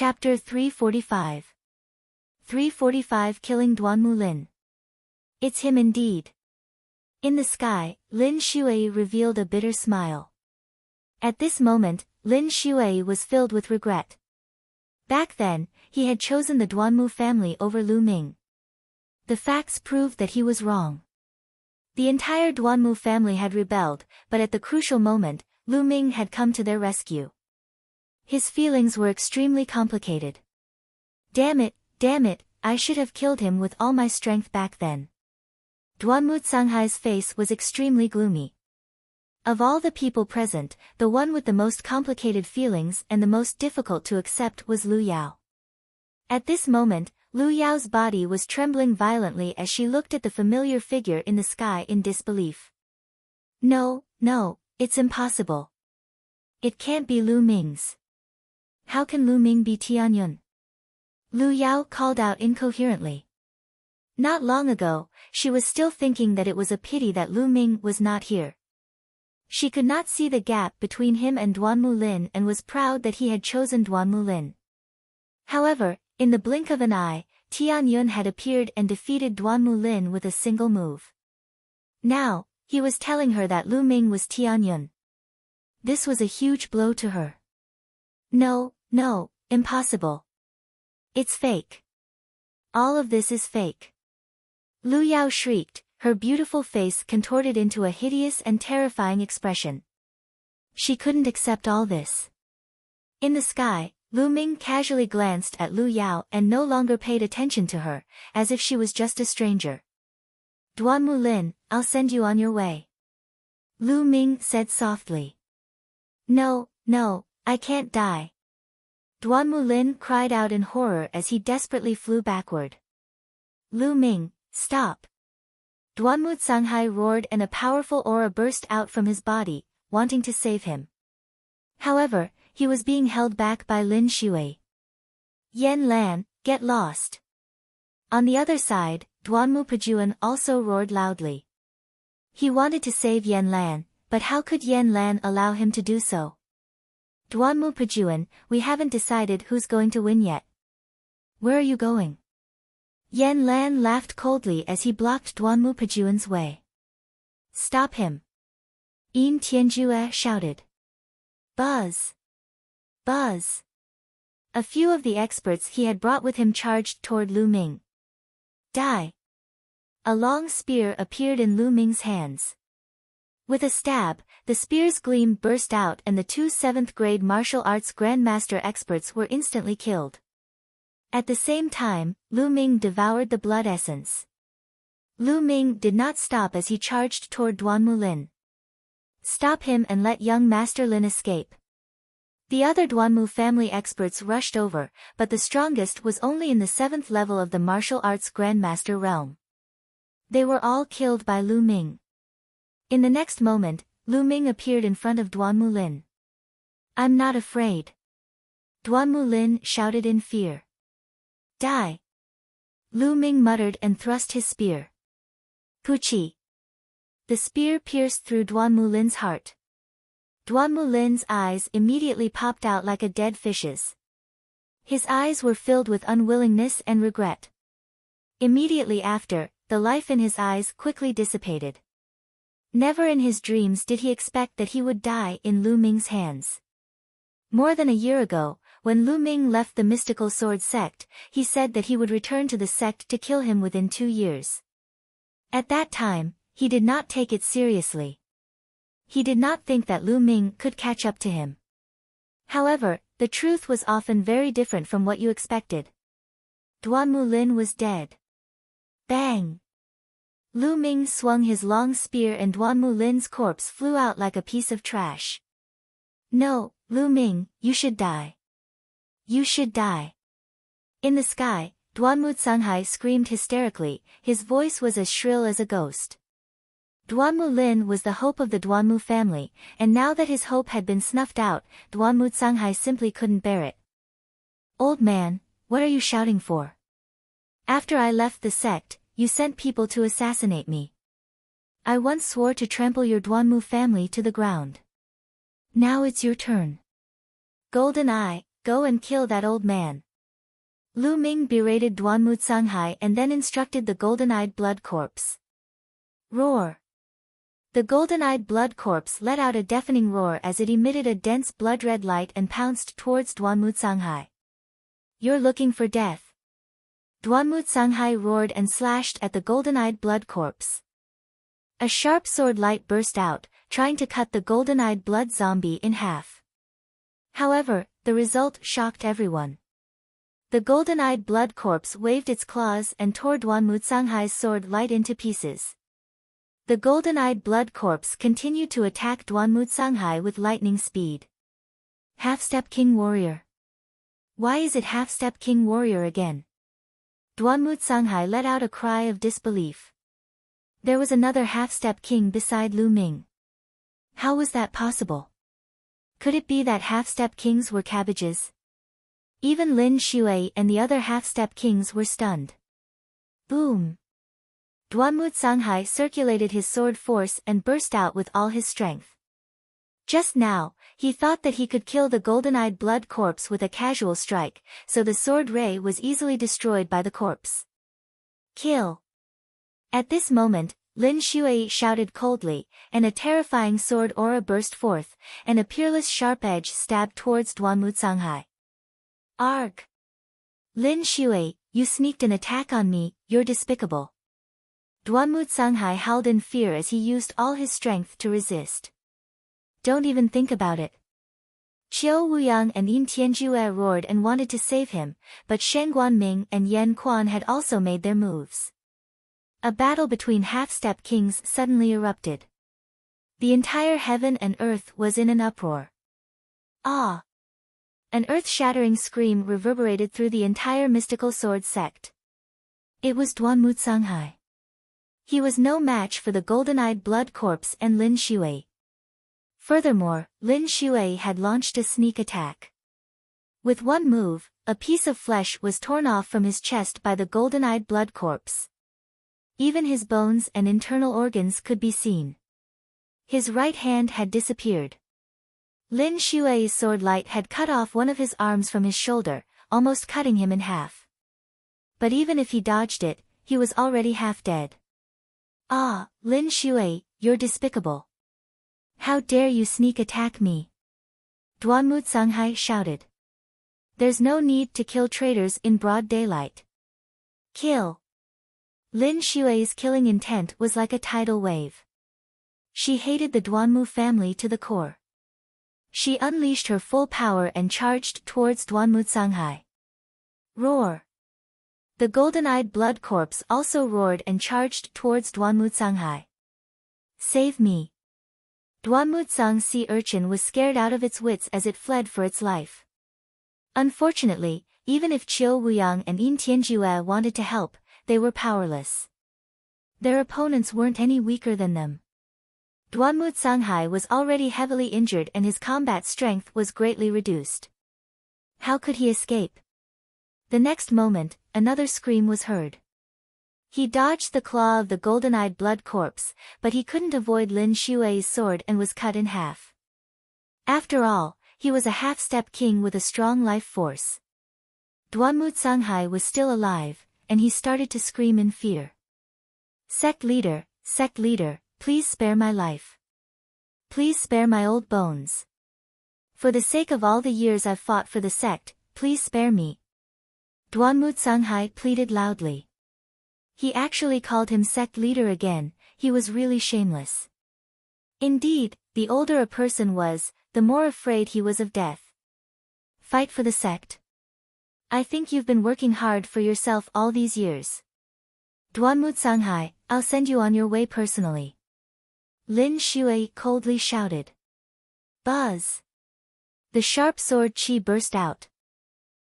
Chapter 345. 345 Killing Duanmu Lin. It's him indeed. In the sky, Lin Shuai revealed a bitter smile. At this moment, Lin Shuai was filled with regret. Back then, he had chosen the Duanmu family over Lu Ming. The facts proved that he was wrong. The entire Duanmu family had rebelled, but at the crucial moment, Lu Ming had come to their rescue. His feelings were extremely complicated. Damn it, I should have killed him with all my strength back then. Duanmu Canghai's face was extremely gloomy. Of all the people present, the one with the most complicated feelings and the most difficult to accept was Lu Yao. At this moment, Lu Yao's body was trembling violently as she looked at the familiar figure in the sky in disbelief. No, it's impossible. It can't be Lu Ming's. How can Lu Ming be Tianyun? Lu Yao called out incoherently. Not long ago, she was still thinking that it was a pity that Lu Ming was not here. She could not see the gap between him and Duanmu Lin and was proud that he had chosen Duanmu Lin. However, in the blink of an eye, Tianyun had appeared and defeated Duanmu Lin with a single move. Now, he was telling her that Lu Ming was Tianyun. This was a huge blow to her. No, impossible. It's fake. All of this is fake. Lu Yao shrieked, her beautiful face contorted into a hideous and terrifying expression. She couldn't accept all this. In the sky, Lu Ming casually glanced at Lu Yao and no longer paid attention to her, as if she was just a stranger. Duanmu Lin, I'll send you on your way. Lu Ming said softly. No, I can't die. Duanmu Lin cried out in horror as he desperately flew backward. Lu Ming, stop. Duanmu Canghai roared and a powerful aura burst out from his body, wanting to save him. However, he was being held back by Lin Shuai. Yan Lan, get lost. On the other side, Duanmu Pajuan also roared loudly. He wanted to save Yan Lan, but how could Yan Lan allow him to do so? Duanmu Pajuan, we haven't decided who's going to win yet. Where are you going? Yan Lan laughed coldly as he blocked Duanmu Pajuan's way. Stop him. Yin Tianjue shouted. Buzz! Buzz! A few of the experts he had brought with him charged toward Lu Ming. Die! A long spear appeared in Lu Ming's hands. With a stab, the spear's gleam burst out and the two 7th-grade martial arts grandmaster experts were instantly killed. At the same time, Lu Ming devoured the blood essence. Lu Ming did not stop as he charged toward Duanmu Lin. Stop him and let young Master Lin escape. The other Duanmu family experts rushed over, but the strongest was only in the 7th level of the martial arts grandmaster realm. They were all killed by Lu Ming. In the next moment, Lu Ming appeared in front of Duanmu Lin. I'm not afraid. Duanmu Lin shouted in fear. Die! Lu Ming muttered and thrust his spear. Puchi! The spear pierced through Duanmu Lin's heart. Duanmu Lin's eyes immediately popped out like a dead fish's. His eyes were filled with unwillingness and regret. Immediately after, the life in his eyes quickly dissipated. Never in his dreams did he expect that he would die in Lu Ming's hands. More than a year ago, when Lu Ming left the mystical sword sect, he said that he would return to the sect to kill him within 2 years. At that time, he did not take it seriously. He did not think that Lu Ming could catch up to him. However, the truth was often very different from what you expected. Duanmu Lin was dead. Bang! Lu Ming swung his long spear and Duanmu Lin's corpse flew out like a piece of trash. No, Lu Ming, you should die. You should die. In the sky, Duanmu Canghai screamed hysterically, his voice was as shrill as a ghost. Duanmu Lin was the hope of the Duanmu family, and now that his hope had been snuffed out, Duanmu Canghai simply couldn't bear it. Old man, what are you shouting for? After I left the sect, you sent people to assassinate me. I once swore to trample your Duanmu family to the ground. Now it's your turn. Golden Eye, go and kill that old man. Lu Ming berated Duanmu Canghai and then instructed the golden-eyed blood corpse. Roar! The golden-eyed blood corpse let out a deafening roar as it emitted a dense blood-red light and pounced towards Duanmu Canghai. You're looking for death. Duanmu Canghai roared and slashed at the golden-eyed blood corpse. A sharp sword light burst out, trying to cut the golden-eyed blood zombie in half. However, the result shocked everyone. The golden-eyed blood corpse waved its claws and tore Duanmu Canghai's sword light into pieces. The golden-eyed blood corpse continued to attack Duanmu Canghai with lightning speed. Half-step King Warrior. Why is it half-step King Warrior again? Duanmu Canghai let out a cry of disbelief. There was another half-step king beside Lu Ming. How was that possible? Could it be that half-step kings were cabbages? Even Lin Shui and the other half-step kings were stunned. Boom! Duanmu Canghai circulated his sword force and burst out with all his strength. Just now, he thought that he could kill the golden-eyed blood corpse with a casual strike, so the sword ray was easily destroyed by the corpse. Kill! At this moment, Lin Shui shouted coldly, and a terrifying sword aura burst forth, and a peerless sharp edge stabbed towards Duanmu Canghai. Arg! Lin Shui, you sneaked an attack on me, you're despicable. Duanmu Canghai howled in fear as he used all his strength to resist. Don't even think about it. Qiu Wuyang and Yin Tianjue roared and wanted to save him, but Shen Guanming and Yan Quan had also made their moves. A battle between half-step kings suddenly erupted. The entire heaven and earth was in an uproar. Ah! An earth-shattering scream reverberated through the entire mystical sword sect. It was Duanmu Canghai. He was no match for the golden-eyed blood corpse and Lin Shui. Furthermore, Lin Shui had launched a sneak attack. With one move, a piece of flesh was torn off from his chest by the golden-eyed blood corpse. Even his bones and internal organs could be seen. His right hand had disappeared. Lin Shui's sword light had cut off one of his arms from his shoulder, almost cutting him in half. But even if he dodged it, he was already half dead. Ah, Lin Shui, you're despicable. How dare you sneak attack me? Duanmu Canghai shouted. There's no need to kill traitors in broad daylight. Kill! Lin Shui's killing intent was like a tidal wave. She hated the Duanmu family to the core. She unleashed her full power and charged towards Duanmu Canghai. Roar! The golden-eyed blood corpse also roared and charged towards Duanmu Canghai. Save me! Duanmu Cang's sea urchin was scared out of its wits as it fled for its life. Unfortunately, even if Qiu Wuyang and Yin Tianjue wanted to help, they were powerless. Their opponents weren't any weaker than them. Duanmu Canghai was already heavily injured and his combat strength was greatly reduced. How could he escape? The next moment, another scream was heard. He dodged the claw of the golden-eyed blood corpse, but he couldn't avoid Lin Shui's sword and was cut in half. After all, he was a half-step king with a strong life force. Duanmu Canghai was still alive, and he started to scream in fear. Sect leader, please spare my life. Please spare my old bones. For the sake of all the years I've fought for the sect, please spare me. Duanmu Canghai pleaded loudly. He actually called him sect leader again, he was really shameless. Indeed, the older a person was, the more afraid he was of death. Fight for the sect. I think you've been working hard for yourself all these years. Duanmu Canghai, I'll send you on your way personally. Lin Shui coldly shouted. Buzz! The sharp sword chi burst out.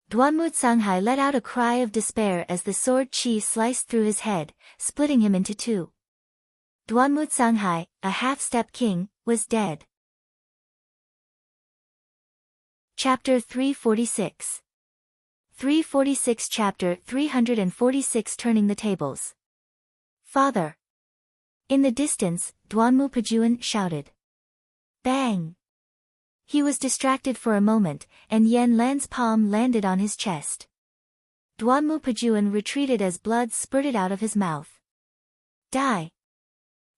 Duanmu Canghai let out a cry of despair as the sword chi sliced through his head, splitting him into two. Duanmu Canghai, a half-step king, was dead. Chapter 346 346 Chapter 346 Turning the Tables. Father! In the distance, Duanmu Pajuan shouted. Bang! He was distracted for a moment, and Yan Lan's palm landed on his chest. Duanmu Pajuan retreated as blood spurted out of his mouth. Die!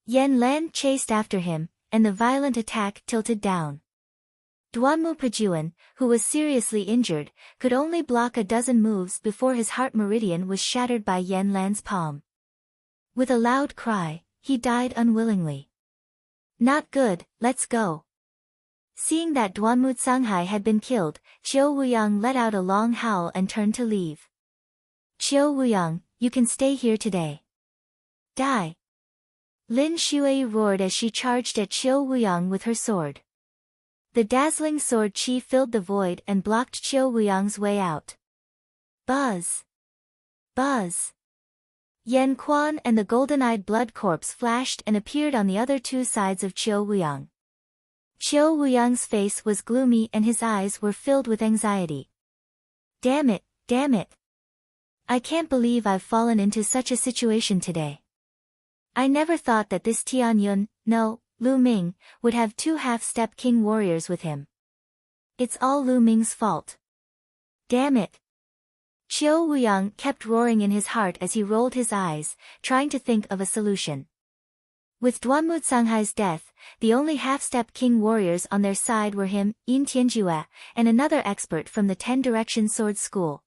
Yan Lan chased after him, and the violent attack tilted down. Duanmu Pajuan, who was seriously injured, could only block a dozen moves before his heart meridian was shattered by Yan Lan's palm. With a loud cry, he died unwillingly. Not good, let's go. Seeing that Duanmu Canghai had been killed, Qiu Wuyang let out a long howl and turned to leave. Qiu Wuyang, you can stay here today. Die! Lin Shui roared as she charged at Qiu Wuyang with her sword. The dazzling sword chi filled the void and blocked Qiu Wuyang's way out. Buzz! Buzz! Yan Quan and the golden-eyed blood corpse flashed and appeared on the other two sides of Qiu Wuyang. Qiu Wuyang's face was gloomy and his eyes were filled with anxiety. Damn it, damn it! I can't believe I've fallen into such a situation today. I never thought that this Tianyun, no, Lu Ming, would have two half-step king warriors with him. It's all Lu Ming's fault. Damn it! Qiu Wuyang kept roaring in his heart as he rolled his eyes, trying to think of a solution. With Duanmu Canghai's death, the only half-step king warriors on their side were him, Yin Tianjue, and another expert from the 10 Direction Sword School.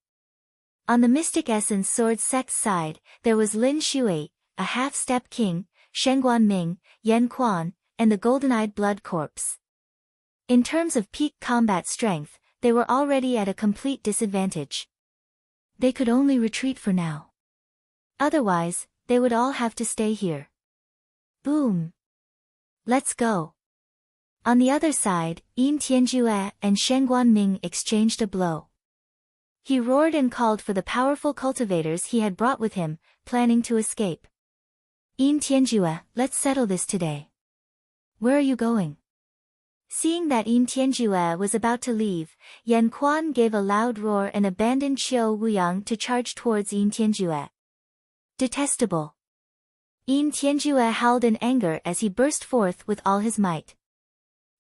On the Mystic Essence Sword Sect's side, there was Lin Shui, a half-step king, Shengguan Ming, Yan Quan, and the golden-eyed blood corpse. In terms of peak combat strength, they were already at a complete disadvantage. They could only retreat for now. Otherwise, they would all have to stay here. Boom! Let's go. On the other side, Yin Tianjue and Shengguan Ming exchanged a blow. He roared and called for the powerful cultivators he had brought with him, planning to escape. Yin Tianjue, let's settle this today. Where are you going? Seeing that Yin Tianjue was about to leave, Yan Quan gave a loud roar and abandoned Qiu Wuyang to charge towards Yin Tianjue. Detestable! Yin Tianjue howled in anger as he burst forth with all his might.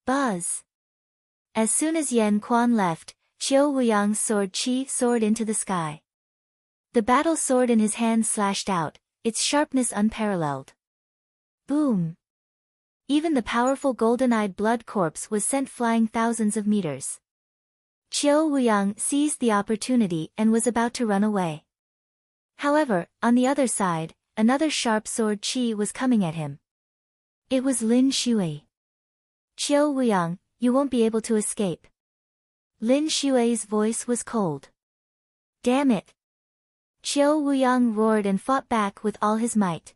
Buzz! As soon as Yan Quan left, Qiu Wuyang's sword chi soared into the sky. The battle sword in his hand slashed out, its sharpness unparalleled. Boom! Even the powerful golden-eyed blood corpse was sent flying thousands of meters. Qiu Wuyang seized the opportunity and was about to run away. However, on the other side, another sharp sword chi was coming at him. It was Lin Shui. Qiu Wuyang, you won't be able to escape. Lin Shui's voice was cold. Damn it! Qiu Wuyang roared and fought back with all his might.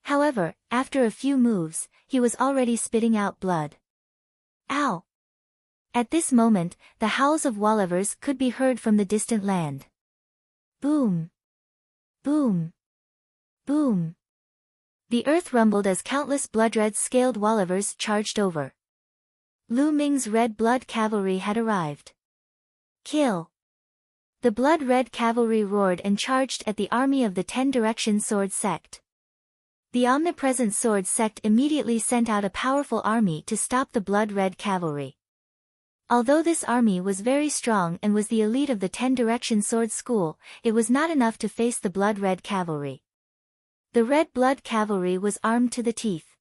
However, after a few moves, he was already spitting out blood. Ow! At this moment, the howls of Wallivers could be heard from the distant land. Boom! Boom! Boom! The earth rumbled as countless blood-red scaled Wallivers charged over. Lu Ming's red blood cavalry had arrived. Kill! The blood-red cavalry roared and charged at the army of the 10 Direction Sword Sect. The omnipresent Sword Sect immediately sent out a powerful army to stop the blood-red cavalry. Although this army was very strong and was the elite of the 10 Direction Sword School, it was not enough to face the blood-red cavalry. The red blood cavalry was armed to the teeth.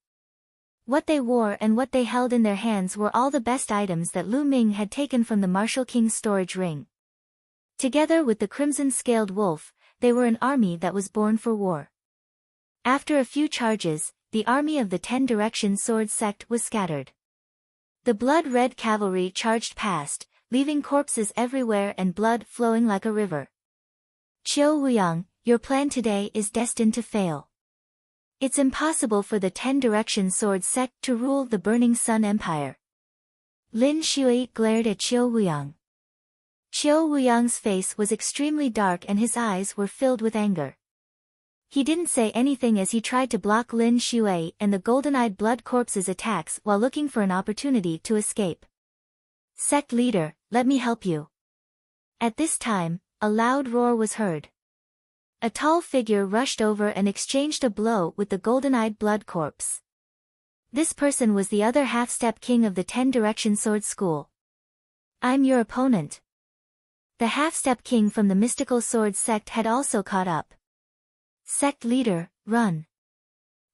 What they wore and what they held in their hands were all the best items that Lu Ming had taken from the Martial King's storage ring. Together with the crimson-scaled wolf, they were an army that was born for war. After a few charges, the army of the 10 Direction Sword Sect was scattered. The blood-red cavalry charged past, leaving corpses everywhere and blood flowing like a river. Qiu Wuyang, your plan today is destined to fail. It's impossible for the 10 Direction Sword Sect to rule the Burning Sun Empire. Lin Shui glared at Qiu Wuyang. Qiu Wuyang's face was extremely dark and his eyes were filled with anger. He didn't say anything as he tried to block Lin Shui and the golden-eyed blood corpse's attacks while looking for an opportunity to escape. Sect leader, let me help you. At this time, a loud roar was heard. A tall figure rushed over and exchanged a blow with the golden-eyed blood corpse. This person was the other half-step king of the 10 Direction Sword School. I'm your opponent. The half-step king from the mystical sword sect had also caught up. Sect leader, run.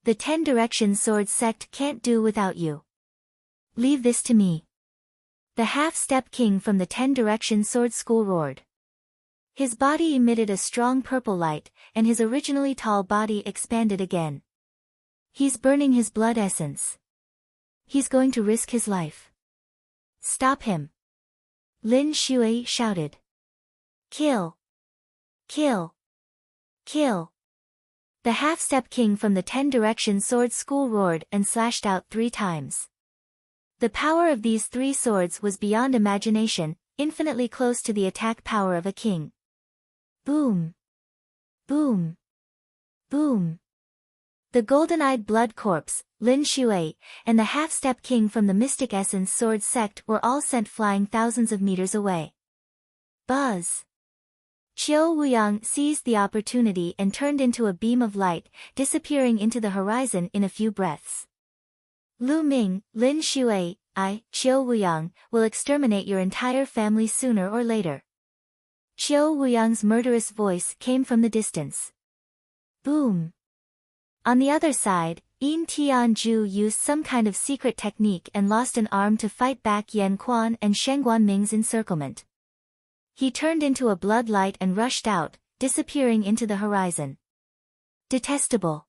The 10 Direction Sword sect can't do without you. Leave this to me. The half-step king from the 10 Direction Sword School roared. His body emitted a strong purple light, and his originally tall body expanded again. He's burning his blood essence. He's going to risk his life. Stop him. Lin Shui shouted. Kill. Kill. Kill. The half-step king from the 10 Direction Sword School roared and slashed out 3 times. The power of these 3 swords was beyond imagination, infinitely close to the attack power of a king. Boom. Boom. Boom. The golden-eyed blood corpse, Lin Shui, and the half-step king from the Mystic Essence Sword sect were all sent flying thousands of meters away. Buzz. Qiu Wuyang seized the opportunity and turned into a beam of light, disappearing into the horizon in a few breaths. Lu Ming, Lin Shui, Qiu Wuyang, will exterminate your entire family sooner or later. Qiu Wuyang's murderous voice came from the distance. Boom. On the other side, Yin Tianju used some kind of secret technique and lost an arm to fight back Yan Quan and Sheng Guanming's encirclement. He turned into a blood light and rushed out, disappearing into the horizon. Detestable.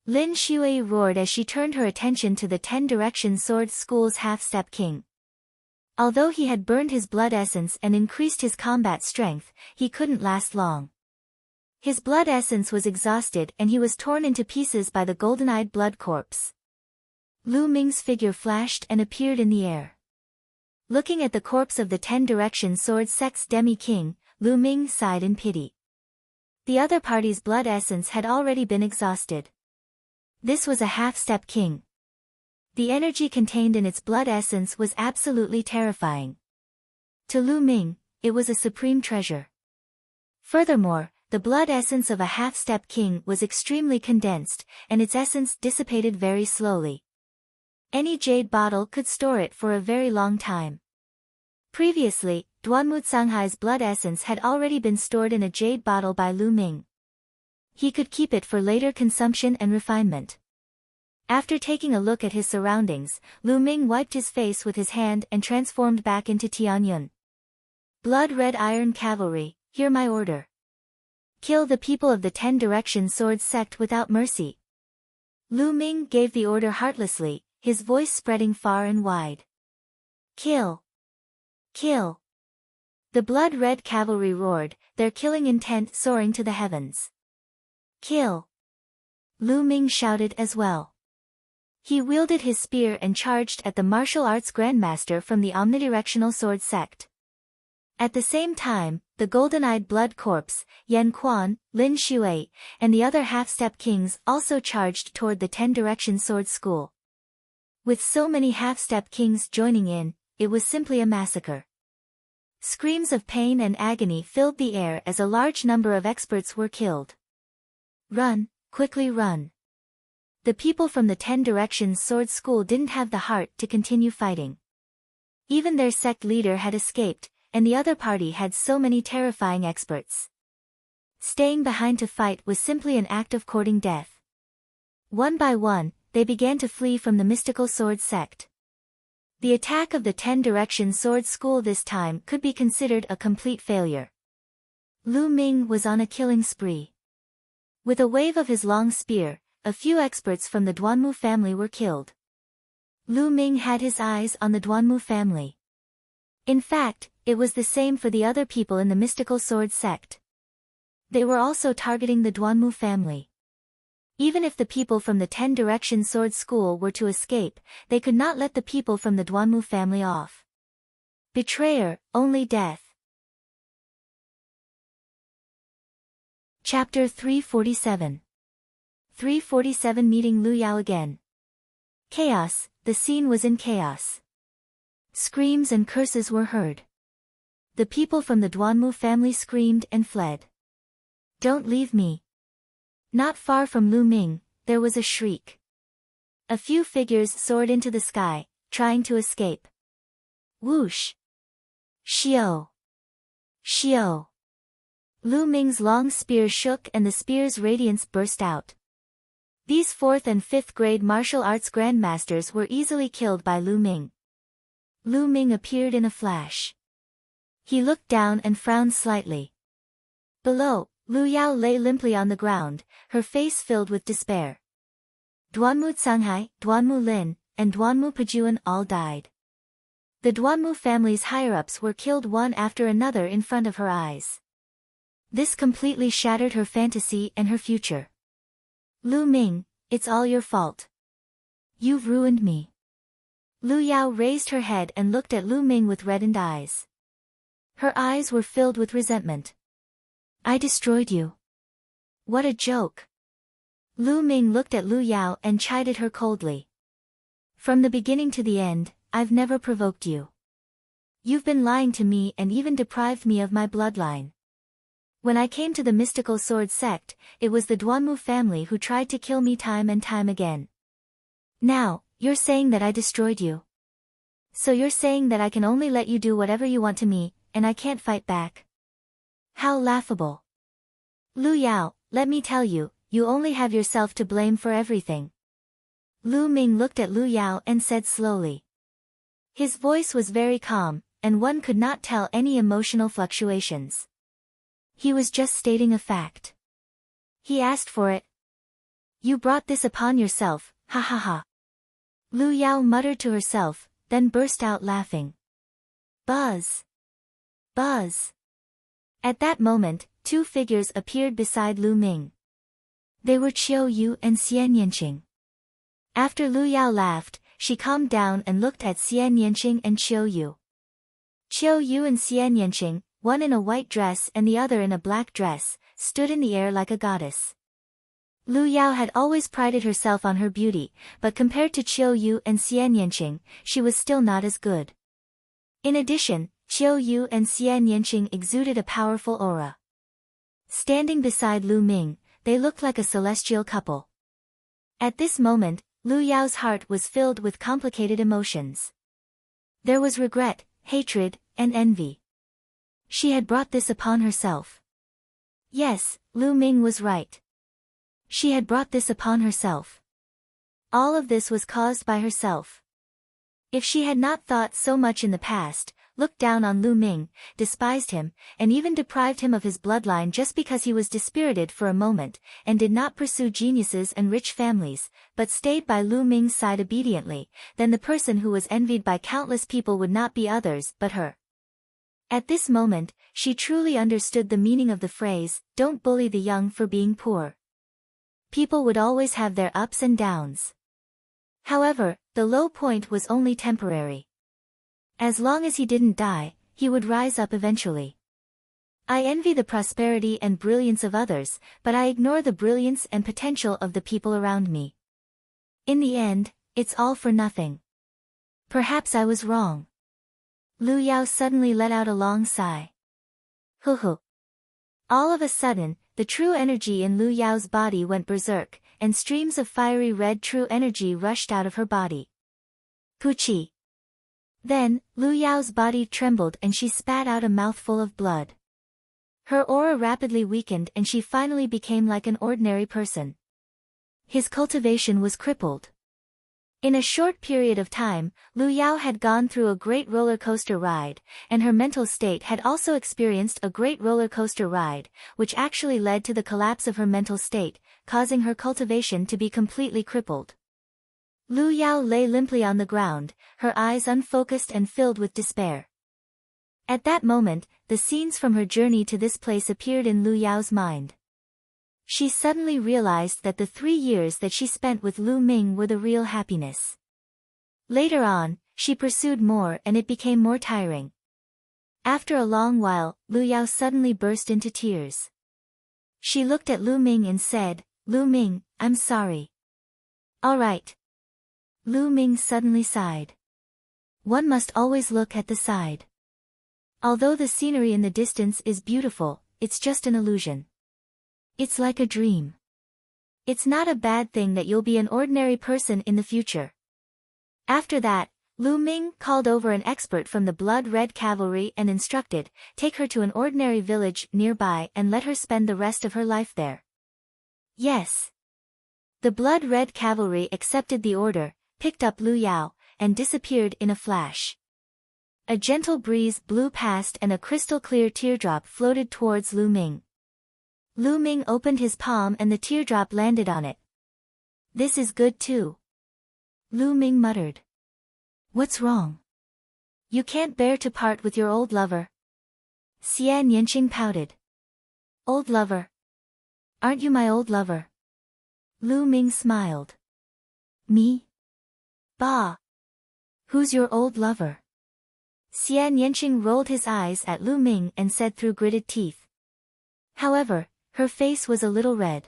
Lin Shui roared as she turned her attention to the 10 Direction Sword School's half-step king. Although he had burned his blood essence and increased his combat strength, he couldn't last long. His blood essence was exhausted and he was torn into pieces by the golden-eyed blood corpse. Lu Ming's figure flashed and appeared in the air. Looking at the corpse of the 10 Direction Sword sect's demi-king, Lu Ming sighed in pity. The other party's blood essence had already been exhausted. This was a half-step king. The energy contained in its blood essence was absolutely terrifying. To Lu Ming, it was a supreme treasure. Furthermore, the blood essence of a half-step king was extremely condensed, and its essence dissipated very slowly. Any jade bottle could store it for a very long time. Previously, Duanmu Canghai's blood essence had already been stored in a jade bottle by Lu Ming. He could keep it for later consumption and refinement. After taking a look at his surroundings, Lu Ming wiped his face with his hand and transformed back into Tianyun. Blood-red iron cavalry, hear my order. Kill the people of the 10 Direction Sword sect without mercy. Lu Ming gave the order heartlessly, his voice spreading far and wide. Kill. Kill. The blood-red cavalry roared, their killing intent soaring to the heavens. Kill. Lu Ming shouted as well. He wielded his spear and charged at the martial arts grandmaster from the omnidirectional sword sect. At the same time, the golden-eyed blood corpse, Yan Quan, Lin Shui, and the other half-step kings also charged toward the 10 Direction Sword School. With so many half-step kings joining in, it was simply a massacre. Screams of pain and agony filled the air as a large number of experts were killed. Run, quickly run. The people from the 10 Directions Sword School didn't have the heart to continue fighting. Even their sect leader had escaped, and the other party had so many terrifying experts. Staying behind to fight was simply an act of courting death. One by one, they began to flee from the mystical sword sect. The attack of the 10 Direction Sword School this time could be considered a complete failure. Lu Ming was on a killing spree. With a wave of his long spear, a few experts from the Duanmu family were killed. Lu Ming had his eyes on the Duanmu family. In fact, it was the same for the other people in the mystical sword sect. They were also targeting the Duanmu family. Even if the people from the 10 Direction Sword School were to escape, they could not let the people from the Duanmu family off. Betrayer, only death. Chapter 347. 347 Meeting Lu Yao again. Chaos, the scene was in chaos. Screams and curses were heard. The people from the Duanmu family screamed and fled. Don't leave me. Not far from Lu Ming, there was a shriek. A few figures soared into the sky, trying to escape. Whoosh! Xiao! Xiao! Lu Ming's long spear shook and the spear's radiance burst out. These 4th and 5th grade martial arts grandmasters were easily killed by Lu Ming. Lu Ming appeared in a flash. He looked down and frowned slightly. Below, Lu Yao lay limply on the ground, her face filled with despair. Duanmu Canghai, Duanmu Lin, and Duanmu Pejuan all died. The Duanmu family's higher-ups were killed one after another in front of her eyes. This completely shattered her fantasy and her future. Lu Ming, it's all your fault. You've ruined me. Lu Yao raised her head and looked at Lu Ming with reddened eyes. Her eyes were filled with resentment. I destroyed you. What a joke. Lu Ming looked at Lu Yao and chided her coldly. From the beginning to the end, I've never provoked you. You've been lying to me and even deprived me of my bloodline. When I came to the mystical sword sect, it was the Duanmu family who tried to kill me time and time again. Now, you're saying that I destroyed you. So you're saying that I can only let you do whatever you want to me, and I can't fight back? How laughable. Lu Yao, let me tell you, you only have yourself to blame for everything. Lu Ming looked at Lu Yao and said slowly. His voice was very calm, and one could not tell any emotional fluctuations. He was just stating a fact. He asked for it. You brought this upon yourself, ha ha ha. Lu Yao muttered to herself, then burst out laughing. Buzz! Buzz! At that moment, 2 figures appeared beside Lu Ming. They were Qiu Yu and Xian Yanqing. After Lu Yao laughed, she calmed down and looked at Xian Yanqing and Qiu Yu. Qiu Yu and Xian Yanqing, one in a white dress and the other in a black dress, stood in the air like a goddess. Lu Yao had always prided herself on her beauty, but compared to Qiu Yu and Xian Yanqing, she was still not as good. In addition, Qiu Yu and Xian Yanqing exuded a powerful aura. Standing beside Lu Ming, they looked like a celestial couple. At this moment, Lu Yao's heart was filled with complicated emotions. There was regret, hatred, and envy. She had brought this upon herself. Yes, Lu Ming was right. She had brought this upon herself. All of this was caused by herself. If she had not thought so much in the past, looked down on Lu Ming, despised him, and even deprived him of his bloodline just because he was dispirited for a moment, and did not pursue geniuses and rich families, but stayed by Lu Ming's side obediently, then the person who was envied by countless people would not be others but her. At this moment, she truly understood the meaning of the phrase, "Don't bully the young for being poor." People would always have their ups and downs. However, the low point was only temporary. As long as he didn't die, he would rise up eventually. I envy the prosperity and brilliance of others, but I ignore the brilliance and potential of the people around me. In the end, it's all for nothing. Perhaps I was wrong. Lu Yao suddenly let out a long sigh. Hoo hoo. All of a sudden, the true energy in Lu Yao's body went berserk, and streams of fiery red true energy rushed out of her body. Puchi. Then, Lu Yao's body trembled and she spat out a mouthful of blood. Her aura rapidly weakened and she finally became like an ordinary person. His cultivation was crippled. In a short period of time, Lu Yao had gone through a great roller coaster ride, and her mental state had also experienced a great roller coaster ride, which actually led to the collapse of her mental state, causing her cultivation to be completely crippled. Lu Yao lay limply on the ground, her eyes unfocused and filled with despair. At that moment, the scenes from her journey to this place appeared in Lu Yao's mind. She suddenly realized that the 3 years that she spent with Lu Ming were the real happiness. Later on, she pursued more and it became more tiring. After a long while, Lu Yao suddenly burst into tears. She looked at Lu Ming and said, "Lu Ming, I'm sorry." "All right." Lu Ming suddenly sighed. One must always look at the side. Although the scenery in the distance is beautiful, it's just an illusion. It's like a dream. It's not a bad thing that you'll be an ordinary person in the future. After that, Lu Ming called over an expert from the blood-red cavalry and instructed, take her to an ordinary village nearby and let her spend the rest of her life there. Yes. The blood-red cavalry accepted the order, picked up Lu Yao, and disappeared in a flash. A gentle breeze blew past and a crystal-clear teardrop floated towards Lu Ming. Lu Ming opened his palm and the teardrop landed on it. This is good too. Lu Ming muttered. What's wrong? You can't bear to part with your old lover. Xie Nianqing pouted. Old lover? Aren't you my old lover? Lu Ming smiled. Me? Bah! Who's your old lover? Xie Nianqing rolled his eyes at Lu Ming and said through gritted teeth. However, her face was a little red.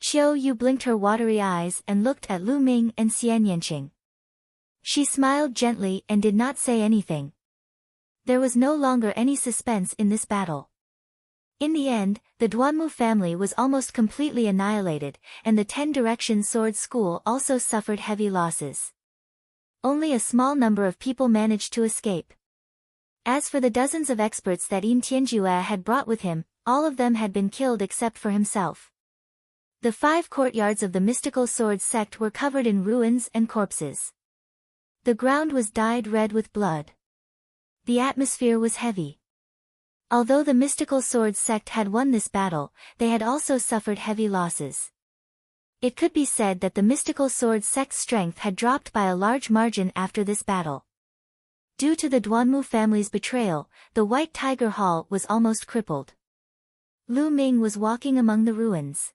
Qiu Yu blinked her watery eyes and looked at Lu Ming and Xie Nianqing. She smiled gently and did not say anything. There was no longer any suspense in this battle. In the end, the Duanmu family was almost completely annihilated, and the 10 Direction Sword School also suffered heavy losses. Only a small number of people managed to escape. As for the dozens of experts that Yin Tianjue had brought with him, all of them had been killed except for himself. The 5 courtyards of the mystical sword sect were covered in ruins and corpses. The ground was dyed red with blood. The atmosphere was heavy. Although the mystical sword sect had won this battle, they had also suffered heavy losses. It could be said that the mystical sword sect's strength had dropped by a large margin after this battle. Due to the Duanmu family's betrayal, the White Tiger Hall was almost crippled. Lu Ming was walking among the ruins.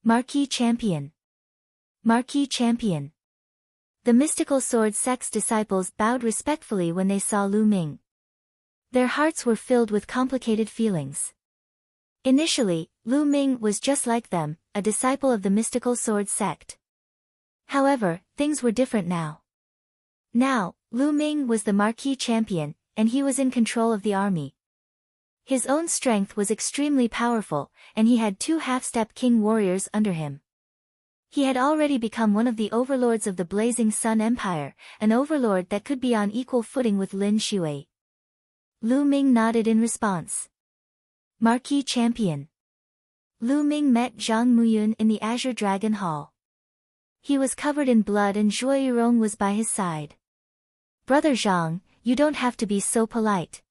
Marquis Champion. Marquis Champion. The mystical sword sect's disciples bowed respectfully when they saw Lu Ming. Their hearts were filled with complicated feelings. Initially, Lu Ming was just like them, a disciple of the mystical sword sect. However, things were different now. Now, Lu Ming was the Marquis Champion, and he was in control of the army. His own strength was extremely powerful, and he had 2 half-step king warriors under him. He had already become one of the overlords of the Blazing Sun Empire, an overlord that could be on equal footing with Lin Shui. Lu Ming nodded in response. Marquis Champion. Lu Ming met Zhang Muyun in the Azure Dragon Hall. He was covered in blood and Zhuo Yirong was by his side. Brother Zhang, you don't have to be so polite.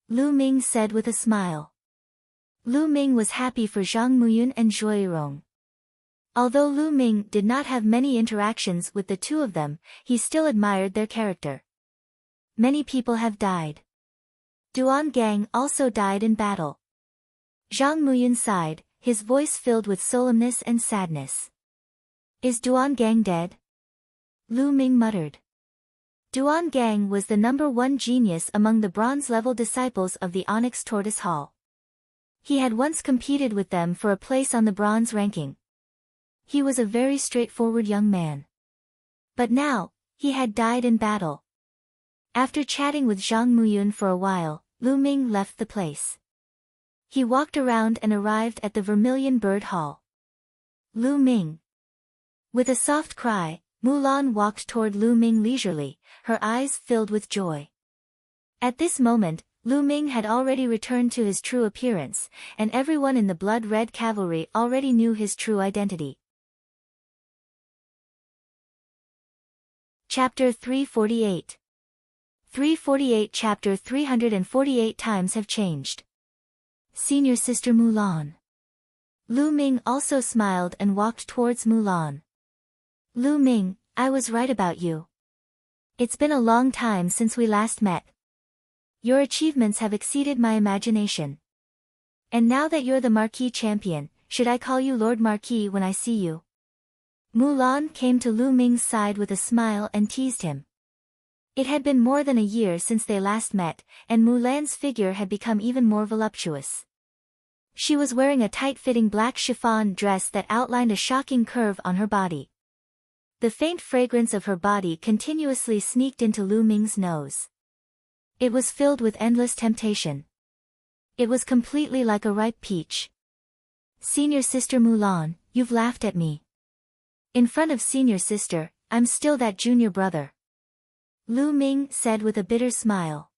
Lu Ming said with a smile. Lu Ming was happy for Zhang Muyun and Zhuo Yirong. Although Lu Ming did not have many interactions with the two of them, he still admired their character. Many people have died. Duan Gang also died in battle. Zhang Muyun sighed, his voice filled with solemnness and sadness. Is Duan Gang dead? Lu Ming muttered. Duan Gang was the #1 genius among the bronze-level disciples of the Onyx Tortoise Hall. He had once competed with them for a place on the bronze ranking. He was a very straightforward young man. But now, he had died in battle. After chatting with Zhang Muyun for a while, Lu Ming left the place. He walked around and arrived at the Vermilion Bird Hall. Lu Ming. With a soft cry, Mulan walked toward Lu Ming leisurely, her eyes filled with joy. At this moment, Lu Ming had already returned to his true appearance, and everyone in the blood-red cavalry already knew his true identity. Chapter 348. 348 Chapter 348 Times have changed. Senior Sister Mulan. Lu Ming also smiled and walked towards Mulan. Lu Ming, I was right about you. It's been a long time since we last met. Your achievements have exceeded my imagination. And now that you're the Marquis Champion, should I call you Lord Marquis when I see you? Mulan came to Lu Ming's side with a smile and teased him. It had been more than a year since they last met, and Mulan's figure had become even more voluptuous. She was wearing a tight-fitting black chiffon dress that outlined a shocking curve on her body. The faint fragrance of her body continuously sneaked into Lu Ming's nose. It was filled with endless temptation. It was completely like a ripe peach. Senior Sister Mulan, you've laughed at me. In front of Senior Sister, I'm still that junior brother. Lu Ming said with a bitter smile.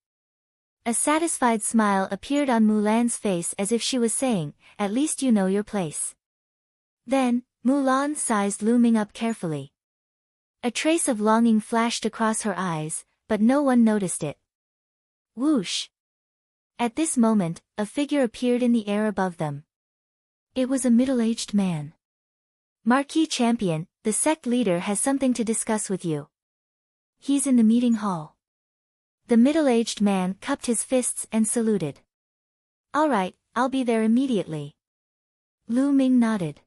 A satisfied smile appeared on Mulan's face as if she was saying, at least you know your place. Then, Mulan sized Lu Ming up carefully. A trace of longing flashed across her eyes, but no one noticed it. Whoosh! At this moment, a figure appeared in the air above them. It was a middle-aged man. Marquis Champion, the sect leader has something to discuss with you. He's in the meeting hall. The middle-aged man cupped his fists and saluted. All right, I'll be there immediately. Lu Ming nodded.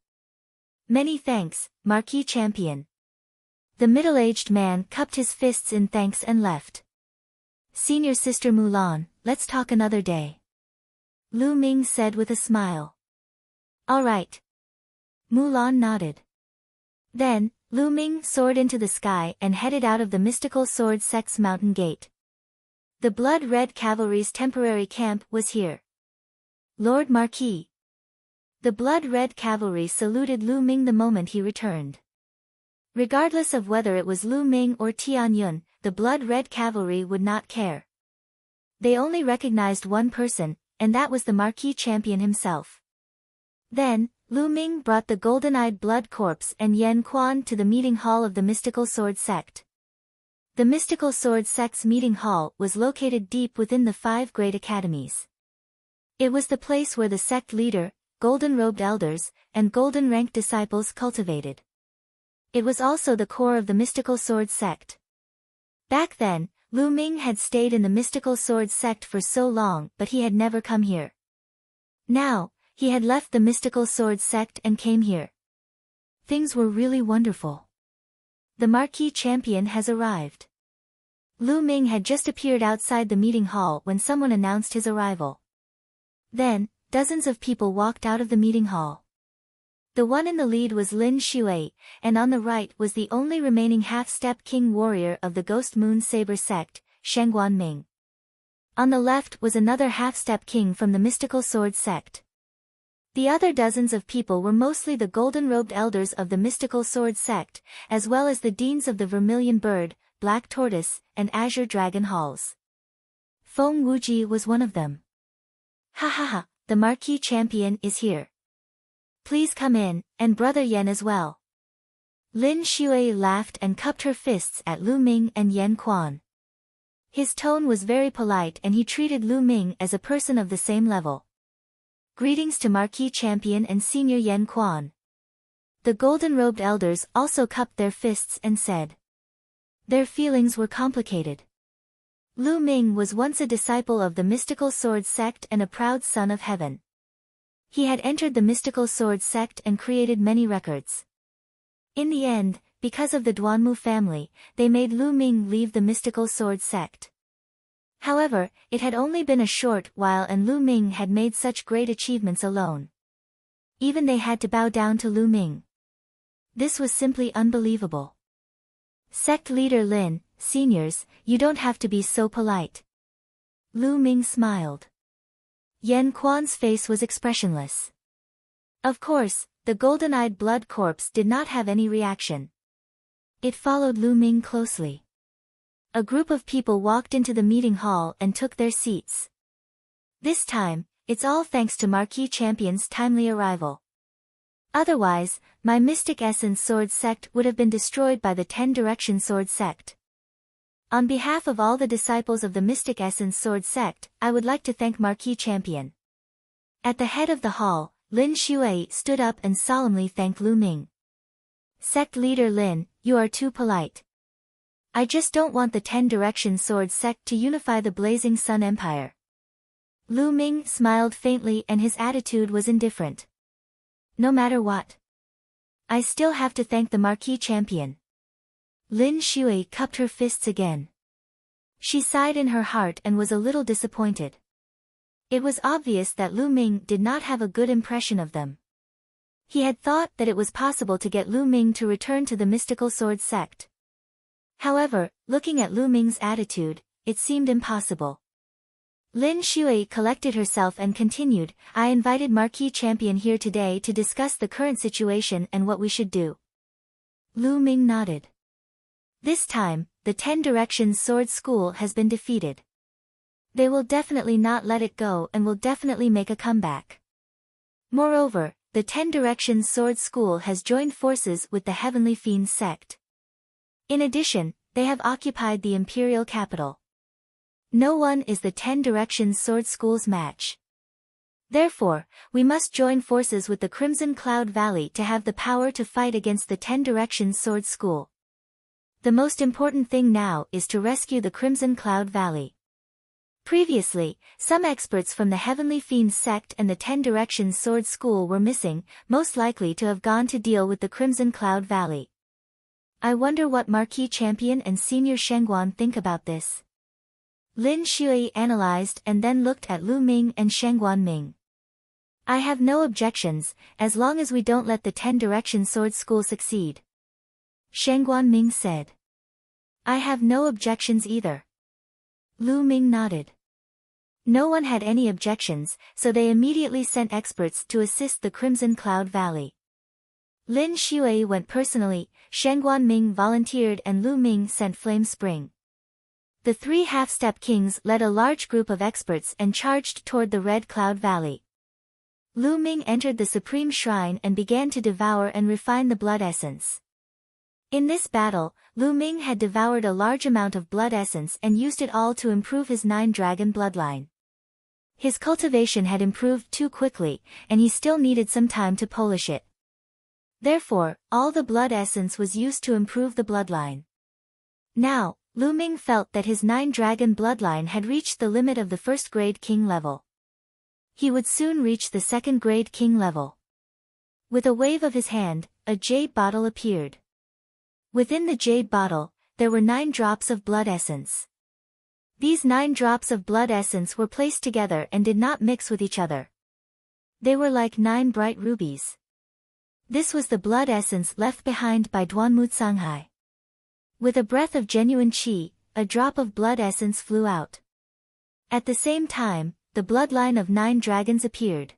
Many thanks, Marquis Champion. The middle-aged man cupped his fists in thanks and left. Senior Sister Mulan, let's talk another day. Lu Ming said with a smile. All right. Mulan nodded. Then, Lu Ming soared into the sky and headed out of the mystical sword sect's mountain gate. The Blood Red Cavalry's temporary camp was here. Lord Marquis. The Blood Red Cavalry saluted Lu Ming the moment he returned. Regardless of whether it was Lu Ming or Tian Yun, the Blood Red Cavalry would not care. They only recognized one person, and that was the Marquis Champion himself. Then, Lu Ming brought the golden-eyed Blood Corpse and Yan Quan to the meeting hall of the Mystical Sword Sect. The Mystical Sword Sect's meeting hall was located deep within the 5 great academies. It was the place where the sect leader, golden-robed elders, and golden-ranked disciples cultivated. It was also the core of the Mystical Sword Sect. Back then, Lu Ming had stayed in the Mystical Sword Sect for so long but he had never come here. Now, he had left the Mystical Sword Sect and came here. Things were really wonderful. The Marquis Champion has arrived. Lu Ming had just appeared outside the meeting hall when someone announced his arrival. Then, dozens of people walked out of the meeting hall. The one in the lead was Lin Shui, and on the right was the only remaining half-step king warrior of the Ghost Moon Saber sect, Shengguan Ming. On the left was another half-step king from the Mystical Sword sect. The other dozens of people were mostly the golden-robed elders of the Mystical Sword sect, as well as the deans of the Vermilion Bird, Black Tortoise, and Azure Dragon halls. Feng Wuji was one of them. Ha ha ha, the Marquis Champion is here. Please come in, and Brother Yan as well. Lin Shui laughed and cupped her fists at Lu Ming and Yan Quan. His tone was very polite and he treated Lu Ming as a person of the same level. Greetings to Marquis Champion and Senior Yan Quan. The golden-robed elders also cupped their fists and said. Their feelings were complicated. Lu Ming was once a disciple of the Mystical Sword Sect and a proud son of heaven. He had entered the Mystical Sword Sect and created many records. In the end, because of the Duanmu family, they made Lu Ming leave the Mystical Sword Sect. However, it had only been a short while and Lu Ming had made such great achievements alone. Even they had to bow down to Lu Ming. This was simply unbelievable. Sect leader Lin, seniors, you don't have to be so polite. Lu Ming smiled. Yan Quan's face was expressionless. Of course, the golden-eyed Blood Corpse did not have any reaction. It followed Lu Ming closely. A group of people walked into the meeting hall and took their seats. This time, it's all thanks to Marquis Champion's timely arrival. Otherwise, my Mystic Essence Sword Sect would have been destroyed by the 10 Direction Sword Sect. On behalf of all the disciples of the Mystic Essence Sword Sect, I would like to thank Marquis Champion. At the head of the hall, Lin Shui stood up and solemnly thanked Lu Ming. Sect leader Lin, you are too polite. I just don't want the 10 Direction Sword Sect to unify the Blazing Sun Empire. Lu Ming smiled faintly and his attitude was indifferent. No matter what. I still have to thank the Marquis Champion. Lin Shui cupped her fists again. She sighed in her heart and was a little disappointed. It was obvious that Lu Ming did not have a good impression of them. He had thought that it was possible to get Lu Ming to return to the Mystical Sword Sect. However, looking at Lu Ming's attitude, it seemed impossible. Lin Shui collected herself and continued, I invited Marquis Champion here today to discuss the current situation and what we should do. Lu Ming nodded. This time, the 10 Directions Sword School has been defeated. They will definitely not let it go and will definitely make a comeback. Moreover, the 10 Directions Sword School has joined forces with the Heavenly Fiends sect. In addition, they have occupied the imperial capital. No one is the 10 Directions Sword School's match. Therefore, we must join forces with the Crimson Cloud Valley to have the power to fight against the 10 Directions Sword School. The most important thing now is to rescue the Crimson Cloud Valley. Previously, some experts from the Heavenly Fiends sect and the 10 Directions Sword School were missing, most likely to have gone to deal with the Crimson Cloud Valley. I wonder what Marquis Champion and Senior Shengguan think about this. Lin Shui analyzed and then looked at Lu Ming and Shengguan Ming. I have no objections, as long as we don't let the 10 Directions Sword School succeed. Shengguan Ming said. I have no objections either. Lu Ming nodded. No one had any objections, so they immediately sent experts to assist the Crimson Cloud Valley. Lin Shui went personally, Shengguan Ming volunteered and Lu Ming sent Flame Spring. The 3 half-step kings led a large group of experts and charged toward the Red Cloud Valley. Lu Ming entered the Supreme Shrine and began to devour and refine the blood essence. In this battle, Lu Ming had devoured a large amount of blood essence and used it all to improve his 9-dragon bloodline. His cultivation had improved too quickly, and he still needed some time to polish it. Therefore, all the blood essence was used to improve the bloodline. Now, Lu Ming felt that his 9-dragon bloodline had reached the limit of the 1st-grade king level. He would soon reach the 2nd-grade king level. With a wave of his hand, a jade bottle appeared. Within the jade bottle, there were 9 drops of blood essence. These 9 drops of blood essence were placed together and did not mix with each other. They were like 9 bright rubies. This was the blood essence left behind by Duanmu Canghai. With a breath of genuine qi, a drop of blood essence flew out. At the same time, the bloodline of 9 dragons appeared.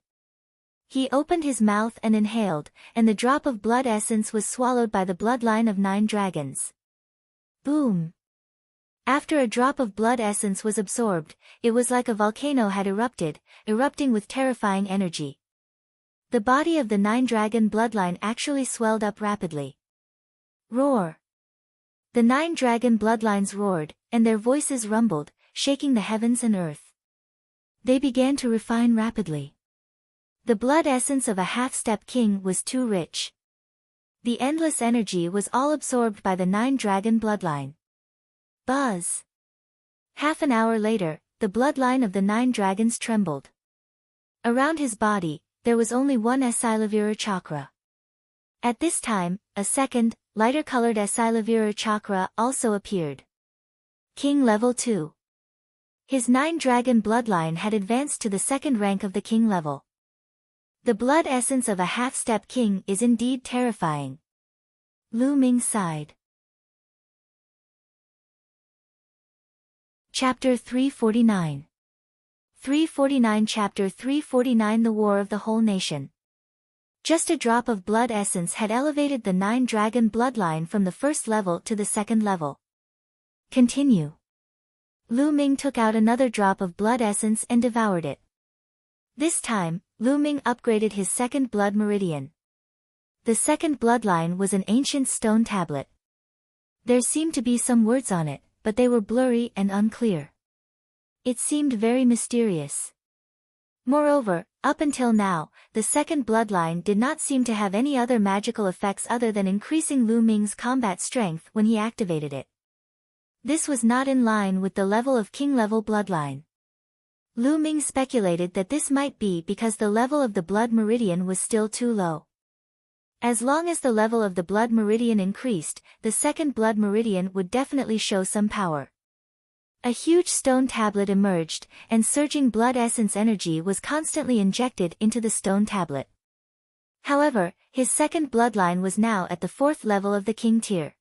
He opened his mouth and inhaled, and the drop of blood essence was swallowed by the bloodline of 9 dragons. Boom! After a drop of blood essence was absorbed, it was like a volcano had erupted, erupting with terrifying energy. The body of the 9-dragon bloodline actually swelled up rapidly. Roar! The 9-dragon bloodlines roared, and their voices rumbled, shaking the heavens and earth. They began to refine rapidly. The blood essence of a half-step king was too rich. The endless energy was all absorbed by the 9-dragon bloodline. Buzz! Half an hour later, the bloodline of the 9 dragons trembled. Around his body, there was only one Asilavira chakra. At this time, a second, lighter-colored Asilavira chakra also appeared. King Level 2. His 9-dragon bloodline had advanced to the 2nd rank of the king level. The blood essence of a half-step king is indeed terrifying. Lu Ming sighed. Chapter 349. 349 Chapter 349 The War of the Whole Nation. Just a drop of blood essence had elevated the 9-dragon bloodline from the 1st level to the 2nd level. Continue. Lu Ming took out another drop of blood essence and devoured it. This time, Lu Ming upgraded his 2nd blood meridian. The 2nd bloodline was an ancient stone tablet. There seemed to be some words on it, but they were blurry and unclear. It seemed very mysterious. Moreover, up until now, the 2nd bloodline did not seem to have any other magical effects other than increasing Lu Ming's combat strength when he activated it. This was not in line with the level of king-level bloodline. Lu Ming speculated that this might be because the level of the blood meridian was still too low. As long as the level of the blood meridian increased, the 2nd blood meridian would definitely show some power. A huge stone tablet emerged, and surging blood essence energy was constantly injected into the stone tablet. However, his 2nd bloodline was now at the 4th level of the king tier.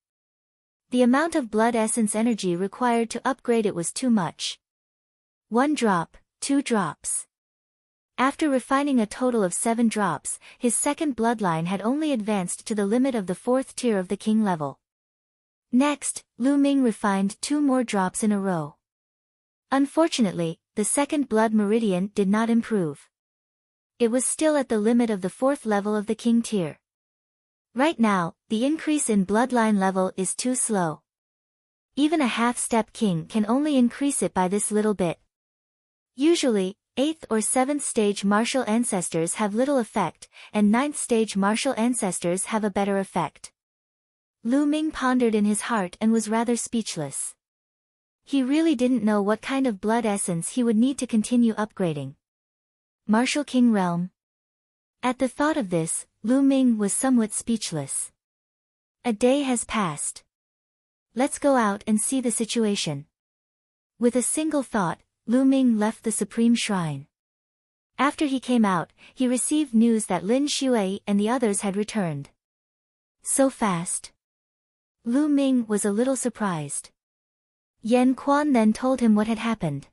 The amount of blood essence energy required to upgrade it was too much. 1 drop, 2 drops. After refining a total of 7 drops, his second bloodline had only advanced to the limit of the 4th tier of the king level. Next, Lu Ming refined 2 more drops in a row. Unfortunately, the second blood meridian did not improve. It was still at the limit of the 4th level of the king tier. Right now, the increase in bloodline level is too slow. Even a half-step king can only increase it by this little bit. Usually, 8th or 7th stage martial ancestors have little effect, and 9th stage martial ancestors have a better effect. Lu Ming pondered in his heart and was rather speechless. He really didn't know what kind of blood essence he would need to continue upgrading. Martial King Realm. At the thought of this, Lu Ming was somewhat speechless. A day has passed. Let's go out and see the situation. With a single thought, Lu Ming left the Supreme Shrine. After he came out, he received news that Lin Shui and the others had returned. So fast. Lu Ming was a little surprised. Yan Quan then told him what had happened.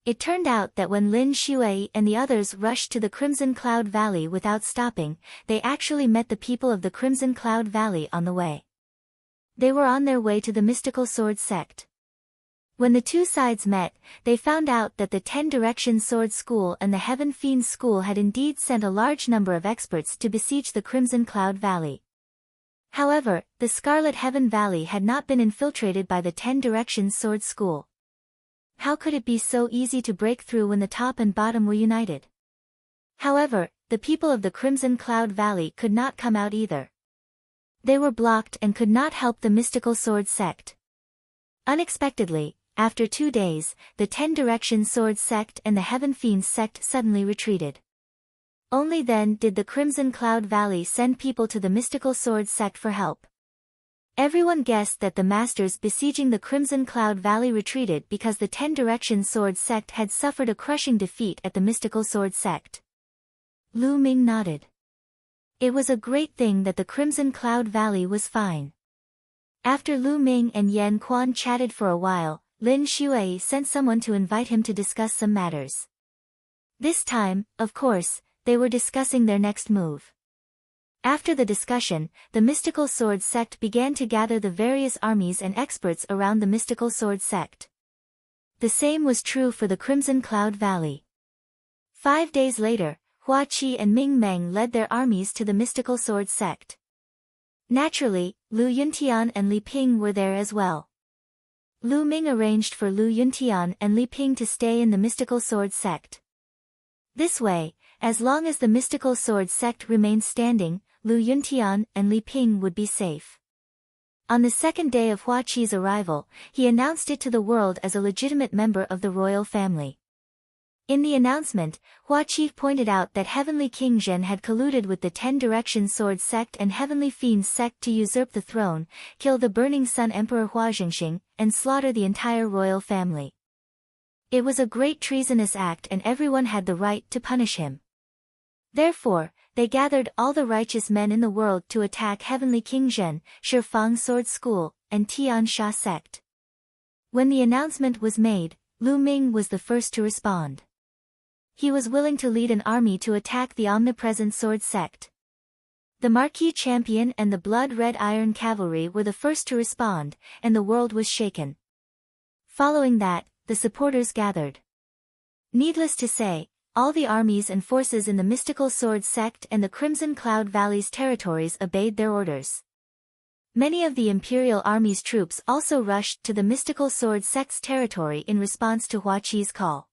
It turned out that when Lin Shui and the others rushed to the Crimson Cloud Valley without stopping, they actually met the people of the Crimson Cloud Valley on the way. They were on their way to the Mystical Sword Sect. When the two sides met, they found out that the 10 Direction Sword School and the Heaven Fiends School had indeed sent a large number of experts to besiege the Crimson Cloud Valley. However, the Scarlet Heaven Valley had not been infiltrated by the 10 Direction Sword School. How could it be so easy to break through when the top and bottom were united? However, the people of the Crimson Cloud Valley could not come out either. They were blocked and could not help the Mystical Sword Sect. Unexpectedly, after 2 days, the 10 Direction Sword Sect and the Heaven Fiends Sect suddenly retreated. Only then did the Crimson Cloud Valley send people to the Mystical Sword Sect for help. Everyone guessed that the masters besieging the Crimson Cloud Valley retreated because the 10 Direction Sword Sect had suffered a crushing defeat at the Mystical Sword Sect. Lu Ming nodded. It was a great thing that the Crimson Cloud Valley was fine. After Lu Ming and Yan Quan chatted for a while, Lin Shui sent someone to invite him to discuss some matters. This time, of course, they were discussing their next move. After the discussion, the Mystical Sword Sect began to gather the various armies and experts around the Mystical Sword Sect. The same was true for the Crimson Cloud Valley. 5 days later, Hua Qi and Ming Meng led their armies to the Mystical Sword Sect. Naturally, Lu Yuntian and Li Ping were there as well. Lu Ming arranged for Lu Yuntian and Li Ping to stay in the Mystical Sword Sect. This way, as long as the Mystical Sword Sect remained standing, Lu Yuntian and Li Ping would be safe. On the second day of Hua Qi's arrival, he announced it to the world as a legitimate member of the royal family. In the announcement, Hua Qi pointed out that Heavenly King Zhen had colluded with the 10 Direction Sword Sect and Heavenly Fiends Sect to usurp the throne, kill the Burning Sun Emperor Hua Jingxing, and slaughter the entire royal family. It was a great treasonous act and everyone had the right to punish him. Therefore, they gathered all the righteous men in the world to attack Heavenly King Zhen, Shifang Sword School, and Tian Sha Sect. When the announcement was made, Lu Ming was the first to respond. He was willing to lead an army to attack the Omnipresent Sword Sect. The Marquis Champion and the Blood Red Iron Cavalry were the first to respond, and the world was shaken. Following that, the supporters gathered. Needless to say, all the armies and forces in the Mystical Sword Sect and the Crimson Cloud Valley's territories obeyed their orders. Many of the Imperial Army's troops also rushed to the Mystical Sword Sect's territory in response to Hua Qi's call.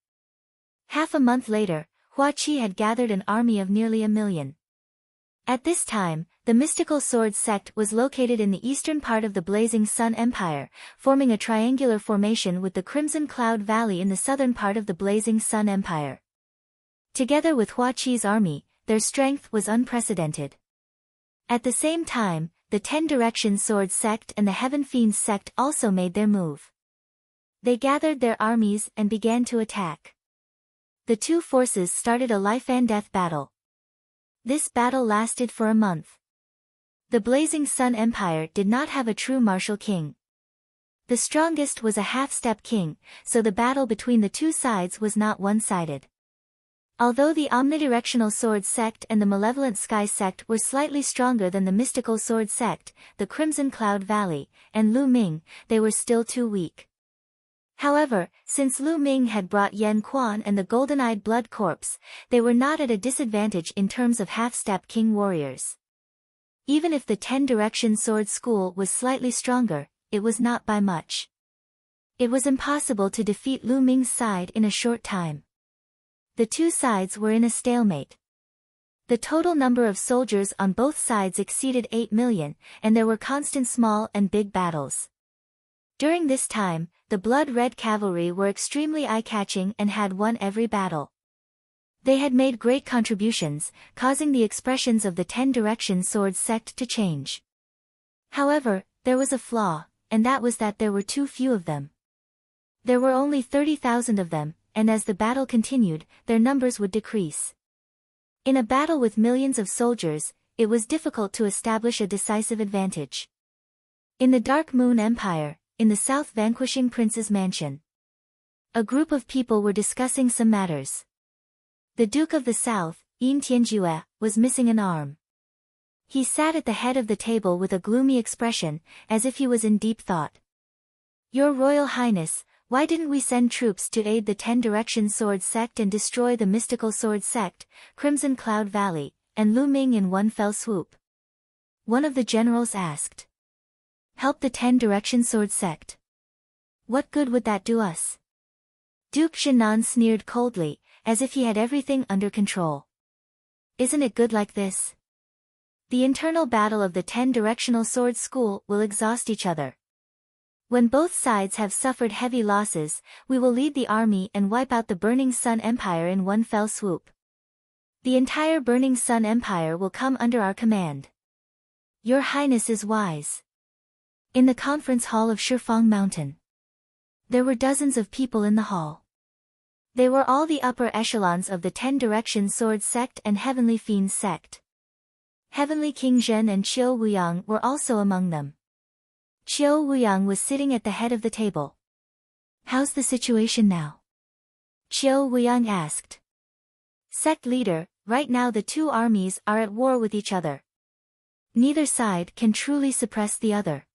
Half a month later, Hua Qi had gathered an army of nearly 1 million. At this time, the Mystical Sword Sect was located in the eastern part of the Blazing Sun Empire, forming a triangular formation with the Crimson Cloud Valley in the southern part of the Blazing Sun Empire. Together with Hua Qi's army, their strength was unprecedented. At the same time, the 10 Direction Sword Sect and the Heaven Fiends Sect also made their move. They gathered their armies and began to attack. The two forces started a life-and-death battle. This battle lasted for a month. The Blazing Sun Empire did not have a true martial king. The strongest was a half-step king, so the battle between the two sides was not one-sided. Although the omnidirectional sword sect and the malevolent sky sect were slightly stronger than the mystical sword sect, the Crimson Cloud Valley, and Lu Ming, they were still too weak. However, since Lu Ming had brought Yan Quan and the golden-eyed blood corpse, they were not at a disadvantage in terms of half-step king warriors. Even if the 10-direction sword school was slightly stronger, it was not by much. It was impossible to defeat Lu Ming's side in a short time. The two sides were in a stalemate. The total number of soldiers on both sides exceeded 8 million, and there were constant small and big battles. During this time, the blood-red cavalry were extremely eye-catching and had won every battle. They had made great contributions, causing the expressions of the 10-direction sword sect to change. However, there was a flaw, and that was that there were too few of them. There were only 30,000 of them, and as the battle continued, their numbers would decrease. In a battle with millions of soldiers, it was difficult to establish a decisive advantage. In the Dark Moon Empire, in the South vanquishing Prince's mansion, a group of people were discussing some matters. The Duke of the South, Yin Tianjue, was missing an arm. He sat at the head of the table with a gloomy expression, as if he was in deep thought. "Your Royal Highness, why didn't we send troops to aid the 10-direction sword sect and destroy the mystical sword sect, Crimson Cloud Valley, and Lu Ming in one fell swoop?" One of the generals asked. "Help the 10-direction sword sect? What good would that do us?" Duke Zhenan sneered coldly, as if he had everything under control. "Isn't it good like this? The internal battle of the 10-directional sword school will exhaust each other. When both sides have suffered heavy losses, we will lead the army and wipe out the Burning Sun Empire in one fell swoop. The entire Burning Sun Empire will come under our command. Your Highness is wise." In the conference hall of Shifang Mountain, there were dozens of people in the hall. They were all the upper echelons of the 10-direction sword sect and Heavenly Fiend sect. Heavenly King Zhen and Qiu Wuyang were also among them. Qiu Wuyang was sitting at the head of the table. "How's the situation now?" Qiu Wuyang asked. "Sect leader, right now the two armies are at war with each other. Neither side can truly suppress the other,"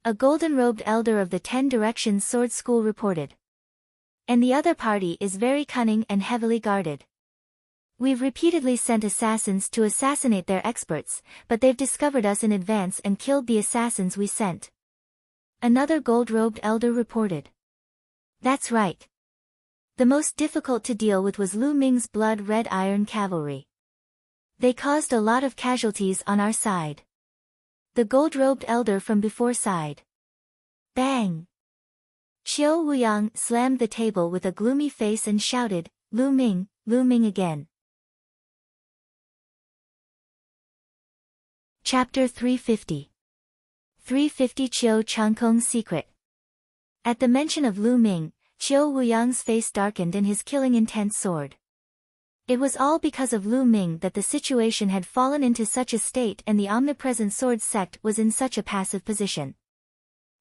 a golden-robed elder of the 10-direction sword school reported. "And the other party is very cunning and heavily guarded. We've repeatedly sent assassins to assassinate their experts, but they've discovered us in advance and killed the assassins we sent," another gold-robed elder reported. "That's right. The most difficult to deal with was Lu Ming's blood-red iron cavalry. They caused a lot of casualties on our side," the gold-robed elder from before sighed. Bang! Qiu Wuyang slammed the table with a gloomy face and shouted, Lu Ming again." Chapter 350. 350 Qiu Changkong's Secret. At the mention of Lu Ming, Qiu Wuyang's face darkened and his killing intent soared. It was all because of Lu Ming that the situation had fallen into such a state and the omnipresent sword sect was in such a passive position.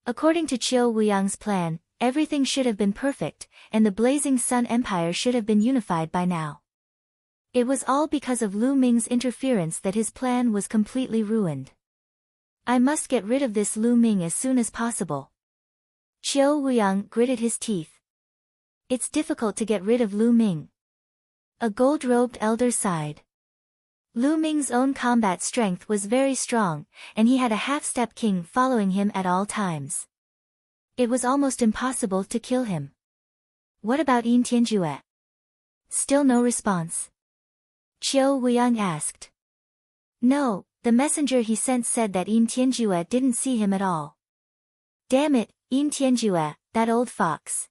According to Qiu Wuyang's plan, everything should have been perfect, and the Blazing Sun Empire should have been unified by now. It was all because of Lu Ming's interference that his plan was completely ruined. "I must get rid of this Lu Ming as soon as possible." Qiu Wuyang gritted his teeth. "It's difficult to get rid of Lu Ming," a gold-robed elder sighed. Lu Ming's own combat strength was very strong, and he had a half-step king following him at all times. It was almost impossible to kill him. "What about Yin Tianjue?" Still no response. Qiu Wuyang asked. "No, the messenger he sent said that Yin Tianjue didn't see him at all." "Damn it, Yin Tianjue, that old fox.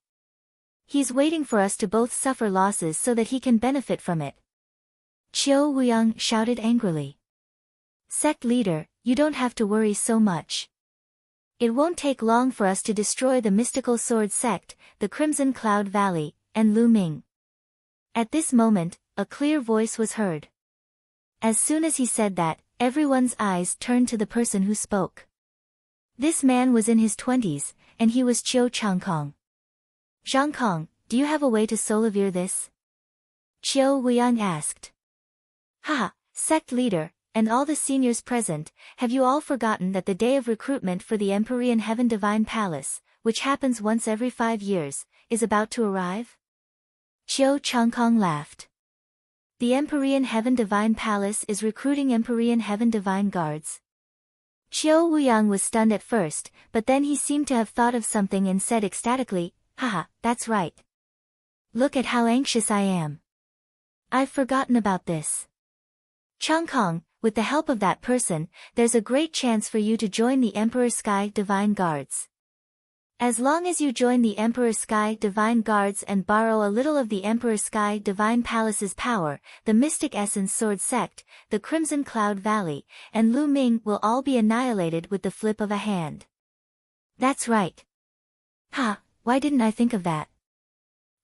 He's waiting for us to both suffer losses so that he can benefit from it." Qiu Wuyang shouted angrily. "Sect leader, you don't have to worry so much. It won't take long for us to destroy the mystical sword sect, the Crimson Cloud Valley, and Lu Ming." At this moment, a clear voice was heard. As soon as he said that, everyone's eyes turned to the person who spoke. This man was in his 20s, and he was Qiu Changkong. Zhangkong, do you have a way to solivere this? Qiu Wuyang asked. Ha, sect leader, and all the seniors present, have you all forgotten that the day of recruitment for the Empyrean Heaven Divine Palace, which happens once every 5 years, is about to arrive? Qiu Changkong laughed. The Empyrean Heaven Divine Palace is recruiting Empyrean Heaven Divine Guards. Qiu Wuyang was stunned at first, but then he seemed to have thought of something and said ecstatically, haha, that's right. Look at how anxious I am. I've forgotten about this. Changkong, with the help of that person, there's a great chance for you to join the Emperor Sky Divine Guards. As long as you join the Emperor Sky Divine Guards and borrow a little of the Emperor Sky Divine Palace's power, the Mystic Essence Sword Sect, the Crimson Cloud Valley, and Lu Ming will all be annihilated with the flip of a hand. That's right. Ha, why didn't I think of that?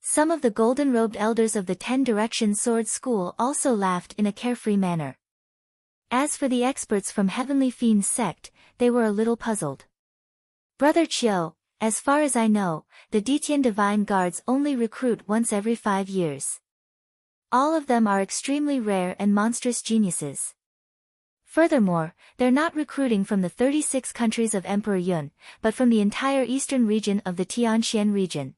Some of the golden-robed elders of the 10 Direction Sword School also laughed in a carefree manner. As for the experts from Heavenly Fiend's sect, they were a little puzzled. Brother Qiu, as far as I know, the Detian Divine Guards only recruit once every 5 years. All of them are extremely rare and monstrous geniuses. Furthermore, they're not recruiting from the 36 countries of Emperor Yun, but from the entire eastern region of the Tianxian region.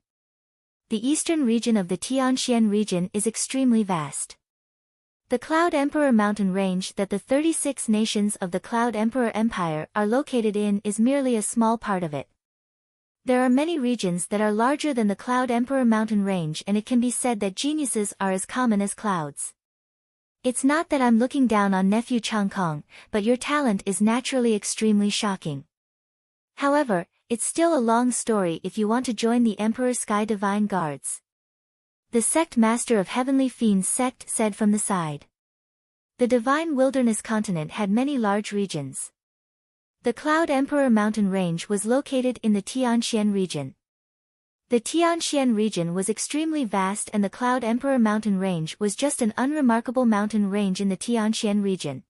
The eastern region of the Tianxian region is extremely vast. The Cloud Emperor mountain range that the 36 nations of the Cloud Emperor Empire are located in is merely a small part of it. There are many regions that are larger than the Cloud Emperor mountain range, and it can be said that geniuses are as common as clouds. It's not that I'm looking down on nephew Changkong, but your talent is naturally extremely shocking. However, it's still a long story if you want to join the Emperor Sky Divine Guards. The sect master of Heavenly Fiend's sect said from the side. The Divine Wilderness continent had many large regions. The Cloud Emperor mountain range was located in the Tianxian region. The Tianxian region was extremely vast, and the Cloud Emperor mountain range was just an unremarkable mountain range in the Tianxian region.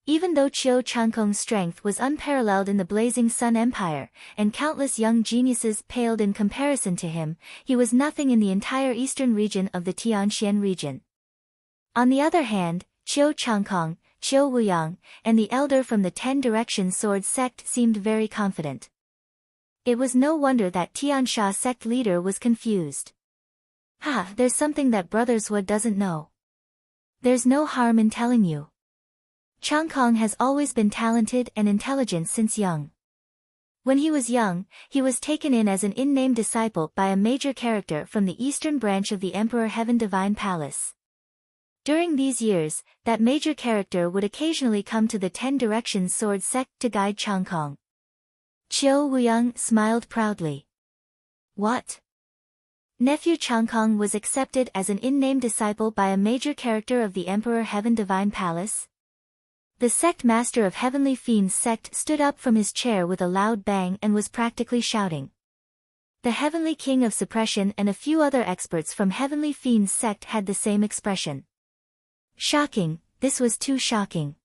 Even though Qiu Changkong's strength was unparalleled in the Blazing Sun Empire, and countless young geniuses paled in comparison to him, he was nothing in the entire eastern region of the Tianxian region. On the other hand, Qiu Changkong, Qiu Wuyang, and the elder from the 10 Direction Sword sect seemed very confident. It was no wonder that Tiansha sect leader was confused. Ha, there's something that Brothers Wood doesn't know. There's no harm in telling you. Changkong has always been talented and intelligent since young. When he was young, he was taken in as an in-name disciple by a major character from the eastern branch of the Emperor Heaven Divine Palace. During these years, that major character would occasionally come to the 10 Directions Sword sect to guide Changkong. Qiu Wuyang smiled proudly. What? Nephew Changkong was accepted as an in-name disciple by a major character of the Emperor Heaven Divine Palace? The sect master of Heavenly Fiend's sect stood up from his chair with a loud bang and was practically shouting. The Heavenly King of Suppression and a few other experts from Heavenly Fiend's sect had the same expression. Shocking, this was too shocking.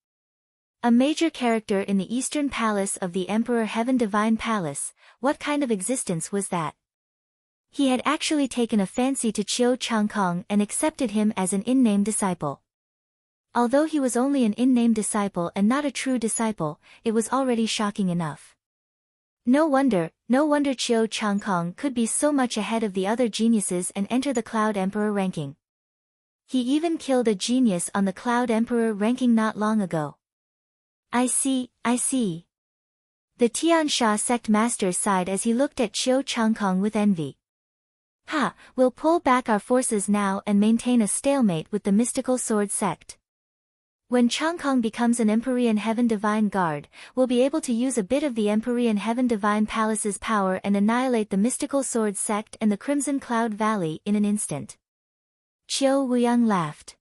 A major character in the Eastern Palace of the Emperor Heaven Divine Palace, what kind of existence was that? He had actually taken a fancy to Qiu Changkong and accepted him as an in-name disciple. Although he was only an in-name disciple and not a true disciple, it was already shocking enough. No wonder Qiu Changkong could be so much ahead of the other geniuses and enter the Cloud Emperor ranking. He even killed a genius on the Cloud Emperor ranking not long ago. I see. The Tiansha sect master sighed as he looked at Qiu Changkong with envy. Ha, we'll pull back our forces now and maintain a stalemate with the mystical sword sect. When Changkong becomes an Empyrean Heaven Divine Guard, we'll be able to use a bit of the Empyrean Heaven Divine Palace's power and annihilate the mystical sword sect and the Crimson Cloud Valley in an instant. Qiu Wuyang laughed.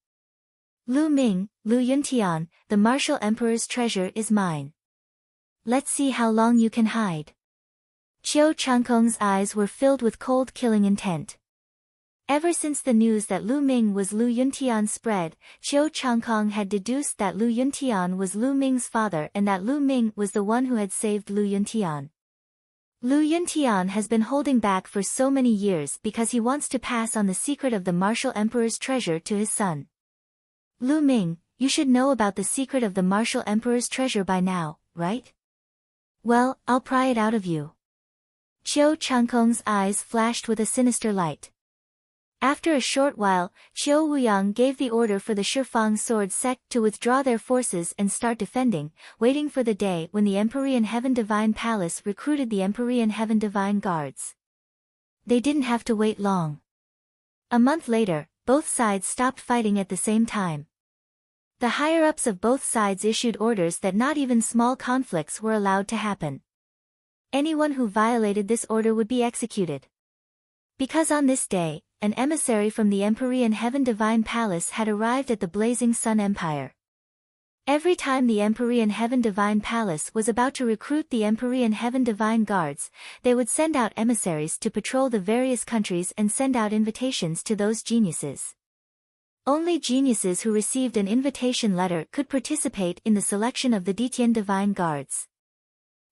Lu Ming, Lu Yuntian, the martial emperor's treasure is mine. Let's see how long you can hide. Qiu Changkong's eyes were filled with cold killing intent. Ever since the news that Lu Ming was Lu Yuntian spread, Qiu Changkong had deduced that Lu Yuntian was Lu Ming's father and that Lu Ming was the one who had saved Lu Yuntian. Lu Yuntian has been holding back for so many years because he wants to pass on the secret of the martial emperor's treasure to his son. Lu Ming, you should know about the secret of the martial emperor's treasure by now, right? Well, I'll pry it out of you. Qiu Changkong's eyes flashed with a sinister light. After a short while, Qiu Wuyang gave the order for the Shifang sword sect to withdraw their forces and start defending, waiting for the day when the Empyrean Heaven Divine Palace recruited the Empyrean Heaven Divine Guards. They didn't have to wait long. A month later, both sides stopped fighting at the same time. The higher-ups of both sides issued orders that not even small conflicts were allowed to happen. Anyone who violated this order would be executed. Because on this day, an emissary from the Empyrean Heaven Divine Palace had arrived at the Blazing Sun Empire. Every time the Empyrean Heaven Divine Palace was about to recruit the Empyrean Heaven Divine Guards, they would send out emissaries to patrol the various countries and send out invitations to those geniuses. Only geniuses who received an invitation letter could participate in the selection of the Detian Divine Guards.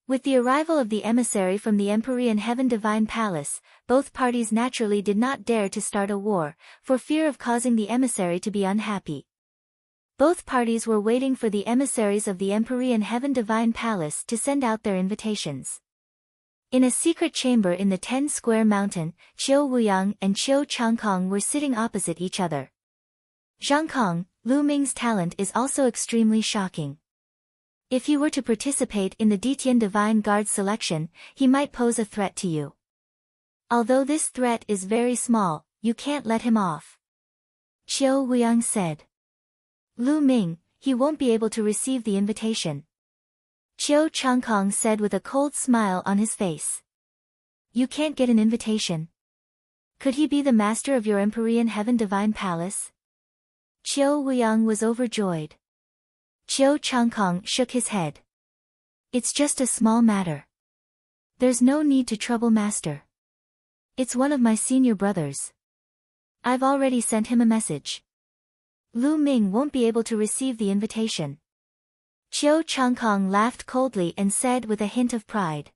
With the arrival of the emissary from the Empyrean Heaven Divine Palace, both parties naturally did not dare to start a war, for fear of causing the emissary to be unhappy. Both parties were waiting for the emissaries of the Empyrean Heaven Divine Palace to send out their invitations. In a secret chamber in the 10-square mountain, Qiu Wuyang and Qiu Changkong were sitting opposite each other. Zhang Kong, Lu Ming's talent is also extremely shocking. If he were to participate in the Detian Divine Guard selection, he might pose a threat to you. Although this threat is very small, you can't let him off. Qiu Wuyang said. Lu Ming, he won't be able to receive the invitation. Qiu Changkong said with a cold smile on his face. You can't get an invitation. Could he be the master of your Empyrean Heaven Divine Palace? Qiu Wuyang was overjoyed. Qiu Changkong shook his head. It's just a small matter. There's no need to trouble master. It's one of my senior brothers. I've already sent him a message. Lu Ming won't be able to receive the invitation. Qiu Changkong laughed coldly and said with a hint of pride.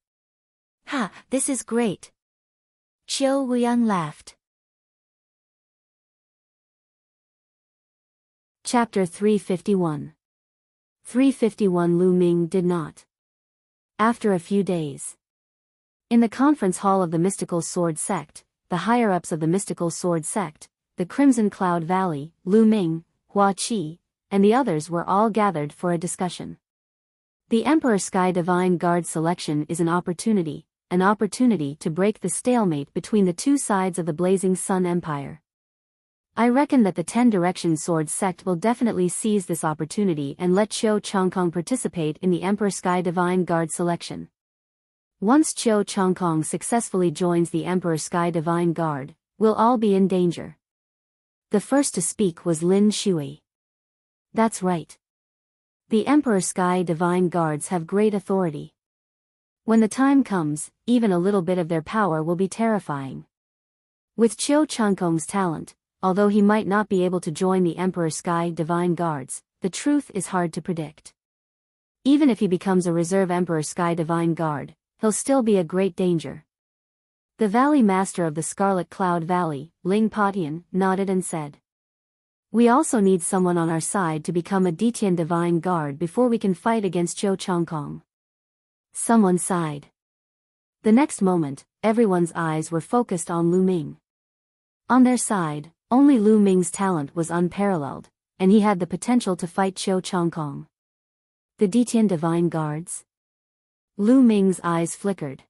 Ha, this is great. Qiu Wuyang laughed. Chapter 351. 351 Lu Ming did not. After a few days. In the conference hall of the Mystical Sword Sect, the higher-ups of the Mystical Sword Sect, the Crimson Cloud Valley, Lu Ming, Hua Qi, and the others were all gathered for a discussion. The Emperor Sky Divine Guard selection is an opportunity to break the stalemate between the two sides of the Blazing Sun Empire. I reckon that the 10 Direction Sword Sect will definitely seize this opportunity and let Qiu Changkong participate in the Emperor Sky Divine Guard selection. Once Qiu Changkong successfully joins the Emperor Sky Divine Guard, we'll all be in danger. The first to speak was Lin Shui. That's right. The Emperor Sky Divine Guards have great authority. When the time comes, even a little bit of their power will be terrifying. With Qiu Changkong's talent, although he might not be able to join the Emperor Sky Divine Guards, the truth is hard to predict. Even if he becomes a reserve Emperor Sky Divine Guard, he'll still be a great danger. The Valley Master of the Scarlet Cloud Valley, Ling Patian, nodded and said. We also need someone on our side to become a Detian Divine Guard before we can fight against Qiu Changkong. Someone sighed. The next moment, everyone's eyes were focused on Lu Ming. On their side, only Lu Ming's talent was unparalleled, and he had the potential to fight Qiu Changkong. The Detian Divine Guards? Lu Ming's eyes flickered.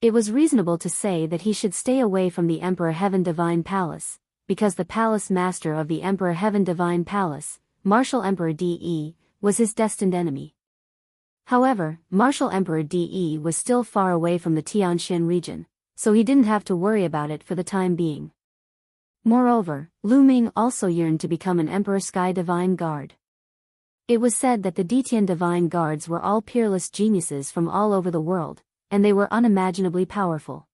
It was reasonable to say that he should stay away from the Emperor Heaven Divine Palace, because the Palace Master of the Emperor Heaven Divine Palace, Martial Emperor De, was his destined enemy. However, Martial Emperor De was still far away from the Tianxin region, so he didn't have to worry about it for the time being. Moreover, Lu Ming also yearned to become an Emperor Sky Divine Guard. It was said that the Detian Divine Guards were all peerless geniuses from all over the world, and they were unimaginably powerful.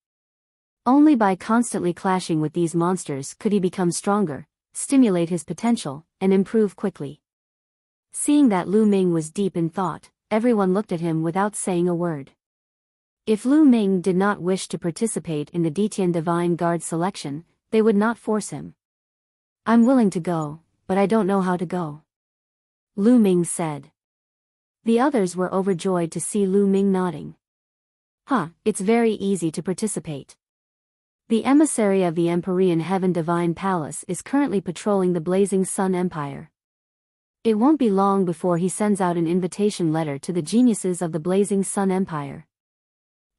Only by constantly clashing with these monsters could he become stronger, stimulate his potential, and improve quickly. Seeing that Lu Ming was deep in thought, everyone looked at him without saying a word. If Lu Ming did not wish to participate in the Detian Divine Guard selection, they would not force him. "I'm willing to go, but I don't know how to go," Lu Ming said. The others were overjoyed to see Lu Ming nodding. It's very easy to participate. The emissary of the Empyrean Heaven Divine Palace is currently patrolling the Blazing Sun Empire. It won't be long before he sends out an invitation letter to the geniuses of the Blazing Sun Empire.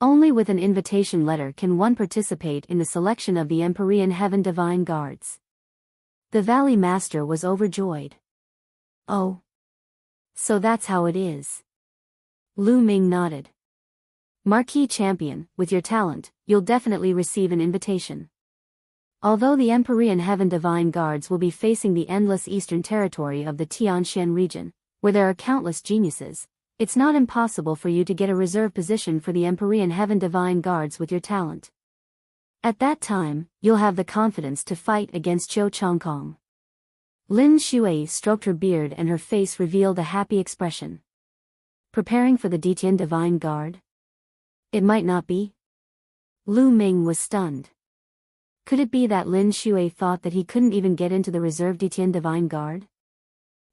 Only with an invitation letter can one participate in the selection of the Empyrean Heaven Divine Guards. The Valley Master was overjoyed. "Oh. So that's how it is." Lu Ming nodded. "Marquis Champion, with your talent, you'll definitely receive an invitation. Although the Empyrean Heaven Divine Guards will be facing the endless eastern territory of the Tianxian region, where there are countless geniuses, it's not impossible for you to get a reserve position for the Empyrean Heaven Divine Guards with your talent. At that time, you'll have the confidence to fight against Zhou Chongkong." Lin Shui stroked her beard and her face revealed a happy expression. Preparing for the Detian Divine Guard? It might not be. Lu Ming was stunned. Could it be that Lin Shui thought that he couldn't even get into the reserve Detian Divine Guard?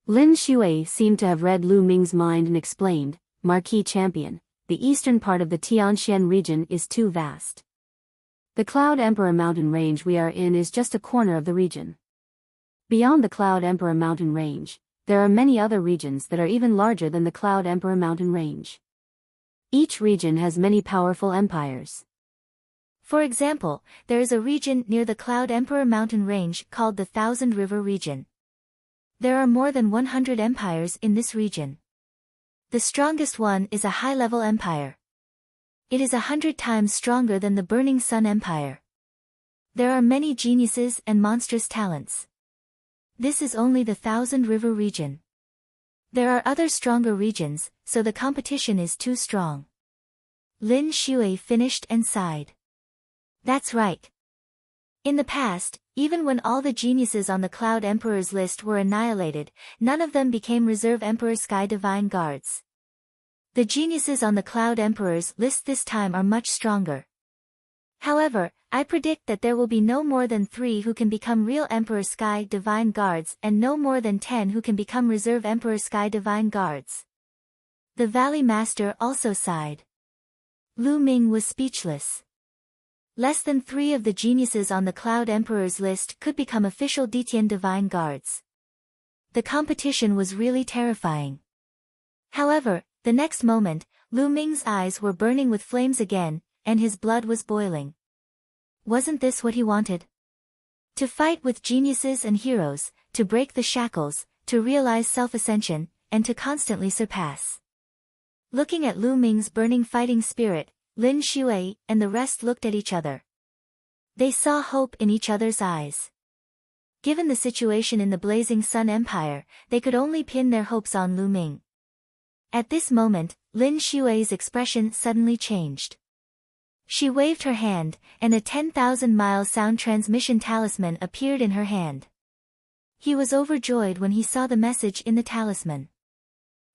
Lin Shui seemed to have read Lu Ming's mind and explained, "Marquis Champion, the eastern part of the Tianxian region is too vast. The Cloud Emperor mountain range we are in is just a corner of the region. Beyond the Cloud Emperor mountain range, there are many other regions that are even larger than the Cloud Emperor mountain range. Each region has many powerful empires. For example, there is a region near the Cloud Emperor mountain range called the Thousand River region. There are more than 100 empires in this region. The strongest one is a high-level empire. It is 100 times stronger than the Burning Sun Empire. There are many geniuses and monstrous talents. This is only the Thousand River region. There are other stronger regions, so the competition is too strong." Lin Shui finished and sighed. That's right. In the past, even when all the geniuses on the Cloud Emperor's list were annihilated, none of them became Reserve Emperor Sky Divine Guards. The geniuses on the Cloud Emperor's list this time are much stronger. However, I predict that there will be no more than 3 who can become real Emperor Sky Divine Guards and no more than 10 who can become Reserve Emperor Sky Divine Guards. The Valley Master also sighed. Lu Ming was speechless. Less than 3 of the geniuses on the Cloud Emperor's list could become official Detian Divine Guards. The competition was really terrifying. However, the next moment, Lu Ming's eyes were burning with flames again, and his blood was boiling. Wasn't this what he wanted? To fight with geniuses and heroes, to break the shackles, to realize self-ascension, and to constantly surpass. Looking at Lu Ming's burning fighting spirit, Lin Shui and the rest looked at each other. They saw hope in each other's eyes. Given the situation in the Blazing Sun Empire, they could only pin their hopes on Lu Ming. At this moment, Lin Shui's expression suddenly changed. She waved her hand, and a 10,000-mile sound transmission talisman appeared in her hand. He was overjoyed when he saw the message in the talisman.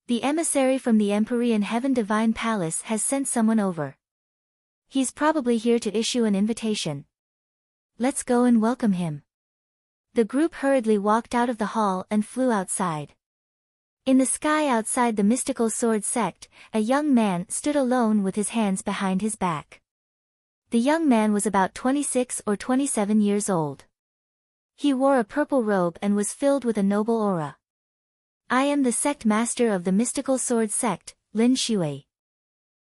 The emissary from the Empyrean Heaven Divine Palace has sent someone over. He's probably here to issue an invitation. Let's go and welcome him. The group hurriedly walked out of the hall and flew outside. In the sky outside the mystical sword sect, a young man stood alone with his hands behind his back. The young man was about 26 or 27 years old. He wore a purple robe and was filled with a noble aura. "I am the sect master of the mystical sword sect, Lin Shui.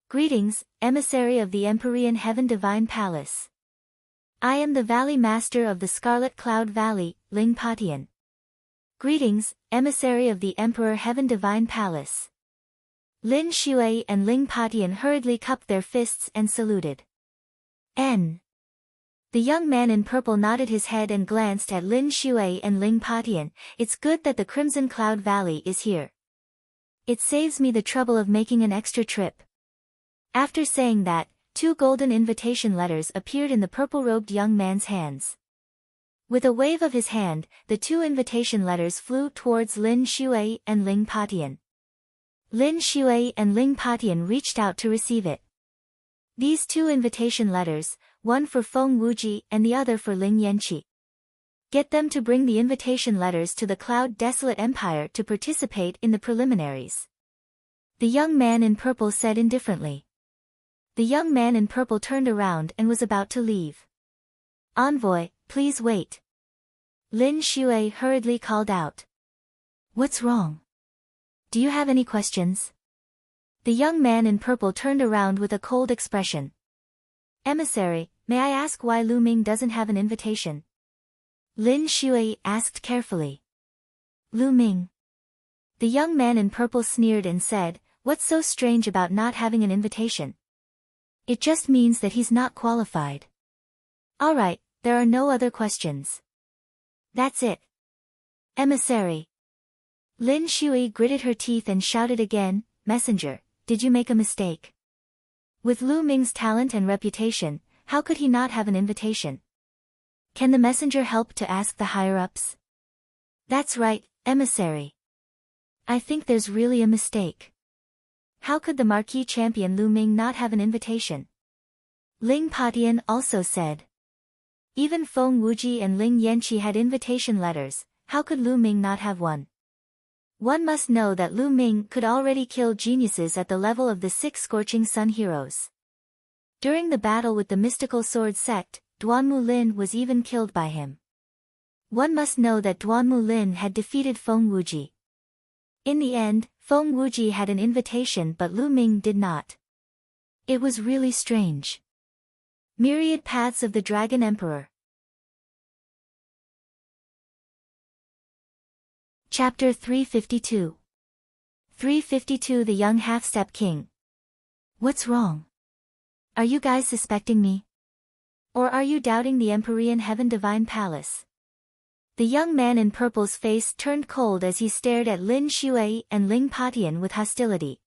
Greetings, emissary of the Empyrean Heaven Divine Palace. I am the Valley Master of the Scarlet Cloud Valley, Ling Patian. Greetings, emissary of the Emperor Heaven Divine Palace." Lin Shui and Ling Patian hurriedly cupped their fists and saluted. N. The young man in purple nodded his head and glanced at Lin Shui and Ling Patian. "It's good that the Crimson Cloud Valley is here. It saves me the trouble of making an extra trip." After saying that, 2 golden invitation letters appeared in the purple-robed young man's hands. With a wave of his hand, the 2 invitation letters flew towards Lin Shui and Ling Patian. Lin Shui and Ling Patian reached out to receive it. These 2 invitation letters, one for Feng Wuji and the other for Ling Yanqi. Get them to bring the invitation letters to the Cloud Desolate Empire to participate in the preliminaries. The young man in purple said indifferently. The young man in purple turned around and was about to leave. Envoy, please wait. Lin Xue hurriedly called out. What's wrong? Do you have any questions? The young man in purple turned around with a cold expression. Emissary, may I ask why Lu Ming doesn't have an invitation? Lin Xue asked carefully. Lu Ming. The young man in purple sneered and said, what's so strange about not having an invitation? It just means that he's not qualified. Alright, there are no other questions. That's it. Emissary. Lin Xue gritted her teeth and shouted again, Messenger, did you make a mistake? With Lu Ming's talent and reputation, how could he not have an invitation? Can the messenger help to ask the higher-ups? That's right, Emissary. I think there's really a mistake. How could the marquee champion Lu Ming not have an invitation? Ling Patian also said. Even Feng Wuji and Ling Yanqi had invitation letters, how could Lu Ming not have one? One must know that Lu Ming could already kill geniuses at the level of the 6 Scorching Sun heroes. During the battle with the mystical sword sect, Duanmu Lin was even killed by him. One must know that Duanmu Lin had defeated Feng Wuji. In the end, Feng Wuji had an invitation but Lu Ming did not. It was really strange. Myriad Paths of the Dragon Emperor. Chapter 352. 352 The Young Half-Step King. What's wrong? Are you guys suspecting me? Or are you doubting the Empyrean Heaven Divine Palace? The young man in purple's face turned cold as he stared at Lin Xue and Ling Patian with hostility.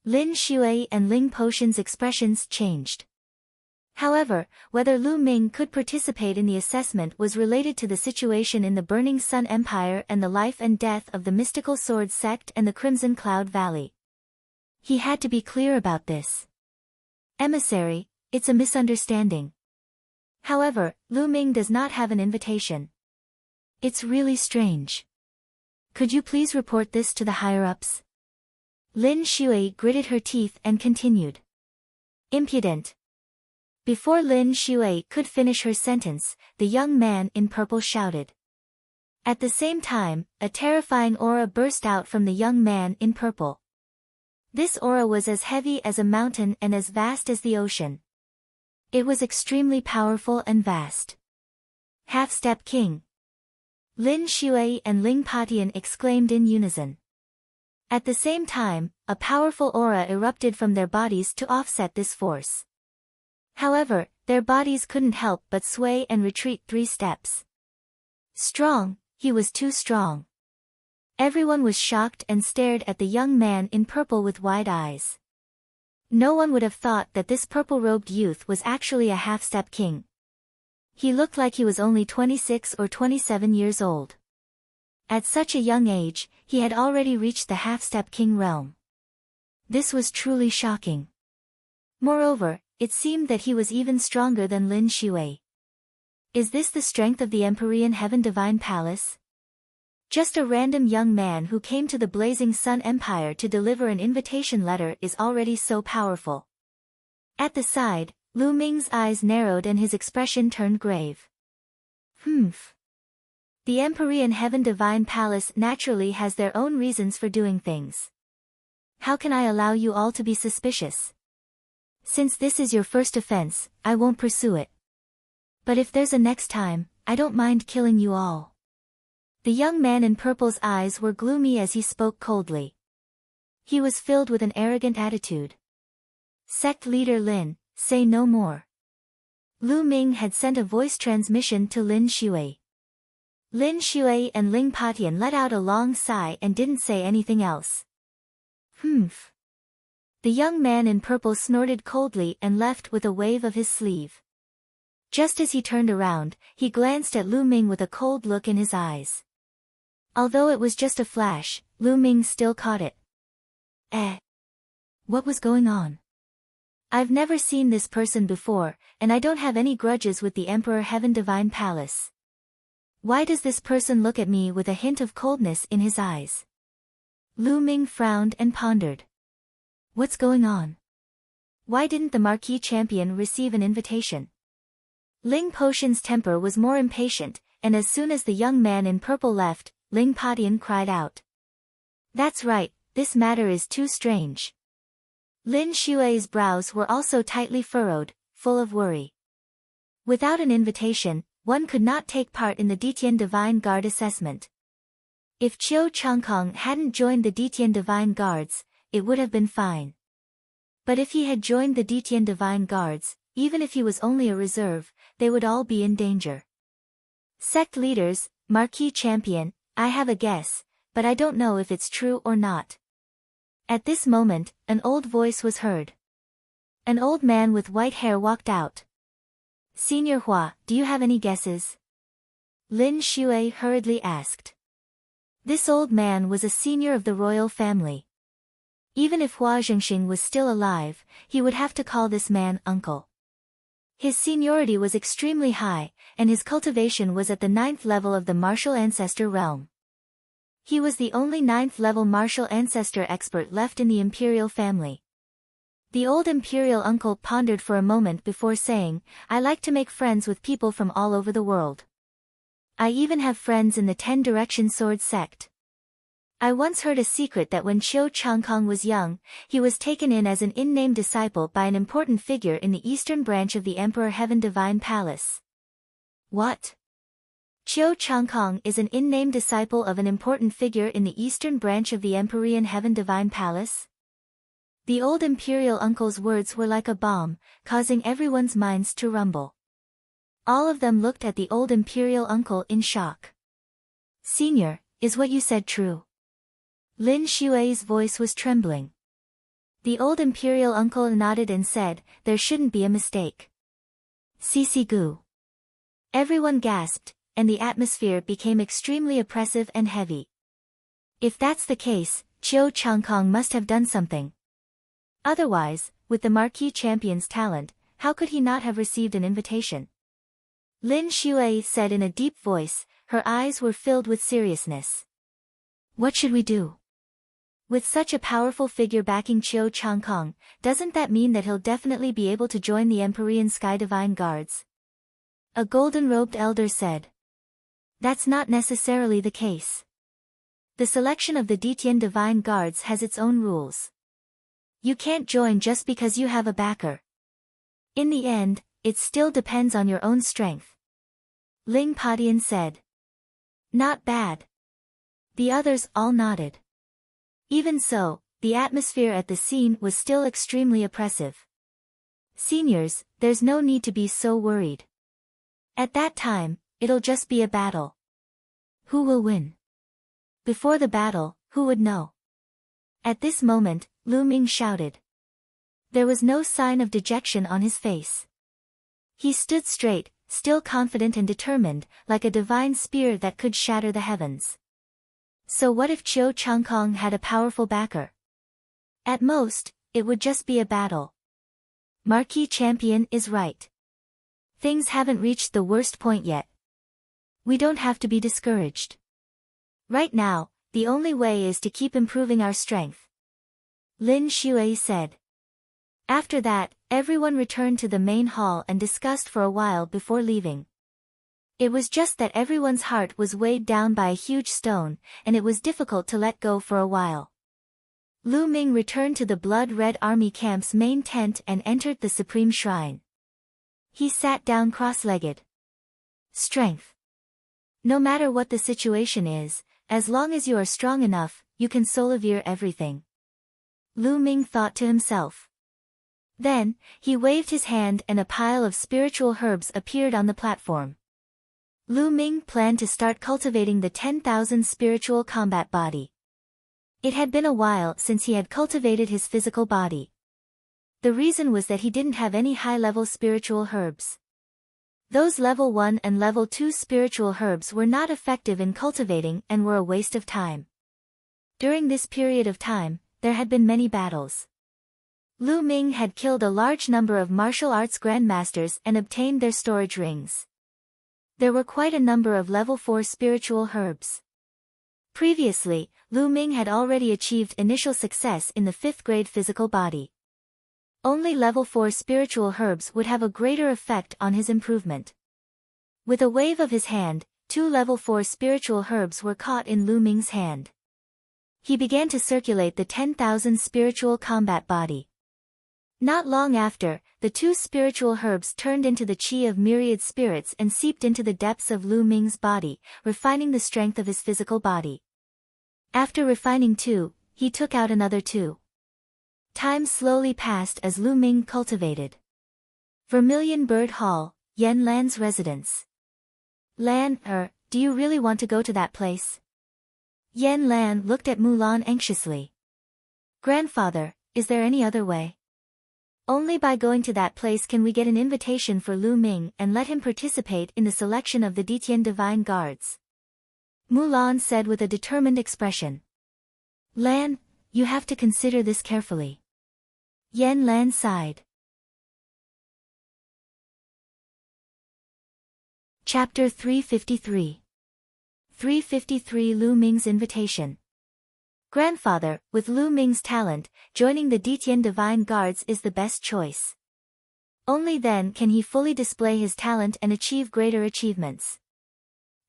Lin Xue and Ling Potion's expressions changed. However, whether Lu Ming could participate in the assessment was related to the situation in the Burning Sun Empire and the life and death of the Mystical Sword Sect and the Crimson Cloud Valley. He had to be clear about this. Emissary, it's a misunderstanding. However, Lu Ming does not have an invitation. It's really strange. Could you please report this to the higher-ups? Lin Xue gritted her teeth and continued. Impudent. Before Lin Xue could finish her sentence, the young man in purple shouted. At the same time, a terrifying aura burst out from the young man in purple. This aura was as heavy as a mountain and as vast as the ocean. It was extremely powerful and vast. Half-Step King. Lin Xue and Ling Patian exclaimed in unison. At the same time, a powerful aura erupted from their bodies to offset this force. However, their bodies couldn't help but sway and retreat 3 steps. Strong, he was too strong. Everyone was shocked and stared at the young man in purple with wide eyes. No one would have thought that this purple-robed youth was actually a half-step king. He looked like he was only 26 or 27 years old. At such a young age, he had already reached the half-step king realm. This was truly shocking. Moreover, it seemed that he was even stronger than Lin Xue. Is this the strength of the Empyrean Heaven Divine Palace? Just a random young man who came to the Blazing Sun Empire to deliver an invitation letter is already so powerful. At the side, Lu Ming's eyes narrowed and his expression turned grave. The Empyrean Heaven Divine Palace naturally has their own reasons for doing things. How can I allow you all to be suspicious? Since this is your first offense, I won't pursue it. But if there's a next time, I don't mind killing you all. The young man in purple's eyes were gloomy as he spoke coldly. He was filled with an arrogant attitude. Sect leader Lin, say no more. Lu Ming had sent a voice transmission to Lin Xue. Lin Xue and Ling Patian let out a long sigh and didn't say anything else. The young man in purple snorted coldly and left with a wave of his sleeve. Just as he turned around, he glanced at Lu Ming with a cold look in his eyes. Although it was just a flash, Lu Ming still caught it. What was going on? I've never seen this person before, and I don't have any grudges with the Emperor Heaven Divine Palace. Why does this person look at me with a hint of coldness in his eyes? Lu Ming frowned and pondered. What's going on? Why didn't the Marquis Champion receive an invitation? Ling Potion's temper was more impatient, and as soon as the young man in purple left, Ling Patian cried out. That's right, this matter is too strange. Lin Xue's brows were also tightly furrowed, full of worry. Without an invitation, one could not take part in the Ditian Divine Guard assessment. If Chiu Changkong hadn't joined the Ditian Divine Guards, it would have been fine. But if he had joined the Ditian Divine Guards, even if he was only a reserve, they would all be in danger. Sect leaders, Marquis Champion, I have a guess, but I don't know if it's true or not. At this moment, an old voice was heard. An old man with white hair walked out. Senior Hua, do you have any guesses? Lin Xue hurriedly asked. This old man was a senior of the royal family. Even if Hua Zhengxing was still alive, he would have to call this man uncle. His seniority was extremely high, and his cultivation was at the 9th level of the martial ancestor realm. He was the only 9th level martial ancestor expert left in the imperial family. The old imperial uncle pondered for a moment before saying, I like to make friends with people from all over the world. I even have friends in the 10 Direction Sword sect. I once heard a secret that when Chiu Changkong was young, he was taken in as an in-name disciple by an important figure in the eastern branch of the Emperor Heaven Divine Palace. What? Chiu Changkong is an in-name disciple of an important figure in the eastern branch of the Empyrean Heaven Divine Palace? The old imperial uncle's words were like a bomb, causing everyone's minds to rumble. All of them looked at the old imperial uncle in shock. Senior, is what you said true? Lin Xue's voice was trembling. The old imperial uncle nodded and said, there shouldn't be a mistake. Cc Gu. Everyone gasped, and the atmosphere became extremely oppressive and heavy. If that's the case, Chiu Changkong must have done something. Otherwise, with the Marquis Champion's talent, how could he not have received an invitation? Lin Xue said in a deep voice, her eyes were filled with seriousness. What should we do? With such a powerful figure backing Chiu Changkong, doesn't that mean that he'll definitely be able to join the Empyrean Sky Divine Guards? A golden-robed elder said. That's not necessarily the case. The selection of the Ditian Divine Guards has its own rules. You can't join just because you have a backer. In the end, it still depends on your own strength. Ling Patian said. Not bad. The others all nodded. Even so, the atmosphere at the scene was still extremely oppressive. Seniors, there's no need to be so worried. At that time, it'll just be a battle. Who will win? Before the battle, who would know? At this moment, Lu Ming shouted. There was no sign of dejection on his face. He stood straight, still confident and determined, like a divine spear that could shatter the heavens. So what if Chiu Changkong had a powerful backer? At most, it would just be a battle. Marquis Champion is right. Things haven't reached the worst point yet. We don't have to be discouraged. Right now, the only way is to keep improving our strength. Lin Xue said. After that, everyone returned to the main hall and discussed for a while before leaving. It was just that everyone's heart was weighed down by a huge stone, and it was difficult to let go for a while. Lu Ming returned to the Blood Red Army camp's main tent and entered the Supreme Shrine. He sat down cross-legged. Strength. No matter what the situation is, as long as you are strong enough, you can solivere everything. Lu Ming thought to himself. Then, he waved his hand and a pile of spiritual herbs appeared on the platform. Lu Ming planned to start cultivating the 10,000 spiritual combat body. It had been a while since he had cultivated his physical body. The reason was that he didn't have any high-level spiritual herbs. Those level 1 and level 2 spiritual herbs were not effective in cultivating and were a waste of time. During this period of time, there had been many battles. Lu Ming had killed a large number of martial arts grandmasters and obtained their storage rings. There were quite a number of level 4 spiritual herbs. Previously, Lu Ming had already achieved initial success in the 5th grade physical body. Only level 4 spiritual herbs would have a greater effect on his improvement. With a wave of his hand, 2 level 4 spiritual herbs were caught in Lu Ming's hand. He began to circulate the 10,000 spiritual combat body. Not long after, the 2 spiritual herbs turned into the chi of myriad spirits and seeped into the depths of Lu Ming's body, refining the strength of his physical body. After refining 2, he took out another 2. Time slowly passed as Lu Ming cultivated. Vermilion Bird Hall, Yan Lan's residence. Lan, do you really want to go to that place? Yan Lan looked at Mulan anxiously. Grandfather, is there any other way? Only by going to that place can we get an invitation for Lu Ming and let him participate in the selection of the Ditian Divine Guards. Mulan said with a determined expression. Lan, you have to consider this carefully. Yan Lan sighed. Chapter 353. 353 Lu Ming's invitation. Grandfather, with Lu Ming's talent, joining the Ditian Divine Guards is the best choice. Only then can he fully display his talent and achieve greater achievements.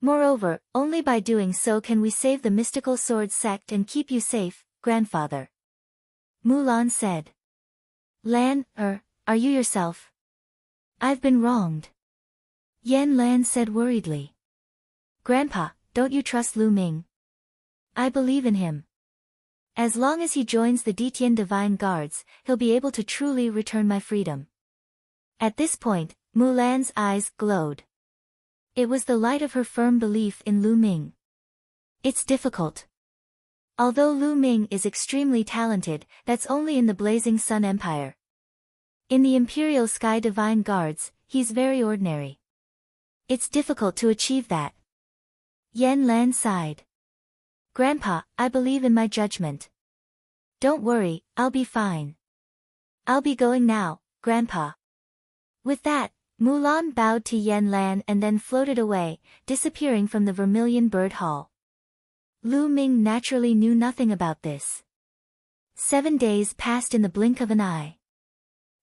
Moreover, only by doing so can we save the mystical sword sect and keep you safe, grandfather. Mulan said. Lan, are you yourself? I've been wronged. Yan Lan said worriedly. Grandpa, don't you trust Lu Ming? I believe in him. As long as he joins the Ditian Divine Guards, he'll be able to truly return my freedom. At this point, Mulan's eyes glowed. It was the light of her firm belief in Lu Ming. It's difficult. Although Lu Ming is extremely talented, that's only in the Blazing Sun Empire. In the Imperial Sky Divine Guards, he's very ordinary. It's difficult to achieve that. Yan Lan sighed. Grandpa, I believe in my judgment. Don't worry, I'll be fine. I'll be going now, Grandpa. With that, Mulan bowed to Yan Lan and then floated away, disappearing from the Vermilion Bird Hall. Lu Ming naturally knew nothing about this. 7 days passed in the blink of an eye.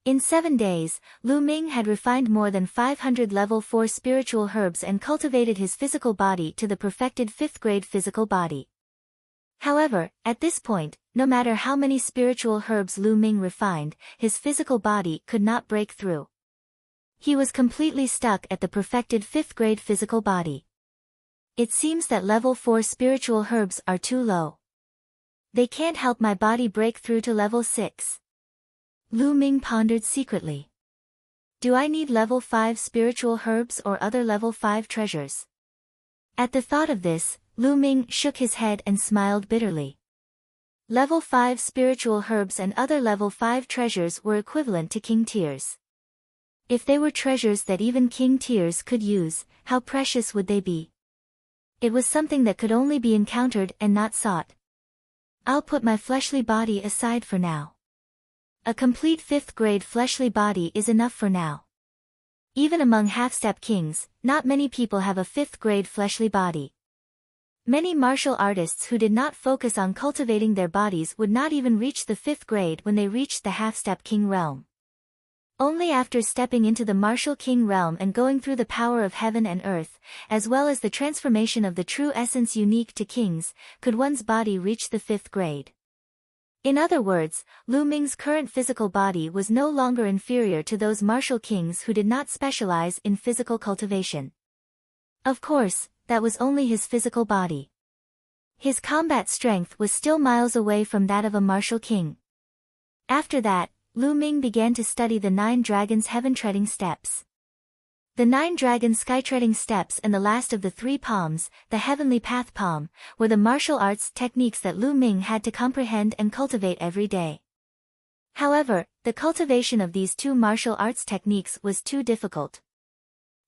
In 7 days, Lu Ming had refined more than 500 level 4 spiritual herbs and cultivated his physical body to the perfected 5th grade physical body. However, at this point, no matter how many spiritual herbs Lu Ming refined, his physical body could not break through. He was completely stuck at the perfected 5th grade physical body. It seems that level 4 spiritual herbs are too low. They can't help my body break through to level 6. Lu Ming pondered secretly. Do I need level 5 spiritual herbs or other level 5 treasures? At the thought of this, Lu Ming shook his head and smiled bitterly. Level 5 spiritual herbs and other level 5 treasures were equivalent to king tiers. If they were treasures that even king tiers could use, how precious would they be? It was something that could only be encountered and not sought. I'll put my fleshly body aside for now. A complete 5th grade fleshly body is enough for now. Even among half-step kings, not many people have a 5th grade fleshly body. Many martial artists who did not focus on cultivating their bodies would not even reach the 5th grade when they reached the half-step king realm. Only after stepping into the martial king realm and going through the power of heaven and earth, as well as the transformation of the true essence unique to kings, could one's body reach the 5th grade. In other words, Lu Ming's current physical body was no longer inferior to those martial kings who did not specialize in physical cultivation. Of course, that was only his physical body. His combat strength was still miles away from that of a martial king. After that, Lu Ming began to study the 9 dragons' heaven-treading steps. The 9 dragons' sky-treading steps and the last of the 3 palms, the heavenly path palm, were the martial arts techniques that Lu Ming had to comprehend and cultivate every day. However, the cultivation of these 2 martial arts techniques was too difficult.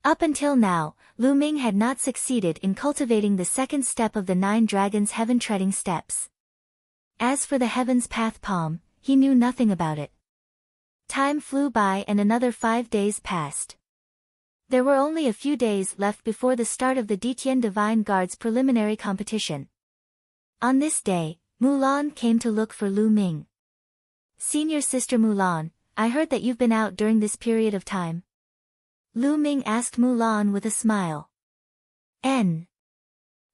Up until now, Lu Ming had not succeeded in cultivating the 2nd step of the 9 dragons' heaven-treading steps. As for the heaven's path palm, he knew nothing about it. Time flew by and another 5 days passed. There were only a few days left before the start of the Detian Divine Guard's preliminary competition. On this day, Mulan came to look for Lu Ming. Senior Sister Mulan, I heard that you've been out during this period of time. Lu Ming asked Mulan with a smile.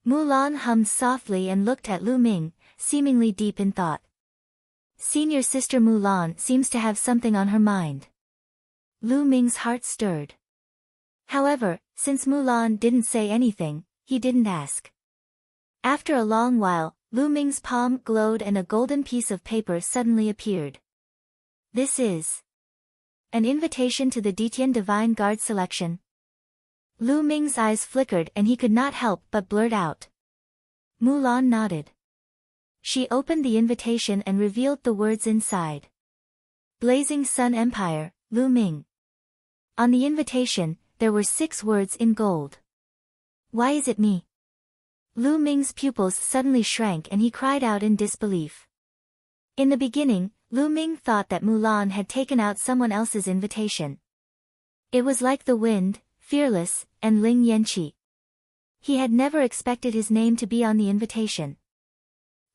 Mulan hummed softly and looked at Lu Ming, seemingly deep in thought. Senior Sister Mulan seems to have something on her mind. Lu Ming's heart stirred. However, since Mulan didn't say anything, he didn't ask. After a long while, Lu Ming's palm glowed and a golden piece of paper suddenly appeared. This is an invitation to the Detian Divine Guard selection. Lu Ming's eyes flickered and he could not help but blurt out. Mulan nodded. She opened the invitation and revealed the words inside. Blazing Sun Empire, Lu Ming. On the invitation, there were 6 words in gold. Why is it me? Lu Ming's pupils suddenly shrank and he cried out in disbelief. In the beginning, Lu Ming thought that Mulan had taken out someone else's invitation. It was like the wind, Fearless, and Ling Yanqi. He had never expected his name to be on the invitation.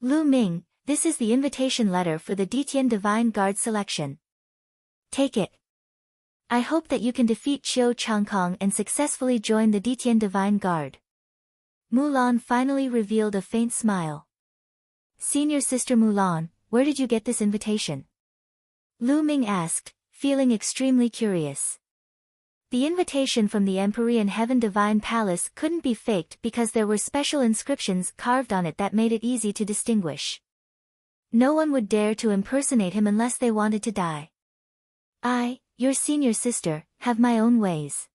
Lu Ming, this is the invitation letter for the Detian Divine Guard selection. Take it. I hope that you can defeat Qiu Changkong and successfully join the Detian Divine Guard. Mulan finally revealed a faint smile. Senior Sister Mulan, where did you get this invitation? Lu Ming asked, feeling extremely curious. The invitation from the Empyrean Heaven Divine Palace couldn't be faked because there were special inscriptions carved on it that made it easy to distinguish. No one would dare to impersonate him unless they wanted to die. I, your senior sister, have my own ways.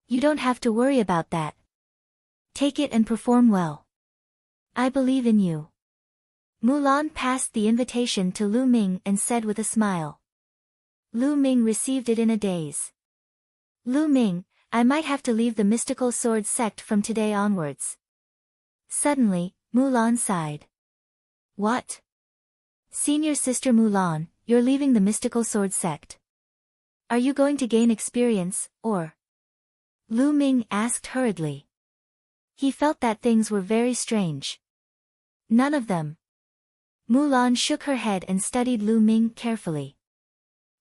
You don't have to worry about that. Take it and perform well. I believe in you. Mulan passed the invitation to Lu Ming and said with a smile. Lu Ming received it in a daze. Lu Ming, I might have to leave the mystical sword sect from today onwards. Suddenly, Mulan sighed. What? Senior Sister Mulan, you're leaving the mystical sword sect. Are you going to gain experience, or? Lu Ming asked hurriedly. He felt that things were very strange. None of them. Mulan shook her head and studied Lu Ming carefully.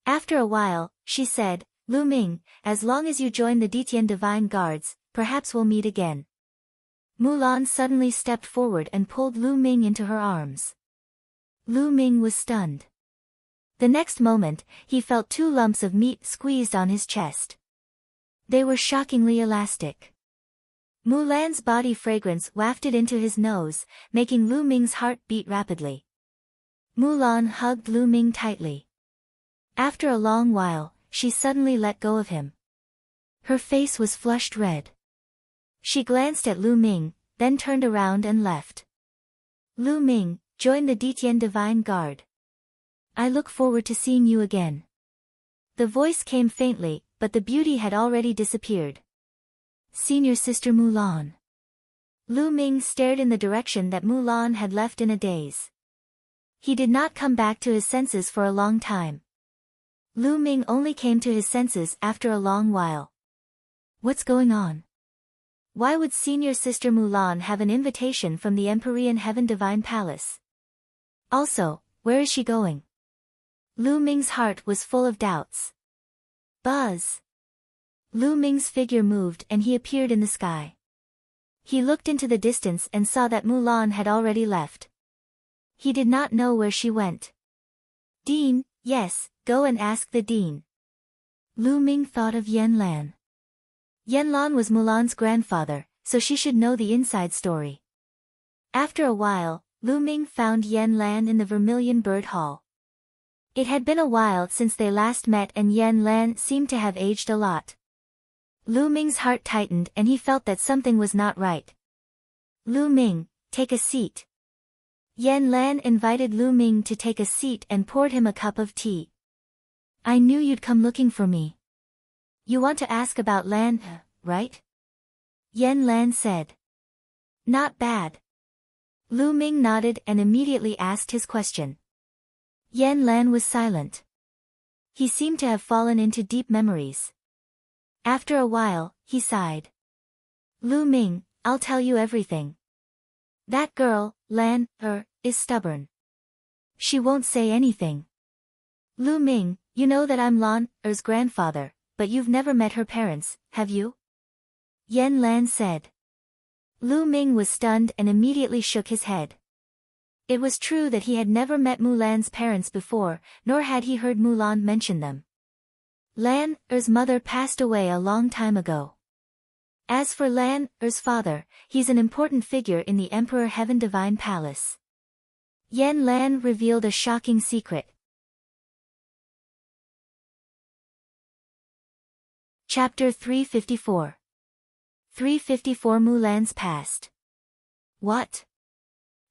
After a while, she said, Lu Ming, as long as you join the Detian Divine Guards, perhaps we'll meet again. Mulan suddenly stepped forward and pulled Lu Ming into her arms. Lu Ming was stunned. The next moment, he felt 2 lumps of meat squeezed on his chest. They were shockingly elastic. Mulan's body fragrance wafted into his nose, making Lu Ming's heart beat rapidly. Mulan hugged Lu Ming tightly. After a long while, she suddenly let go of him. Her face was flushed red. She glanced at Lu Ming, then turned around and left. Lu Ming, join the Detian Divine Guard. I look forward to seeing you again. The voice came faintly, but the beauty had already disappeared. Senior Sister Mulan. Lu Ming stared in the direction that Mulan had left in a daze. He did not come back to his senses for a long time. Lu Ming only came to his senses after a long while. What's going on? Why would Senior Sister Mulan have an invitation from the Empyrean Heaven Divine Palace? Also, where is she going? Lu Ming's heart was full of doubts. Buzz! Lu Ming's figure moved and he appeared in the sky. He looked into the distance and saw that Mulan had already left. He did not know where she went. Dean, yes, go and ask the Dean. Lu Ming thought of Yan Lan. Yan Lan was Mulan's grandfather, so she should know the inside story. After a while, Lu Ming found Yan Lan in the Vermilion Bird Hall. It had been a while since they last met and Yan Lan seemed to have aged a lot. Lu Ming's heart tightened and he felt that something was not right. Lu Ming, take a seat. Yan Lan invited Lu Ming to take a seat and poured him a cup of tea. I knew you'd come looking for me. You want to ask about Lan, right? Yan Lan said. Not bad. Lu Ming nodded and immediately asked his question. Yan Lan was silent. He seemed to have fallen into deep memories. After a while, he sighed. Lu Ming, I'll tell you everything. That girl, Lan, is stubborn. She won't say anything. Lu Ming, you know that I'm Lan's grandfather, but you've never met her parents, have you? Yan Lan said. Lu Ming was stunned and immediately shook his head. It was true that he had never met Mulan's parents before, nor had he heard Mulan mention them. Lan's mother passed away a long time ago. As for Lan's father, he's an important figure in the Emperor Heaven Divine Palace. Yan Lan revealed a shocking secret. Chapter 354. 354 Mulan's Past. What?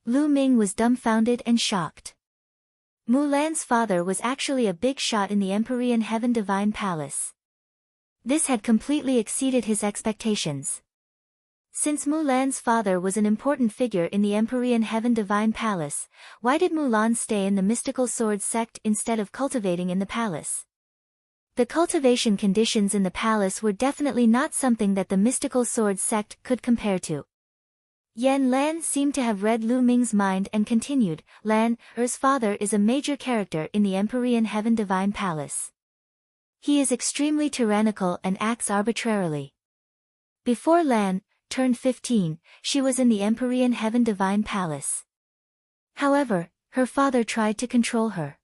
Lu Ming was dumbfounded and shocked. Mulan's father was actually a big shot in the Empyrean Heaven Divine Palace. This had completely exceeded his expectations. Since Mulan's father was an important figure in the Empyrean Heaven Divine Palace, why did Mulan stay in the mystical sword sect instead of cultivating in the palace? The cultivation conditions in the palace were definitely not something that the mystical sword sect could compare to. Yan Lan seemed to have read Lu Ming's mind and continued, Lan's father is a major character in the Empyrean Heaven Divine Palace. He is extremely tyrannical and acts arbitrarily. Before Lan turned 15, she was in the Empyrean Heaven Divine Palace. However, her father tried to control her.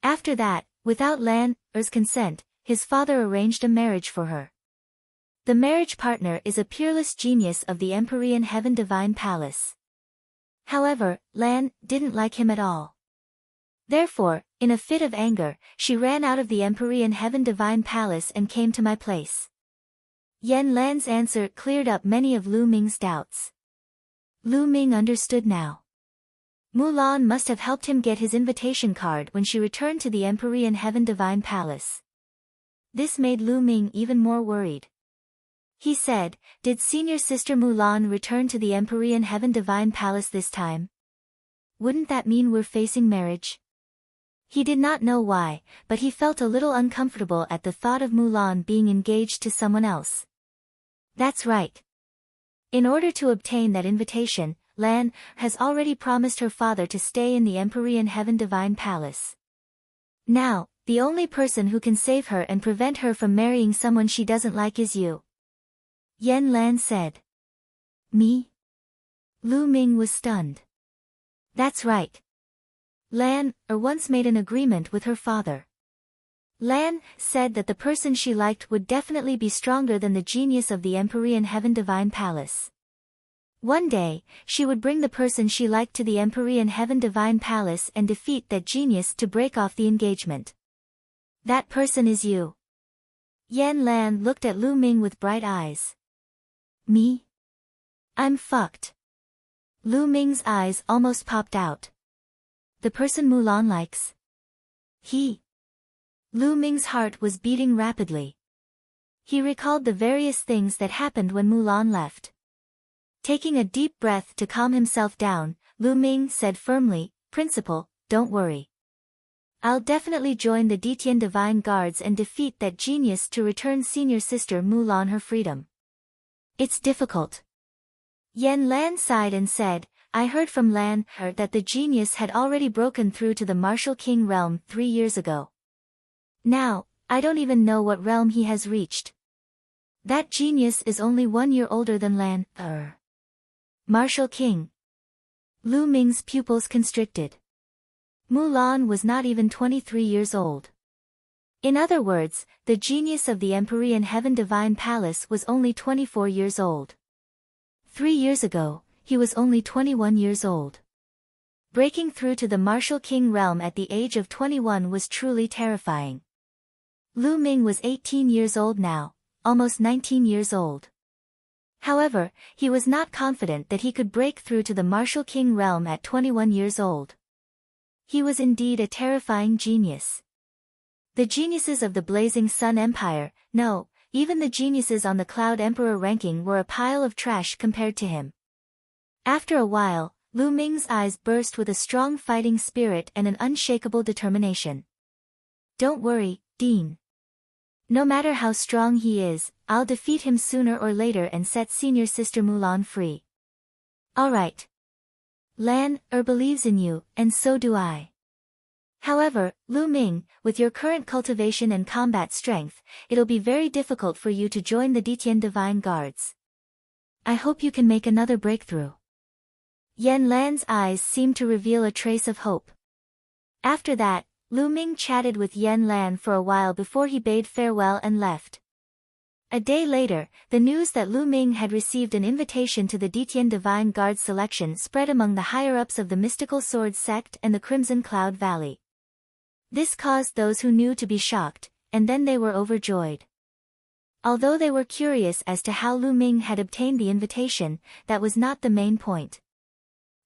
After that, without Lan's consent, his father arranged a marriage for her. The marriage partner is a peerless genius of the Empyrean Heaven Divine Palace. However, Lan didn't like him at all. Therefore, in a fit of anger, she ran out of the Empyrean Heaven Divine Palace and came to my place. Yan Lan's answer cleared up many of Lu Ming's doubts. Lu Ming understood now. Mulan must have helped him get his invitation card when she returned to the Empyrean Heaven Divine Palace. This made Lu Ming even more worried. He said, did senior sister Mulan return to the Empyrean Heaven Divine Palace this time? Wouldn't that mean we're facing marriage? He did not know why, but he felt a little uncomfortable at the thought of Mulan being engaged to someone else. That's right. In order to obtain that invitation, Lan has already promised her father to stay in the Empyrean Heaven Divine Palace. Now, the only person who can save her and prevent her from marrying someone she doesn't like is you. Yan Lan said. Me? Lu Ming was stunned. That's right. Lan once made an agreement with her father. Lan said that the person she liked would definitely be stronger than the genius of the Empyrean Heaven Divine Palace. One day, she would bring the person she liked to the Empyrean Heaven Divine Palace and defeat that genius to break off the engagement. That person is you. Yan Lan looked at Lu Ming with bright eyes. Me? I'm fucked. Lu Ming's eyes almost popped out. The person Mulan likes? He? Lu Ming's heart was beating rapidly. He recalled the various things that happened when Mulan left. Taking a deep breath to calm himself down, Lu Ming said firmly, Principal, don't worry. I'll definitely join the Detian Divine Guards and defeat that genius to return senior sister Mulan her freedom. It's difficult. Yan Lan sighed and said, I heard from Lan that the genius had already broken through to the Martial King realm 3 years ago. Now, I don't even know what realm he has reached. That genius is only 1 year older than Lan. Martial King. Lu Ming's pupils constricted. Mulan was not even 23 years old. In other words, the genius of the Empyrean Heaven Divine Palace was only 24 years old. 3 years ago, he was only 21 years old. Breaking through to the Martial King realm at the age of 21 was truly terrifying. Lu Ming was 18 years old now, almost 19 years old. However, he was not confident that he could break through to the Martial King realm at 21 years old. He was indeed a terrifying genius. The geniuses of the Blazing Sun Empire, no, even the geniuses on the Cloud Emperor ranking were a pile of trash compared to him. After a while, Lu Ming's eyes burst with a strong fighting spirit and an unshakable determination. Don't worry, Dean. No matter how strong he is, I'll defeat him sooner or later and set senior sister Mulan free. Alright. Lan believes in you, and so do I. However, Lu Ming, with your current cultivation and combat strength, it'll be very difficult for you to join the Ditian Divine Guards. I hope you can make another breakthrough. Yan Lan's eyes seemed to reveal a trace of hope. After that, Lu Ming chatted with Yan Lan for a while before he bade farewell and left. A day later, the news that Lu Ming had received an invitation to the Ditian Divine Guard selection spread among the higher-ups of the Mystical Sword sect and the Crimson Cloud Valley. This caused those who knew to be shocked, and then they were overjoyed. Although they were curious as to how Lu Ming had obtained the invitation, that was not the main point.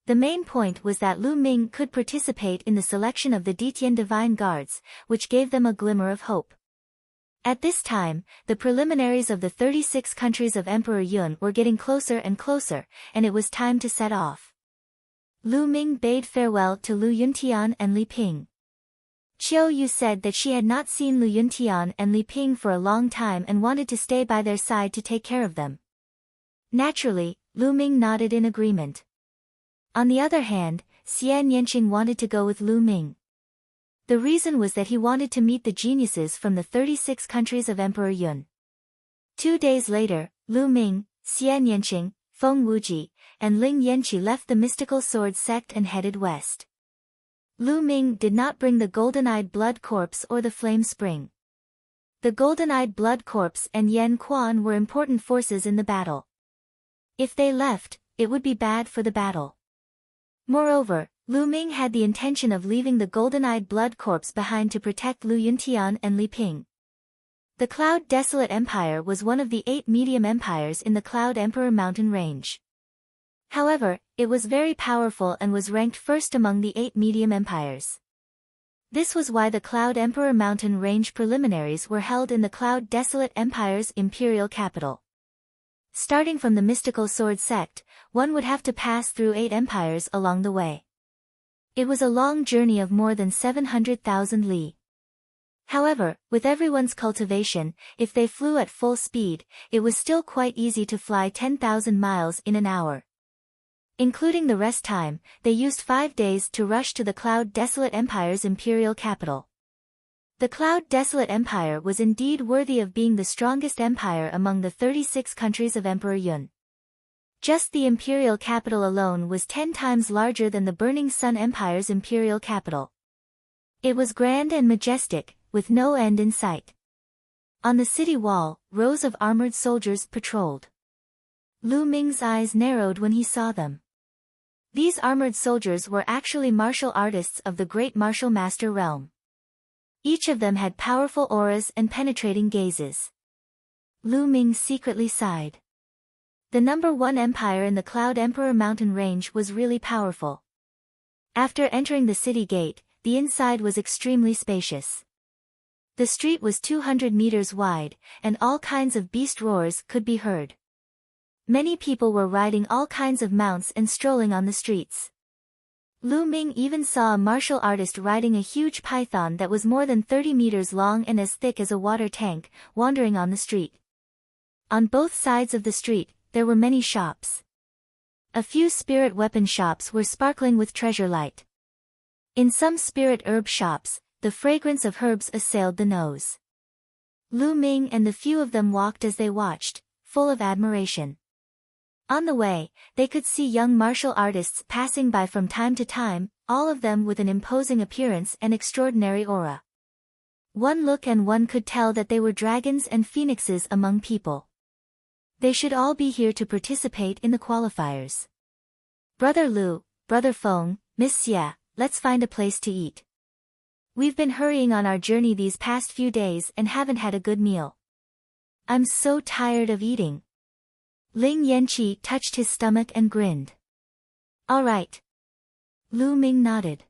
The main point was that Lu Ming could participate in the selection of the Ditian Divine Guards, which gave them a glimmer of hope. At this time, the preliminaries of the 36 countries of Emperor Yun were getting closer and closer, and it was time to set off. Lu Ming bade farewell to Lu Yuntian and Li Ping. Qiu Yu said that she had not seen Lu Yuntian and Li Ping for a long time and wanted to stay by their side to take care of them. Naturally, Lu Ming nodded in agreement. On the other hand, Xian Yanqing wanted to go with Lu Ming. The reason was that he wanted to meet the geniuses from the 36 countries of Emperor Yun. 2 days later, Lu Ming, Xian Yanqing, Feng Wuji, and Ling Yanqi left the Mystical Sword sect and headed west. Lu Ming did not bring the Golden-Eyed Blood Corpse or the Flame Spring. The Golden-Eyed Blood Corpse and Yan Quan were important forces in the battle. If they left, it would be bad for the battle. Moreover, Lu Ming had the intention of leaving the Golden-Eyed Blood Corpse behind to protect Lu Yuntian and Li Ping. The Cloud Desolate Empire was one of the 8 medium empires in the Cloud Emperor Mountain Range. However, it was very powerful and was ranked first among the 8 medium empires. This was why the Cloud Emperor Mountain Range preliminaries were held in the Cloud Desolate Empire's imperial capital. Starting from the Mystical Sword sect, one would have to pass through 8 empires along the way. It was a long journey of more than 700,000 li. However, with everyone's cultivation, if they flew at full speed, it was still quite easy to fly 10,000 miles in an hour. Including the rest time, they used 5 days to rush to the Cloud Desolate Empire's imperial capital. The Cloud Desolate Empire was indeed worthy of being the strongest empire among the 36 countries of Emperor Yun. Just the imperial capital alone was 10 times larger than the Burning Sun Empire's imperial capital. It was grand and majestic, with no end in sight. On the city wall, rows of armored soldiers patrolled. Lu Ming's eyes narrowed when he saw them. These armored soldiers were actually martial artists of the great martial master realm. Each of them had powerful auras and penetrating gazes. Lu Ming secretly sighed. The #1 empire in the Cloud Emperor Mountain Range was really powerful. After entering the city gate, the inside was extremely spacious. The street was 200 meters wide, and all kinds of beast roars could be heard. Many people were riding all kinds of mounts and strolling on the streets. Lu Ming even saw a martial artist riding a huge python that was more than 30 meters long and as thick as a water tank, wandering on the street. On both sides of the street, there were many shops. A few spirit weapon shops were sparkling with treasure light. In some spirit herb shops, the fragrance of herbs assailed the nose. Lu Ming and the few of them walked as they watched, full of admiration. On the way, they could see young martial artists passing by from time to time, all of them with an imposing appearance and extraordinary aura. One look and one could tell that they were dragons and phoenixes among people. They should all be here to participate in the qualifiers. Brother Lu, Brother Feng, Miss Xia, let's find a place to eat. We've been hurrying on our journey these past few days and haven't had a good meal. I'm so tired of eating. Ling Yanqi touched his stomach and grinned. All right. Lu Ming nodded.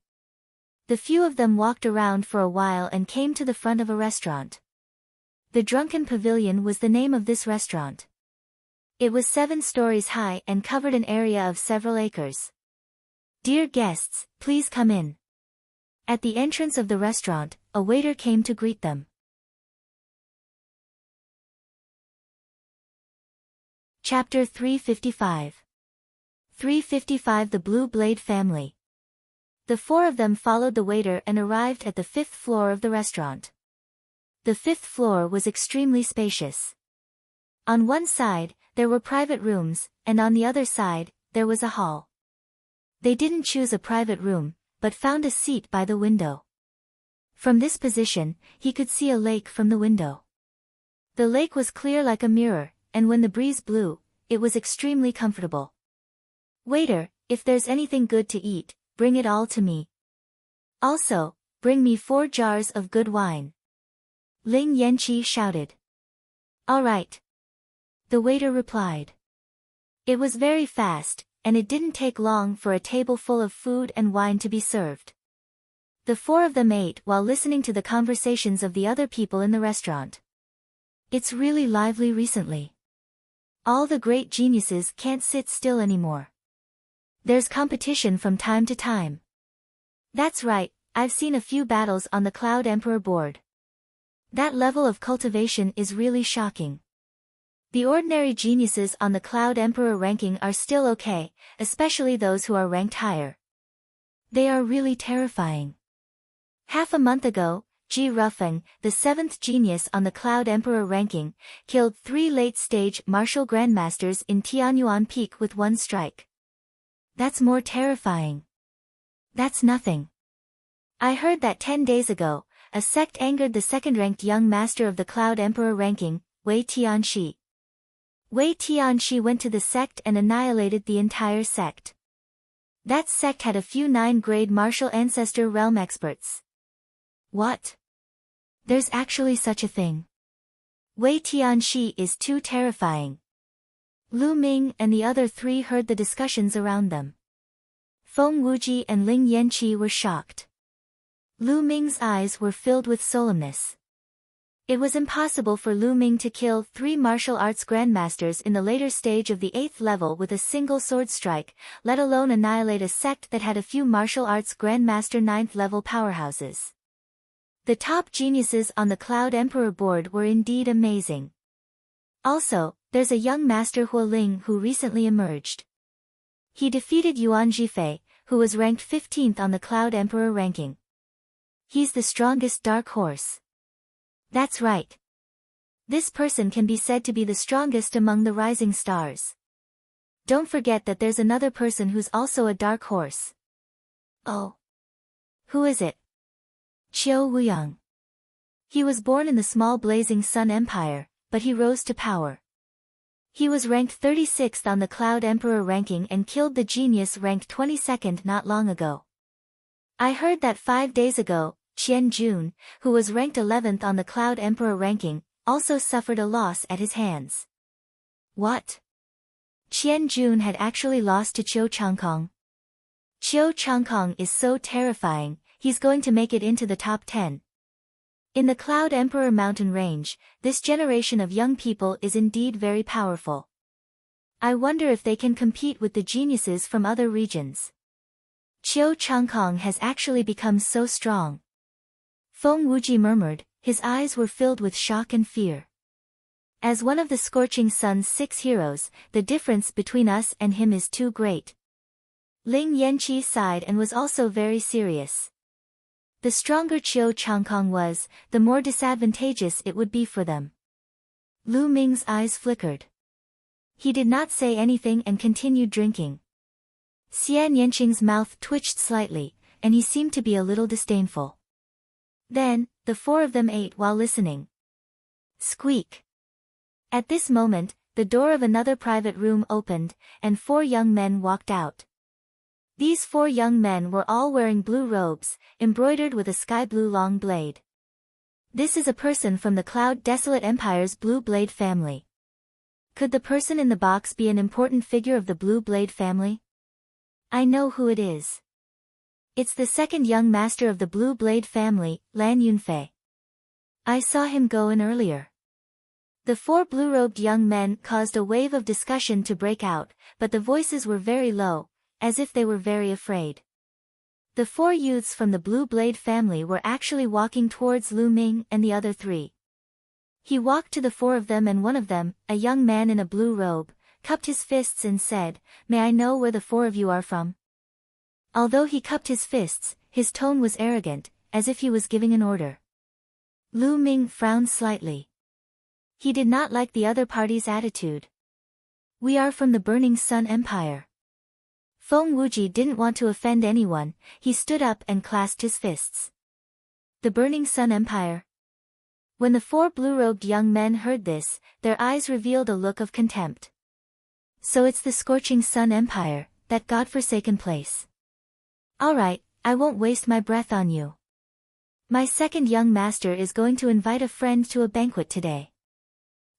The few of them walked around for a while and came to the front of a restaurant. The Drunken Pavilion was the name of this restaurant. It was 7 stories high and covered an area of several acres. Dear guests, please come in. At the entrance of the restaurant, a waiter came to greet them. Chapter 355. 355 The Blue Blade Family. The four of them followed the waiter and arrived at the 5th floor of the restaurant. The 5th floor was extremely spacious. On one side, there were private rooms, and on the other side, there was a hall. They didn't choose a private room, but found a seat by the window. From this position, he could see a lake from the window. The lake was clear like a mirror, and when the breeze blew, it was extremely comfortable. "Waiter, if there's anything good to eat, bring it all to me. Also, bring me 4 jars of good wine." Ling Yanqi shouted. "All right." The waiter replied. It was very fast, and it didn't take long for a table full of food and wine to be served. The four of them ate while listening to the conversations of the other people in the restaurant. "It's really lively recently. All the great geniuses can't sit still anymore. There's competition from time to time." "That's right, I've seen a few battles on the Cloud Emperor board. That level of cultivation is really shocking. The ordinary geniuses on the Cloud Emperor ranking are still okay, especially those who are ranked higher. They are really terrifying. Half a month ago, Ji Rufeng, the 7th genius on the Cloud Emperor ranking, killed 3 late-stage martial grandmasters in Tianyuan Peak with 1 strike. That's more terrifying. That's nothing. I heard that 10 days ago, a sect angered the 2nd-ranked young master of the Cloud Emperor ranking, Wei Tianxi. Wei Tianxi went to the sect and annihilated the entire sect. That sect had a few 9th-grade martial ancestor realm experts." "What? There's actually such a thing? Wei Tianxi is too terrifying." Lu Ming and the other 3 heard the discussions around them. Feng Wuji and Ling Yanqi were shocked. Lu Ming's eyes were filled with solemnness. It was impossible for Lu Ming to kill 3 martial arts grandmasters in the later stage of the 8th level with a single sword strike, let alone annihilate a sect that had a few martial arts grandmaster 9th level powerhouses. The top geniuses on the Cloud Emperor board were indeed amazing. Also, there's a young master Hualing who recently emerged. He defeated Yuan Jifei, who was ranked 15th on the Cloud Emperor ranking. He's the strongest dark horse. That's right. This person can be said to be the strongest among the rising stars. Don't forget that there's another person who's also a dark horse. Oh. Who is it? Qiu Wuyang. He was born in the small blazing sun empire, but he rose to power. He was ranked 36th on the Cloud Emperor ranking and killed the genius ranked 22nd not long ago. I heard that 5 days ago, Qian Jun, who was ranked 11th on the Cloud Emperor ranking, also suffered a loss at his hands. What? Qian Jun had actually lost to Qiu Changkong. Qiu Changkong is so terrifying, he's going to make it into the top 10. In the Cloud Emperor mountain range, this generation of young people is indeed very powerful. I wonder if they can compete with the geniuses from other regions. Qiu Changkong has actually become so strong. Feng Wuji murmured, his eyes were filled with shock and fear. As one of the Scorching Sun's 6 heroes, the difference between us and him is too great. Ling Yanqi sighed and was also very serious. The stronger Qiu Changkong was, the more disadvantageous it would be for them. Lu Ming's eyes flickered. He did not say anything and continued drinking. Xian Yanqing's mouth twitched slightly, and he seemed to be a little disdainful. Then, the 4 of them ate while listening. Squeak. At this moment, the door of another private room opened, and 4 young men walked out. These 4 young men were all wearing blue robes, embroidered with a sky blue long blade. This is a person from the Cloud Desolate Empire's Blue Blade family. Could the person in the box be an important figure of the Blue Blade family? I know who it is. It's the 2nd young master of the Blue Blade family, Lan Yunfei. I saw him go in earlier. The 4 blue-robed young men caused a wave of discussion to break out, but the voices were very low, as if they were very afraid. The 4 youths from the Blue Blade family were actually walking towards Lu Ming and the other 3. He walked to the 4 of them, and one of them, a young man in a blue robe, cupped his fists and said, "May I know where the 4 of you are from?" Although he cupped his fists, his tone was arrogant, as if he was giving an order. Lu Ming frowned slightly. He did not like the other party's attitude. "We are from the Burning Sun Empire." Feng Wuji didn't want to offend anyone. He stood up and clasped his fists. The Burning Sun Empire. When the 4 blue-robed young men heard this, their eyes revealed a look of contempt. So it's the Scorching Sun Empire, that godforsaken place. Alright, I won't waste my breath on you. My second young master is going to invite a friend to a banquet today.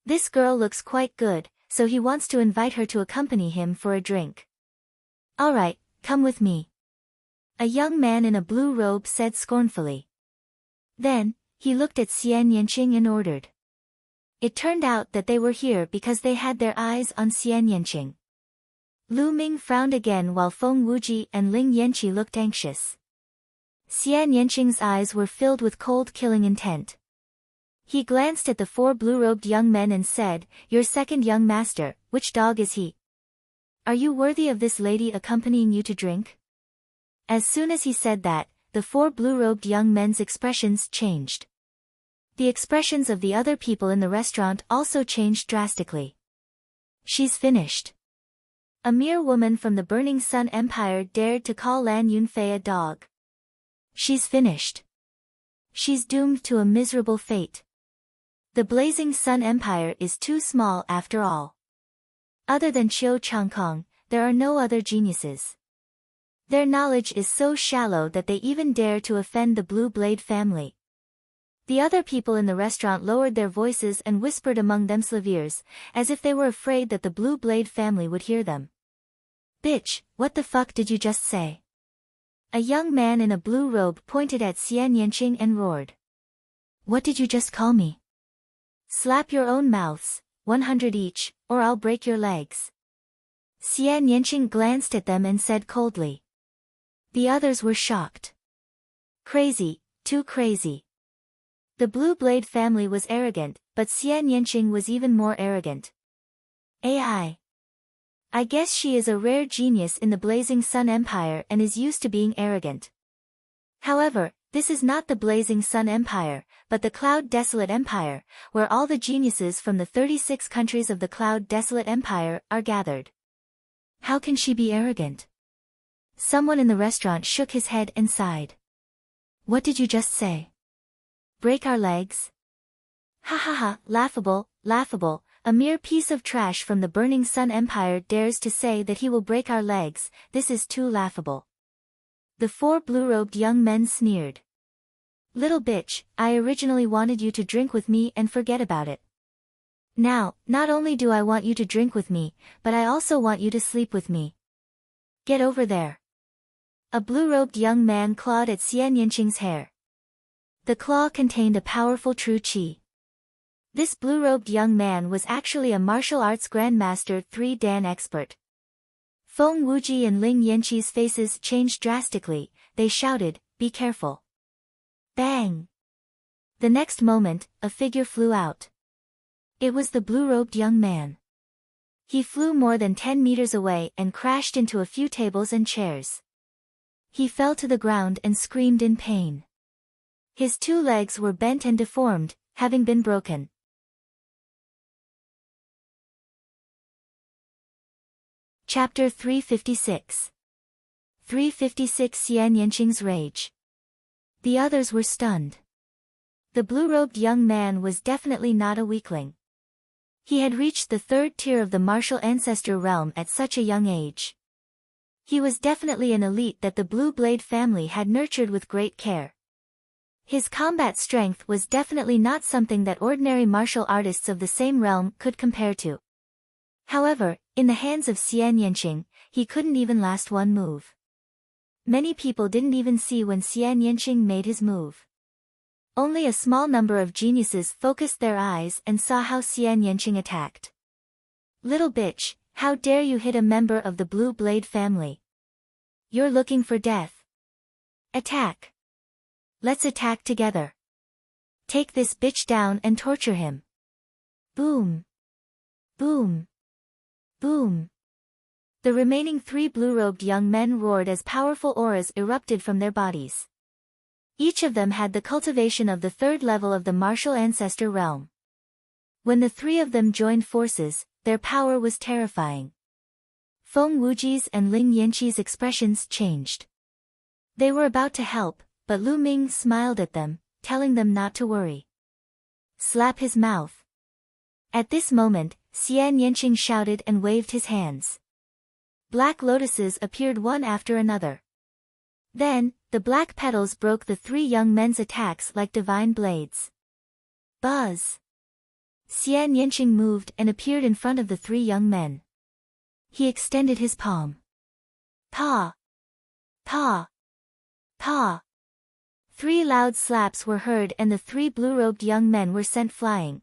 This girl looks quite good, so he wants to invite her to accompany him for a drink. Alright, come with me. A young man in a blue robe said scornfully. Then, he looked at Xian Yanqing and ordered. It turned out that they were here because they had their eyes on Xian Yanqing. Lu Ming frowned again while Feng Wuji and Ling Yanqi looked anxious. Xian Yanqing's eyes were filled with cold killing intent. He glanced at the 4 blue-robed young men and said, "Your second young master, which dog is he? Are you worthy of this lady accompanying you to drink?" As soon as he said that, the 4 blue-robed young men's expressions changed. The expressions of the other people in the restaurant also changed drastically. "She's finished." A mere woman from the Burning Sun Empire dared to call Lan Yunfei a dog. "She's finished. She's doomed to a miserable fate. The Blazing Sun Empire is too small after all. Other than Qiu Changkong, there are no other geniuses. Their knowledge is so shallow that they even dare to offend the Blue Blade family." The other people in the restaurant lowered their voices and whispered among themselves, as if they were afraid that the Blue Blade family would hear them. "Bitch, what the fuck did you just say?" A young man in a blue robe pointed at Xian Yanqing and roared. "What did you just call me?" "Slap your own mouths, 100 each, or I'll break your legs." Xian Yanqing glanced at them and said coldly. The others were shocked. Crazy, too crazy. The Blue Blade family was arrogant, but Xian Yanqing was even more arrogant. I guess she is a rare genius in the Blazing Sun Empire and is used to being arrogant. However, this is not the Blazing Sun Empire, but the Cloud Desolate Empire, where all the geniuses from the 36 countries of the Cloud Desolate Empire are gathered. How can she be arrogant? Someone in the restaurant shook his head and sighed. What did you just say? Break our legs? Ha ha ha, laughable, laughable, a mere piece of trash from the Burning Sun Empire dares to say that he will break our legs, this is too laughable. The 4 blue-robed young men sneered. Little bitch, I originally wanted you to drink with me and forget about it. Now, not only do I want you to drink with me, but I also want you to sleep with me. Get over there. A blue-robed young man clawed at Xian Yanqing's hair. The claw contained a powerful true qi. This blue-robed young man was actually a martial arts grandmaster 3 Dan expert. Feng Wuji and Ling Yanqi's faces changed drastically, they shouted, "Be careful." Bang! The next moment, a figure flew out. It was the blue-robed young man. He flew more than 10 meters away and crashed into a few tables and chairs. He fell to the ground and screamed in pain. His 2 legs were bent and deformed, having been broken. Chapter 356. 356 Xian Yanqing's Rage. The others were stunned. The blue-robed young man was definitely not a weakling. He had reached the 3rd tier of the martial ancestor realm at such a young age. He was definitely an elite that the Blue Blade family had nurtured with great care. His combat strength was definitely not something that ordinary martial artists of the same realm could compare to. However, in the hands of Xian Yanqing, he couldn't even last one move. Many people didn't even see when Xian Yanqing made his move. Only a small number of geniuses focused their eyes and saw how Xian Yanqing attacked. Little bitch, how dare you hit a member of the Blue Blade family? You're looking for death. Attack. Let's attack together. Take this bitch down and torture him. Boom. Boom. Boom. The remaining 3 blue-robed young men roared as powerful auras erupted from their bodies. Each of them had the cultivation of the 3rd level of the martial ancestor realm. When the 3 of them joined forces, their power was terrifying. Feng Wuji's and Ling Yanqi's expressions changed. They were about to help, but Lu Ming smiled at them, telling them not to worry. Slap his mouth. At this moment, Xian Yanqing shouted and waved his hands. Black lotuses appeared one after another. Then, the black petals broke the 3 young men's attacks like divine blades. Buzz! Xian Yanqing moved and appeared in front of the 3 young men. He extended his palm. Pa! Pa! Pa! 3 loud slaps were heard and the 3 blue-robed young men were sent flying.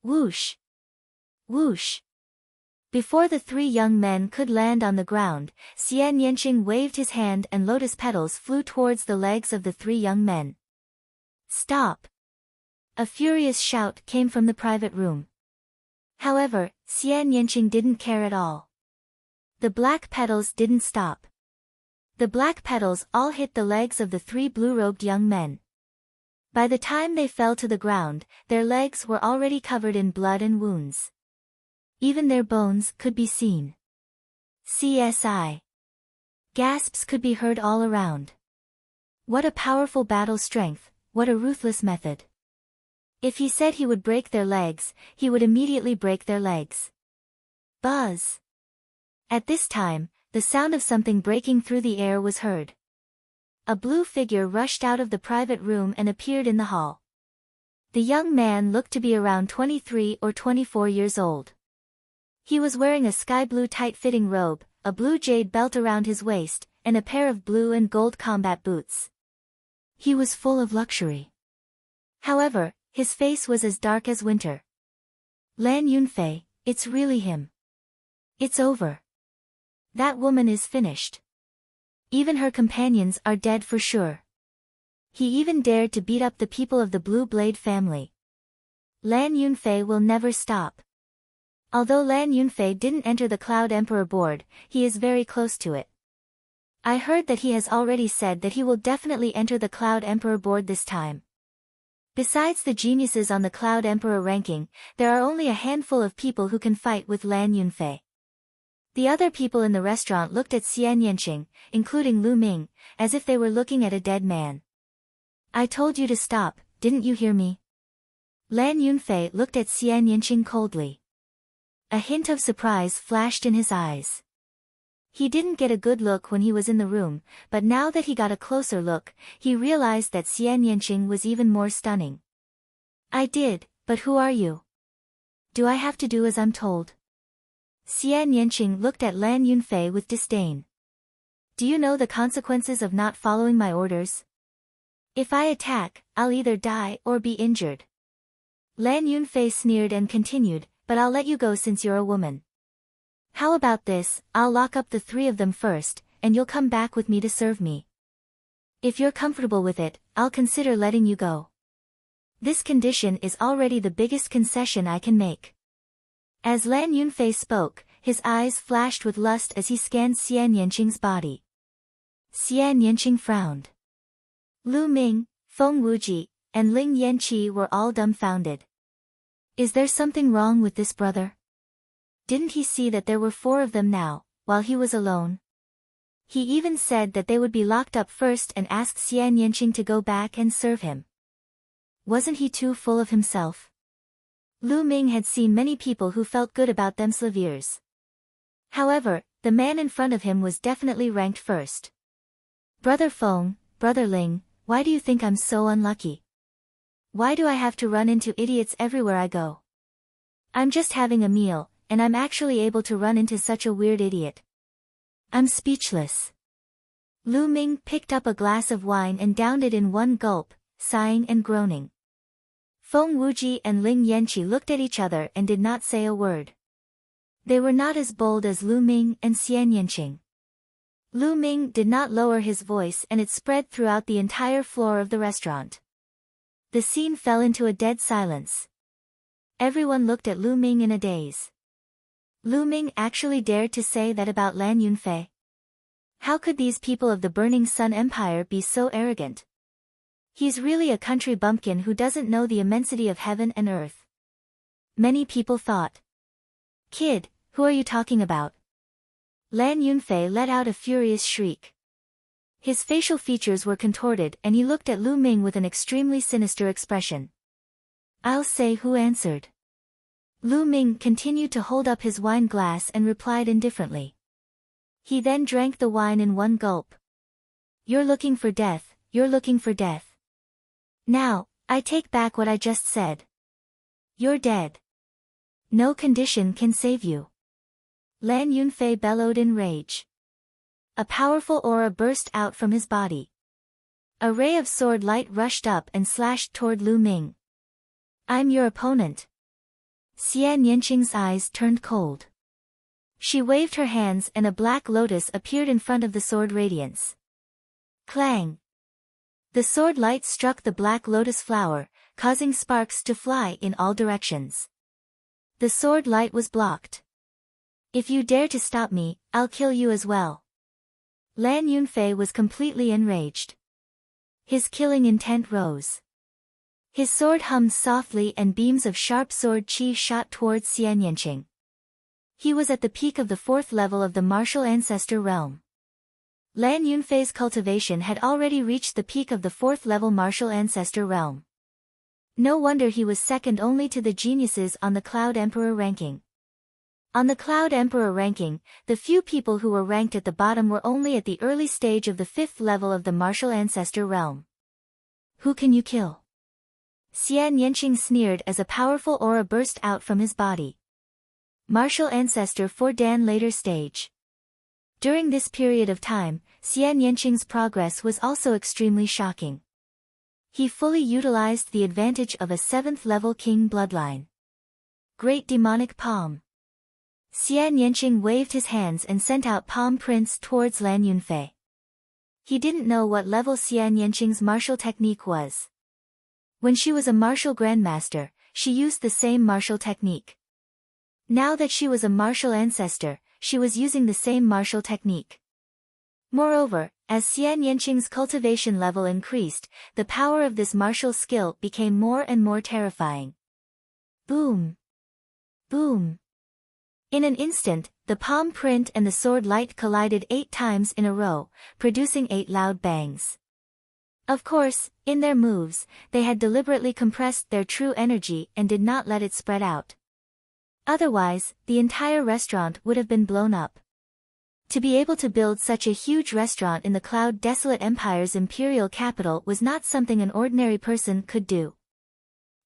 Whoosh! Whoosh! Before the 3 young men could land on the ground, Xian Yanqing waved his hand and lotus petals flew towards the legs of the 3 young men. Stop! A furious shout came from the private room. However, Xian Yanqing didn't care at all. The black petals didn't stop. The black petals all hit the legs of the 3 blue-robed young men. By the time they fell to the ground, their legs were already covered in blood and wounds. Even their bones could be seen. CSI. Gasps could be heard all around. What a powerful battle strength, what a ruthless method. If he said he would break their legs, he would immediately break their legs. Buzz! At this time, the sound of something breaking through the air was heard. A blue figure rushed out of the private room and appeared in the hall. The young man looked to be around 23 or 24 years old. He was wearing a sky blue tight-fitting robe, a blue jade belt around his waist, and a pair of blue and gold combat boots. He was full of luxury. However, his face was as dark as winter. Lan Yunfei, it's really him. It's over. That woman is finished. Even her companions are dead for sure. He even dared to beat up the people of the Blue Blade family. Lan Yunfei will never stop. Although Lan Yunfei didn't enter the Cloud Emperor board, he is very close to it. I heard that he has already said that he will definitely enter the Cloud Emperor board this time. Besides the geniuses on the Cloud Emperor ranking, there are only a handful of people who can fight with Lan Yunfei. The other people in the restaurant looked at Xian Yanqing, including Lu Ming, as if they were looking at a dead man. I told you to stop, didn't you hear me? Lan Yunfei looked at Xian Yanqing coldly. A hint of surprise flashed in his eyes. He didn't get a good look when he was in the room, but now that he got a closer look, he realized that Xian Yanqing was even more stunning. I did, but who are you? Do I have to do as I'm told? Xian Yanqing looked at Lan Yunfei with disdain. Do you know the consequences of not following my orders? If I attack, I'll either die or be injured. Lan Yunfei sneered and continued, but I'll let you go since you're a woman. How about this, I'll lock up the 3 of them first, and you'll come back with me to serve me. If you're comfortable with it, I'll consider letting you go. This condition is already the biggest concession I can make. As Lan Yunfei spoke, his eyes flashed with lust as he scanned Xian Yanqing's body. Xian Yanqing frowned. Lu Ming, Feng Wuji, and Ling Yanqi were all dumbfounded. Is there something wrong with this brother? Didn't he see that there were 4 of them now, while he was alone? He even said that they would be locked up first and asked Xian Yanqing to go back and serve him. Wasn't he too full of himself? Lu Ming had seen many people who felt good about themselves. However, the man in front of him was definitely ranked first. Brother Feng, Brother Ling, why do you think I'm so unlucky? Why do I have to run into idiots everywhere I go? I'm just having a meal, and I'm actually able to run into such a weird idiot. I'm speechless. Lu Ming picked up a glass of wine and downed it in one gulp, sighing and groaning. Feng Wuji and Ling Yanqi looked at each other and did not say a word. They were not as bold as Lu Ming and Xian Yanqing. Lu Ming did not lower his voice and it spread throughout the entire floor of the restaurant. The scene fell into a dead silence. Everyone looked at Lu Ming in a daze. Lu Ming actually dared to say that about Lan Yunfei? How could these people of the Burning Sun Empire be so arrogant? He's really a country bumpkin who doesn't know the immensity of heaven and earth. Many people thought. Kid, who are you talking about? Lan Yunfei let out a furious shriek. His facial features were contorted and he looked at Lu Ming with an extremely sinister expression. I'll say who answered. Lu Ming continued to hold up his wine glass and replied indifferently. He then drank the wine in one gulp. You're looking for death, you're looking for death. Now, I take back what I just said. You're dead. No condition can save you. Lan Yunfei bellowed in rage. A powerful aura burst out from his body. A ray of sword light rushed up and slashed toward Lu Ming. I'm your opponent. Xian Yanqing's eyes turned cold. She waved her hands and a black lotus appeared in front of the sword radiance. Clang! The sword light struck the black lotus flower, causing sparks to fly in all directions. The sword light was blocked. If you dare to stop me, I'll kill you as well. Lan Yunfei was completely enraged. His killing intent rose. His sword hummed softly and beams of sharp sword chi shot towards Xian Yanqing. He was at the peak of the 4th level of the martial ancestor realm. Lan Yunfei's cultivation had already reached the peak of the 4th level martial ancestor realm. No wonder he was second only to the geniuses on the Cloud Emperor ranking. On the Cloud Emperor ranking, the few people who were ranked at the bottom were only at the early stage of the 5th level of the martial ancestor realm. Who can you kill? Xian Yanqing sneered as a powerful aura burst out from his body. Martial Ancestor 4 Dan later stage. During this period of time, Xian Yanqing's progress was also extremely shocking. He fully utilized the advantage of a 7th level king bloodline. Great Demonic Palm. Xian Yanqing waved his hands and sent out palm prints towards Lan Yunfei. He didn't know what level Xian Yanqing's martial technique was. When she was a martial grandmaster, she used the same martial technique. Now that she was a martial ancestor, she was using the same martial technique. Moreover, as Xian Yanqing's cultivation level increased, the power of this martial skill became more and more terrifying. Boom! Boom! In an instant, the palm print and the sword light collided 8 times in a row, producing 8 loud bangs. Of course, in their moves, they had deliberately compressed their true energy and did not let it spread out. Otherwise, the entire restaurant would have been blown up. To be able to build such a huge restaurant in the Cloud Desolate Empire's imperial capital was not something an ordinary person could do.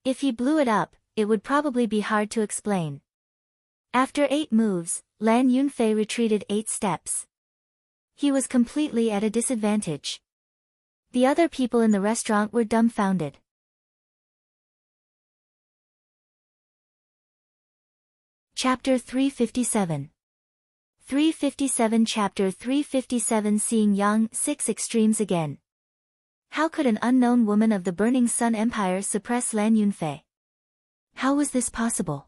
If he blew it up, it would probably be hard to explain. After 8 moves, Lan Yunfei retreated 8 steps. He was completely at a disadvantage. The other people in the restaurant were dumbfounded. Chapter 357. 357 Chapter 357 Seeing Yang 6 Extremes Again. How could an unknown woman of the Burning Sun Empire suppress Lan Yunfei? How was this possible?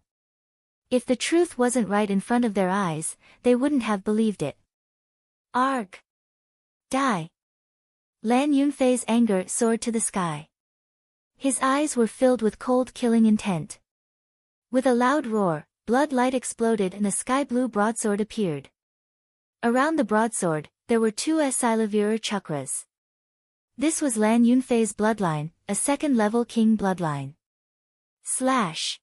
If the truth wasn't right in front of their eyes, they wouldn't have believed it. Arg! Die! Lan Yunfei's anger soared to the sky. His eyes were filled with cold killing intent. With a loud roar, blood light exploded and a sky-blue broadsword appeared. Around the broadsword, there were 2 Asilavira chakras. This was Lan Yunfei's bloodline, a 2nd-level king bloodline. Slash!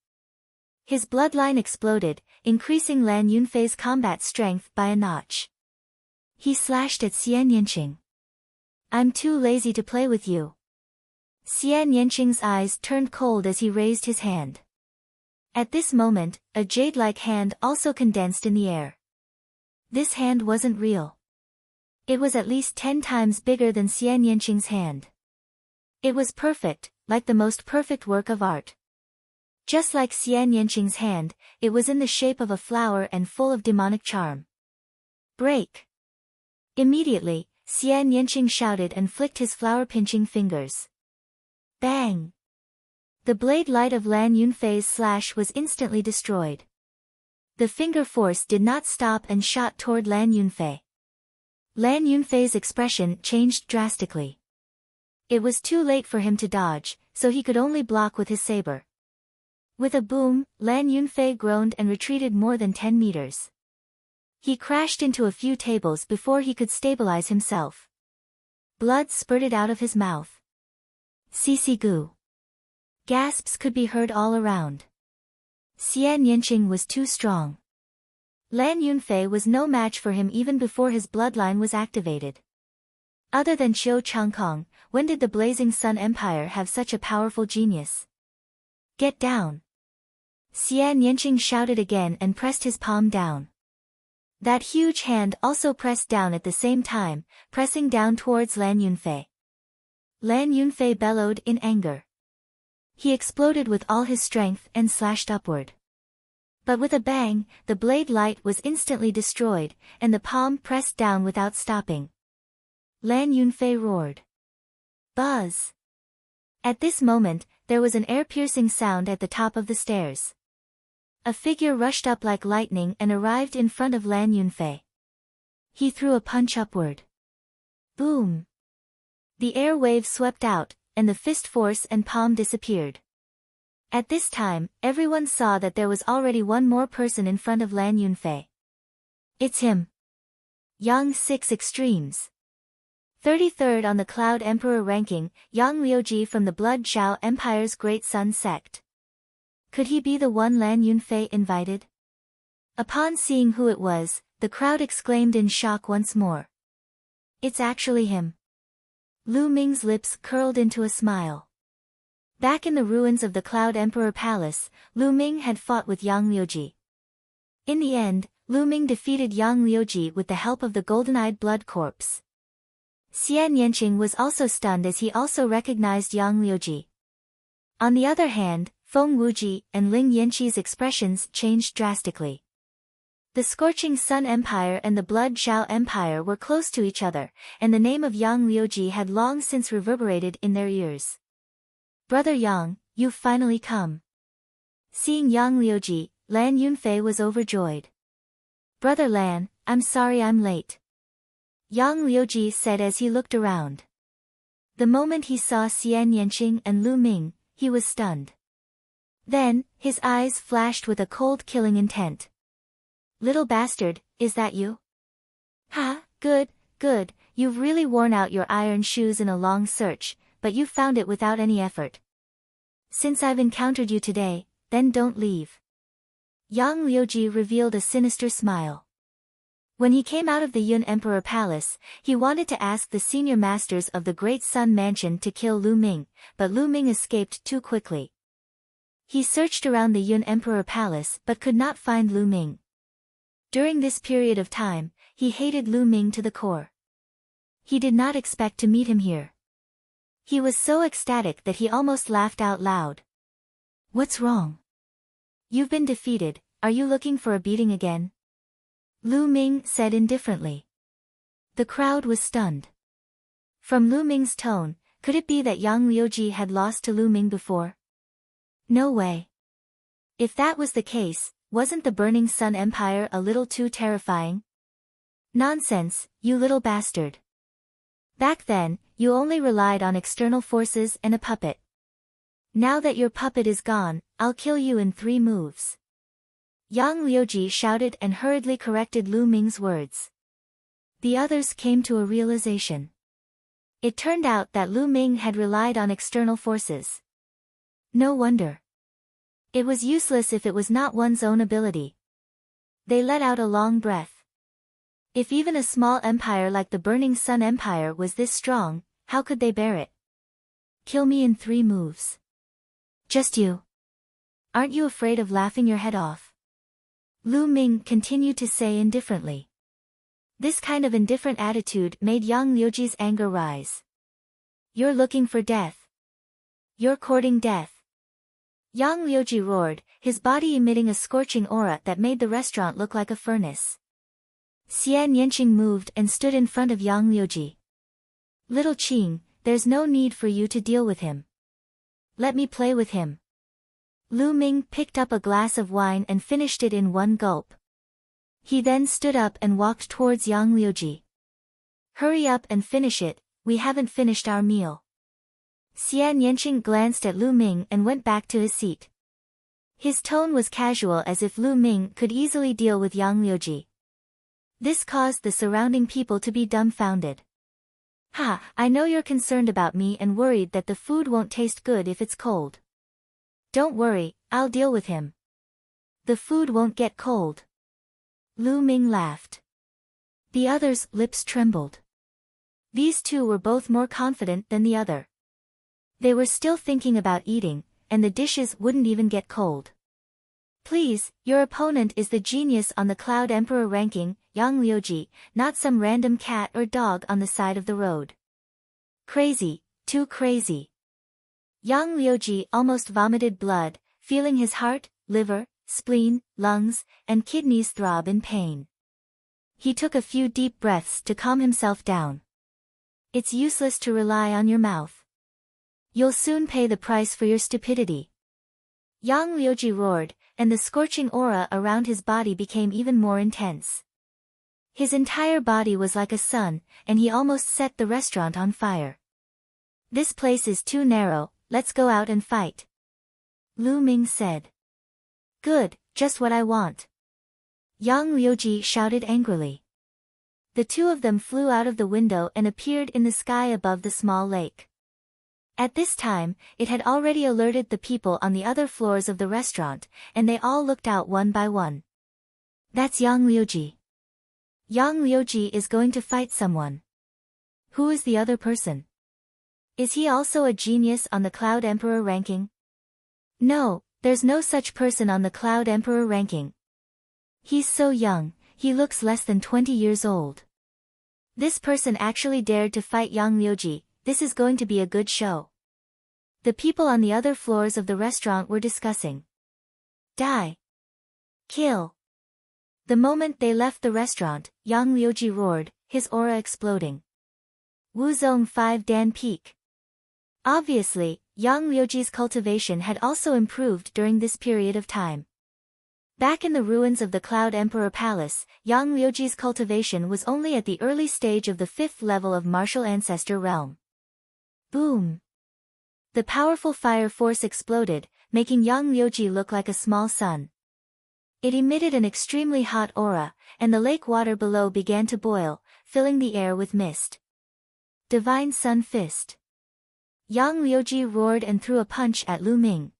His bloodline exploded, increasing Lan Yunfei's combat strength by a notch. He slashed at Xian Yanqing. I'm too lazy to play with you. Xian Yanqing's eyes turned cold as he raised his hand. At this moment, a jade-like hand also condensed in the air. This hand wasn't real. It was at least 10 times bigger than Xian Yanqing's hand. It was perfect, like the most perfect work of art. Just like Xian Yanqing's hand, it was in the shape of a flower and full of demonic charm. Break! Immediately, Xian Yanqing shouted and flicked his flower-pinching fingers. Bang! The blade light of Lan Yunfei's slash was instantly destroyed. The finger force did not stop and shot toward Lan Yunfei. Lan Yunfei's expression changed drastically. It was too late for him to dodge, so he could only block with his saber. With a boom, Lan Yunfei groaned and retreated more than 10 meters. He crashed into a few tables before he could stabilize himself. Blood spurted out of his mouth. Cc gu. Gasps could be heard all around. Xian Yanqing was too strong. Lan Yunfei was no match for him even before his bloodline was activated. Other than Qiu Changkong, when did the Blazing Sun Empire have such a powerful genius? Get down! Xian Yanqing shouted again and pressed his palm down. That huge hand also pressed down at the same time, pressing down towards Lan Yunfei. Lan Yunfei bellowed in anger. He exploded with all his strength and slashed upward. But with a bang, the blade light was instantly destroyed, and the palm pressed down without stopping. Lan Yunfei roared. Buzz! At this moment, there was an air-piercing sound at the top of the stairs. A figure rushed up like lightning and arrived in front of Lan Yunfei. He threw a punch upward. Boom! The air wave swept out, and the fist force and palm disappeared. At this time, everyone saw that there was already one more person in front of Lan Yunfei. It's him. Yang 6 Extremes. 33rd on the Cloud Emperor ranking, Yang Liuji from the Blood Zhao Empire's Great Sun Sect. Could he be the one Lan Yunfei invited? Upon seeing who it was, the crowd exclaimed in shock once more. It's actually him. Lu Ming's lips curled into a smile. Back in the ruins of the Cloud Emperor Palace, Lu Ming had fought with Yang Liuji. In the end, Lu Ming defeated Yang Liuji with the help of the golden-eyed blood corpse. Xian Yanqing was also stunned as he also recognized Yang Liuji. On the other hand, Feng Wuji and Ling Yanqi's expressions changed drastically. The Scorching Sun Empire and the Blood Zhao Empire were close to each other, and the name of Yang Liuji had long since reverberated in their ears. Brother Yang, you've finally come. Seeing Yang Liuji, Lan Yunfei was overjoyed. Brother Lan, I'm sorry I'm late. Yang Liuji said as he looked around. The moment he saw Xian Yanqing and Lu Ming, he was stunned. Then, his eyes flashed with a cold killing intent. Little bastard, is that you? Ha, good, good, you've really worn out your iron shoes in a long search, but you found it without any effort. Since I've encountered you today, then don't leave. Yang Liuji revealed a sinister smile. When he came out of the Yun Emperor Palace, he wanted to ask the senior masters of the Great Sun Mansion to kill Lu Ming, but Lu Ming escaped too quickly. He searched around the Yun Emperor Palace but could not find Lu Ming. During this period of time, he hated Lu Ming to the core. He did not expect to meet him here. He was so ecstatic that he almost laughed out loud. What's wrong? You've been defeated, are you looking for a beating again? Lu Ming said indifferently. The crowd was stunned. From Lu Ming's tone, could it be that Yang Liuji had lost to Lu Ming before? No way. If that was the case, wasn't the Burning Sun Empire a little too terrifying? Nonsense, you little bastard. Back then, you only relied on external forces and a puppet. Now that your puppet is gone, I'll kill you in 3 moves. Yang Liuji shouted and hurriedly corrected Lu Ming's words. The others came to a realization. It turned out that Lu Ming had relied on external forces. No wonder. It was useless if it was not one's own ability. They let out a long breath. If even a small empire like the Burning Sun Empire was this strong, how could they bear it? Kill me in 3 moves. Just you. Aren't you afraid of laughing your head off? Lu Ming continued to say indifferently. This kind of indifferent attitude made Yang Liuji's anger rise. You're looking for death. You're courting death. Yang Liuji roared, his body emitting a scorching aura that made the restaurant look like a furnace. Xian Yanqing moved and stood in front of Yang Liuji. Little Qing, there's no need for you to deal with him. Let me play with him. Lu Ming picked up a glass of wine and finished it in one gulp. He then stood up and walked towards Yang Liuji. Hurry up and finish it, we haven't finished our meal. Xian Yanqing glanced at Lu Ming and went back to his seat. His tone was casual as if Lu Ming could easily deal with Yang Liuji. This caused the surrounding people to be dumbfounded. Ha, I know you're concerned about me and worried that the food won't taste good if it's cold. Don't worry, I'll deal with him. The food won't get cold. Lu Ming laughed. The others' lips trembled. These two were both more confident than the other. They were still thinking about eating, and the dishes wouldn't even get cold. Please, your opponent is the genius on the Cloud Emperor ranking, Yang Liuji, not some random cat or dog on the side of the road. Crazy, too crazy. Yang Liuji almost vomited blood, feeling his heart, liver, spleen, lungs, and kidneys throb in pain. He took a few deep breaths to calm himself down. It's useless to rely on your mouth. You'll soon pay the price for your stupidity. Yang Liuji roared, and the scorching aura around his body became even more intense. His entire body was like a sun, and he almost set the restaurant on fire. This place is too narrow, let's go out and fight. Lu Ming said. Good, just what I want. Yang Liuji shouted angrily. The two of them flew out of the window and appeared in the sky above the small lake. At this time, it had already alerted the people on the other floors of the restaurant, and they all looked out one by one. That's Yang Liuji. Yang Liuji is going to fight someone. Who is the other person? Is he also a genius on the Cloud Emperor ranking? No, there's no such person on the Cloud Emperor ranking. He's so young, he looks less than 20 years old. This person actually dared to fight Yang Liuji. This is going to be a good show. The people on the other floors of the restaurant were discussing. Die. Kill. The moment they left the restaurant, Yang Liuji roared, his aura exploding. Wuzong 5 Dan Peak. Obviously, Yang Liuji's cultivation had also improved during this period of time. Back in the ruins of the Cloud Emperor Palace, Yang Liuji's cultivation was only at the early stage of the 5th level of Martial Ancestor Realm. Boom! The powerful fire force exploded, making Yang Liuji look like a small sun. It emitted an extremely hot aura, and the lake water below began to boil, filling the air with mist. Divine Sun Fist. Yang Liuji roared and threw a punch at Lu Ming.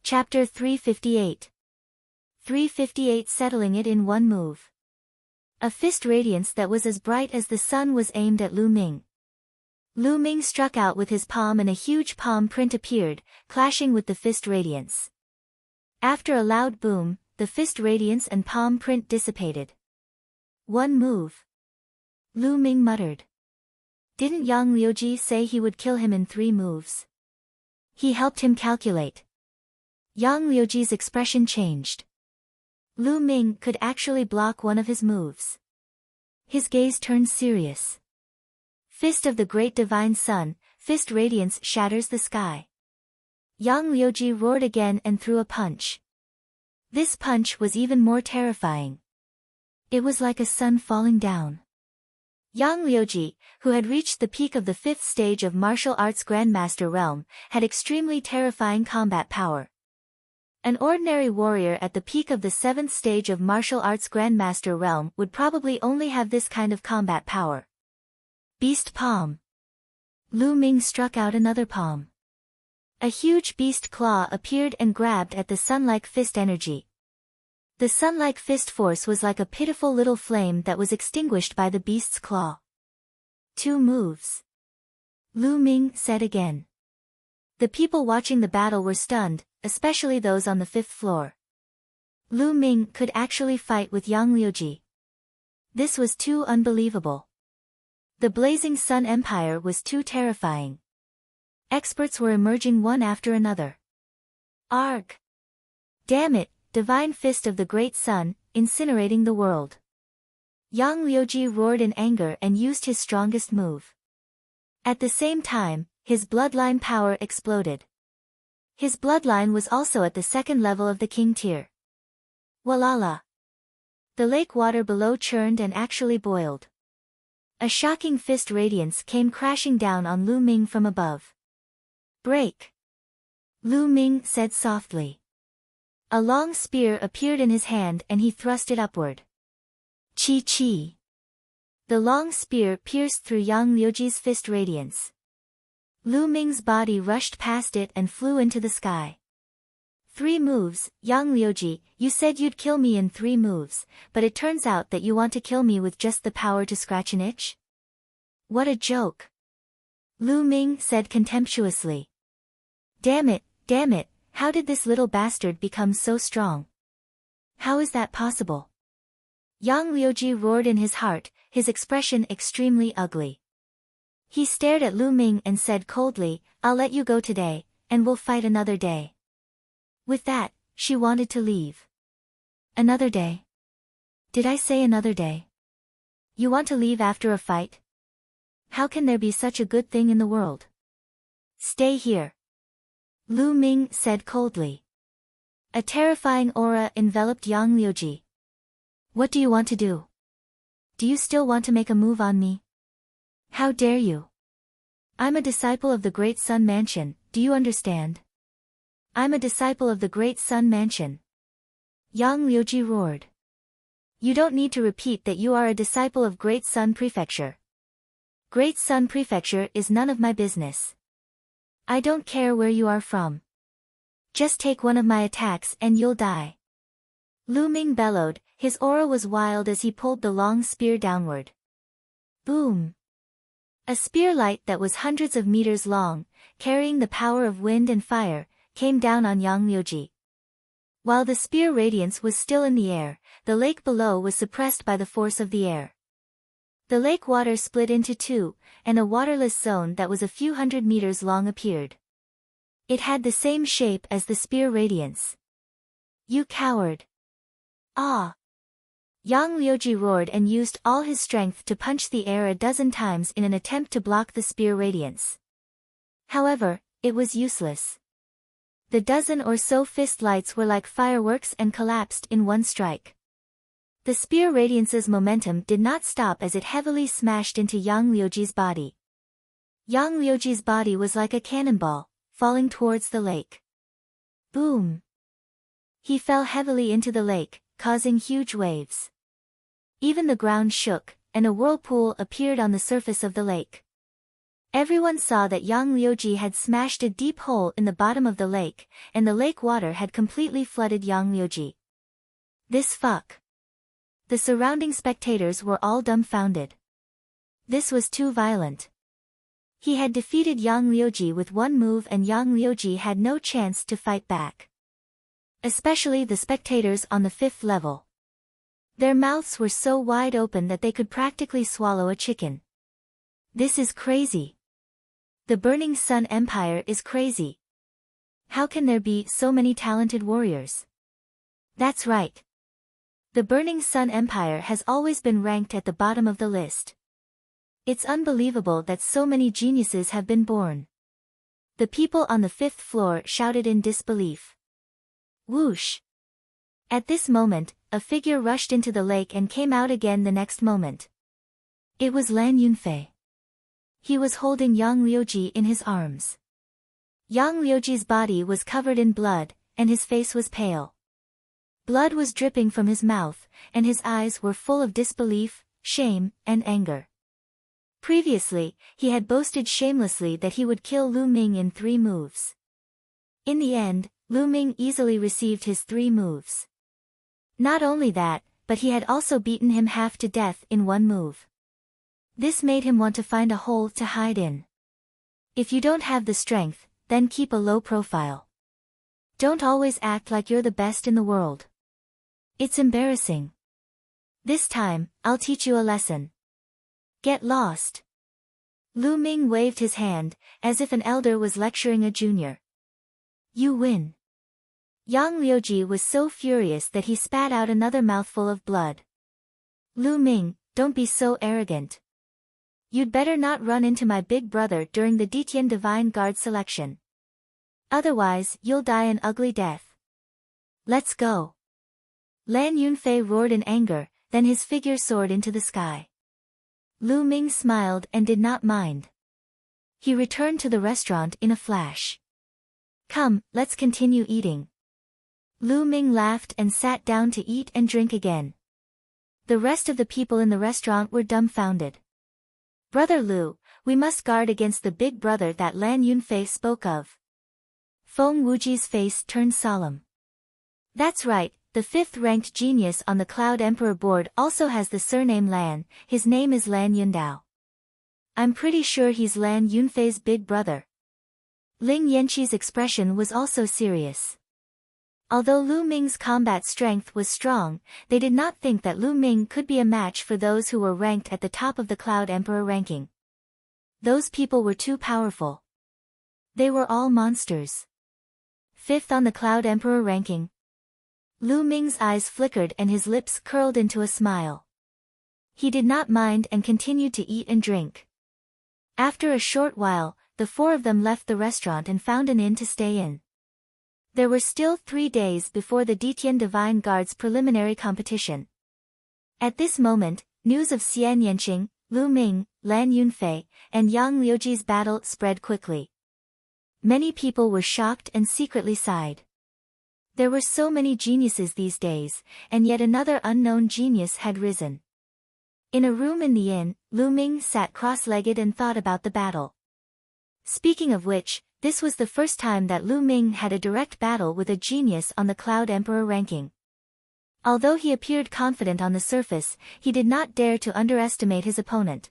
Chapter 358. 358 Settling it in one move. A fist radiance that was as bright as the sun was aimed at Lu Ming. Lu Ming struck out with his palm and a huge palm print appeared, clashing with the fist radiance. After a loud boom, the fist radiance and palm print dissipated. One move. Lu Ming muttered. Didn't Yang Liuji say he would kill him in 3 moves? He helped him calculate. Yang Liuji's expression changed. Lu Ming could actually block one of his moves. His gaze turned serious. Fist of the Great Divine Sun, fist radiance shatters the sky. Yang Liuji roared again and threw a punch. This punch was even more terrifying. It was like a sun falling down. Yang Liuji, who had reached the peak of the 5th stage of martial arts Grandmaster realm, had extremely terrifying combat power. An ordinary warrior at the peak of the 7th stage of martial arts Grandmaster realm would probably only have this kind of combat power. Beast Palm. Lu Ming struck out another palm. A huge beast claw appeared and grabbed at the sun-like fist energy. The sun-like fist force was like a pitiful little flame that was extinguished by the beast's claw. 2 moves. Lu Ming said again. The people watching the battle were stunned, especially those on the 5th floor. Lu Ming could actually fight with Yang Liuji. This was too unbelievable. The Blazing Sun Empire was too terrifying. Experts were emerging one after another. Arg! Damn it, divine fist of the great sun, incinerating the world. Yang Liuji roared in anger and used his strongest move. At the same time, his bloodline power exploded. His bloodline was also at the second level of the king tier. Walala. The lake water below churned and actually boiled. A shocking fist radiance came crashing down on Lu Ming from above. Break. Lu Ming said softly. A long spear appeared in his hand and he thrust it upward. Chi. The long spear pierced through Yang Liuji's fist radiance. Lu Ming's body rushed past it and flew into the sky. 3 moves, Yang Liuji, you said you'd kill me in 3 moves, but it turns out that you want to kill me with just the power to scratch an itch? What a joke. Lu Ming said contemptuously. Damn it, how did this little bastard become so strong? How is that possible? Yang Liuji roared in his heart, his expression extremely ugly. He stared at Lu Ming and said coldly, I'll let you go today, and we'll fight another day. With that, she wanted to leave. Another day? Did I say another day? You want to leave after a fight? How can there be such a good thing in the world? Stay here. Lu Ming said coldly. A terrifying aura enveloped Yang Liuji. What do you want to do? Do you still want to make a move on me? How dare you? I'm a disciple of the Great Sun Mansion, do you understand? I'm a disciple of the Great Sun Mansion. Yang Liuji roared. You don't need to repeat that you are a disciple of Great Sun Prefecture. Great Sun Prefecture is none of my business. I don't care where you are from. Just take one of my attacks and you'll die. Lu Ming bellowed, his aura was wild as he pulled the long spear downward. Boom! A spear light that was hundreds of meters long, carrying the power of wind and fire, came down on Yang Liuji. While the spear radiance was still in the air, the lake below was suppressed by the force of the air. The lake water split into 2, and a waterless zone that was a few hundred meters long appeared. It had the same shape as the spear radiance. You coward! Ah! Yang Liuji roared and used all his strength to punch the air a dozen times in an attempt to block the spear radiance. However, it was useless. The dozen or so fist lights were like fireworks and collapsed in one strike. The spear radiance's momentum did not stop as it heavily smashed into Yang Liuji's body. Yang Liuji's body was like a cannonball, falling towards the lake. Boom! He fell heavily into the lake, causing huge waves. Even the ground shook, and a whirlpool appeared on the surface of the lake. Everyone saw that Yang Liuji had smashed a deep hole in the bottom of the lake, and the lake water had completely flooded Yang Liuji. This fuck. The surrounding spectators were all dumbfounded. This was too violent. He had defeated Yang Liuji with one move and Yang Liuji had no chance to fight back. Especially the spectators on the 5th level. Their mouths were so wide open that they could practically swallow a chicken. This is crazy. The Burning Sun Empire is crazy. How can there be so many talented warriors? That's right. The Burning Sun Empire has always been ranked at the bottom of the list. It's unbelievable that so many geniuses have been born. The people on the 5th floor shouted in disbelief. Whoosh! At this moment, a figure rushed into the lake and came out again the next moment. It was Lan Yunfei. He was holding Yang Liuji in his arms. Yang Liuji's body was covered in blood, and his face was pale. Blood was dripping from his mouth, and his eyes were full of disbelief, shame, and anger. Previously, he had boasted shamelessly that he would kill Lu Ming in 3 moves. In the end, Lu Ming easily received his 3 moves. Not only that, but he had also beaten him half to death in 1 move. This made him want to find a hole to hide in. If you don't have the strength, then keep a low profile. Don't always act like you're the best in the world. It's embarrassing. This time, I'll teach you a lesson. Get lost. Lu Ming waved his hand, as if an elder was lecturing a junior. You win. Yang Liuji was so furious that he spat out another mouthful of blood. Lu Ming, don't be so arrogant. You'd better not run into my big brother during the Ditian Divine Guard selection. Otherwise, you'll die an ugly death. Let's go. Lan Yunfei roared in anger, then his figure soared into the sky. Lu Ming smiled and did not mind. He returned to the restaurant in a flash. Come, let's continue eating. Lu Ming laughed and sat down to eat and drink again. The rest of the people in the restaurant were dumbfounded. Brother Lu, we must guard against the big brother that Lan Yunfei spoke of. Feng Wuji's face turned solemn. That's right, the fifth-ranked genius on the Cloud Emperor board also has the surname Lan. His name is Lan Yundao. I'm pretty sure he's Lan Yunfei's big brother. Ling Yanqi's expression was also serious. Although Lu Ming's combat strength was strong, they did not think that Lu Ming could be a match for those who were ranked at the top of the Cloud Emperor ranking. Those people were too powerful. They were all monsters. Fifth on the Cloud Emperor ranking. Lu Ming's eyes flickered and his lips curled into a smile. He did not mind and continued to eat and drink. After a short while, the four of them left the restaurant and found an inn to stay in. There were still 3 days before the Ditian Divine Guard's preliminary competition. At this moment, news of Xian Yanqing, Lu Ming, Lan Yunfei, and Yang Liuji's battle spread quickly. Many people were shocked and secretly sighed. There were so many geniuses these days, and yet another unknown genius had risen. In a room in the inn, Lu Ming sat cross-legged and thought about the battle. Speaking of which, this was the first time that Lu Ming had a direct battle with a genius on the Cloud Emperor ranking. Although he appeared confident on the surface, he did not dare to underestimate his opponent.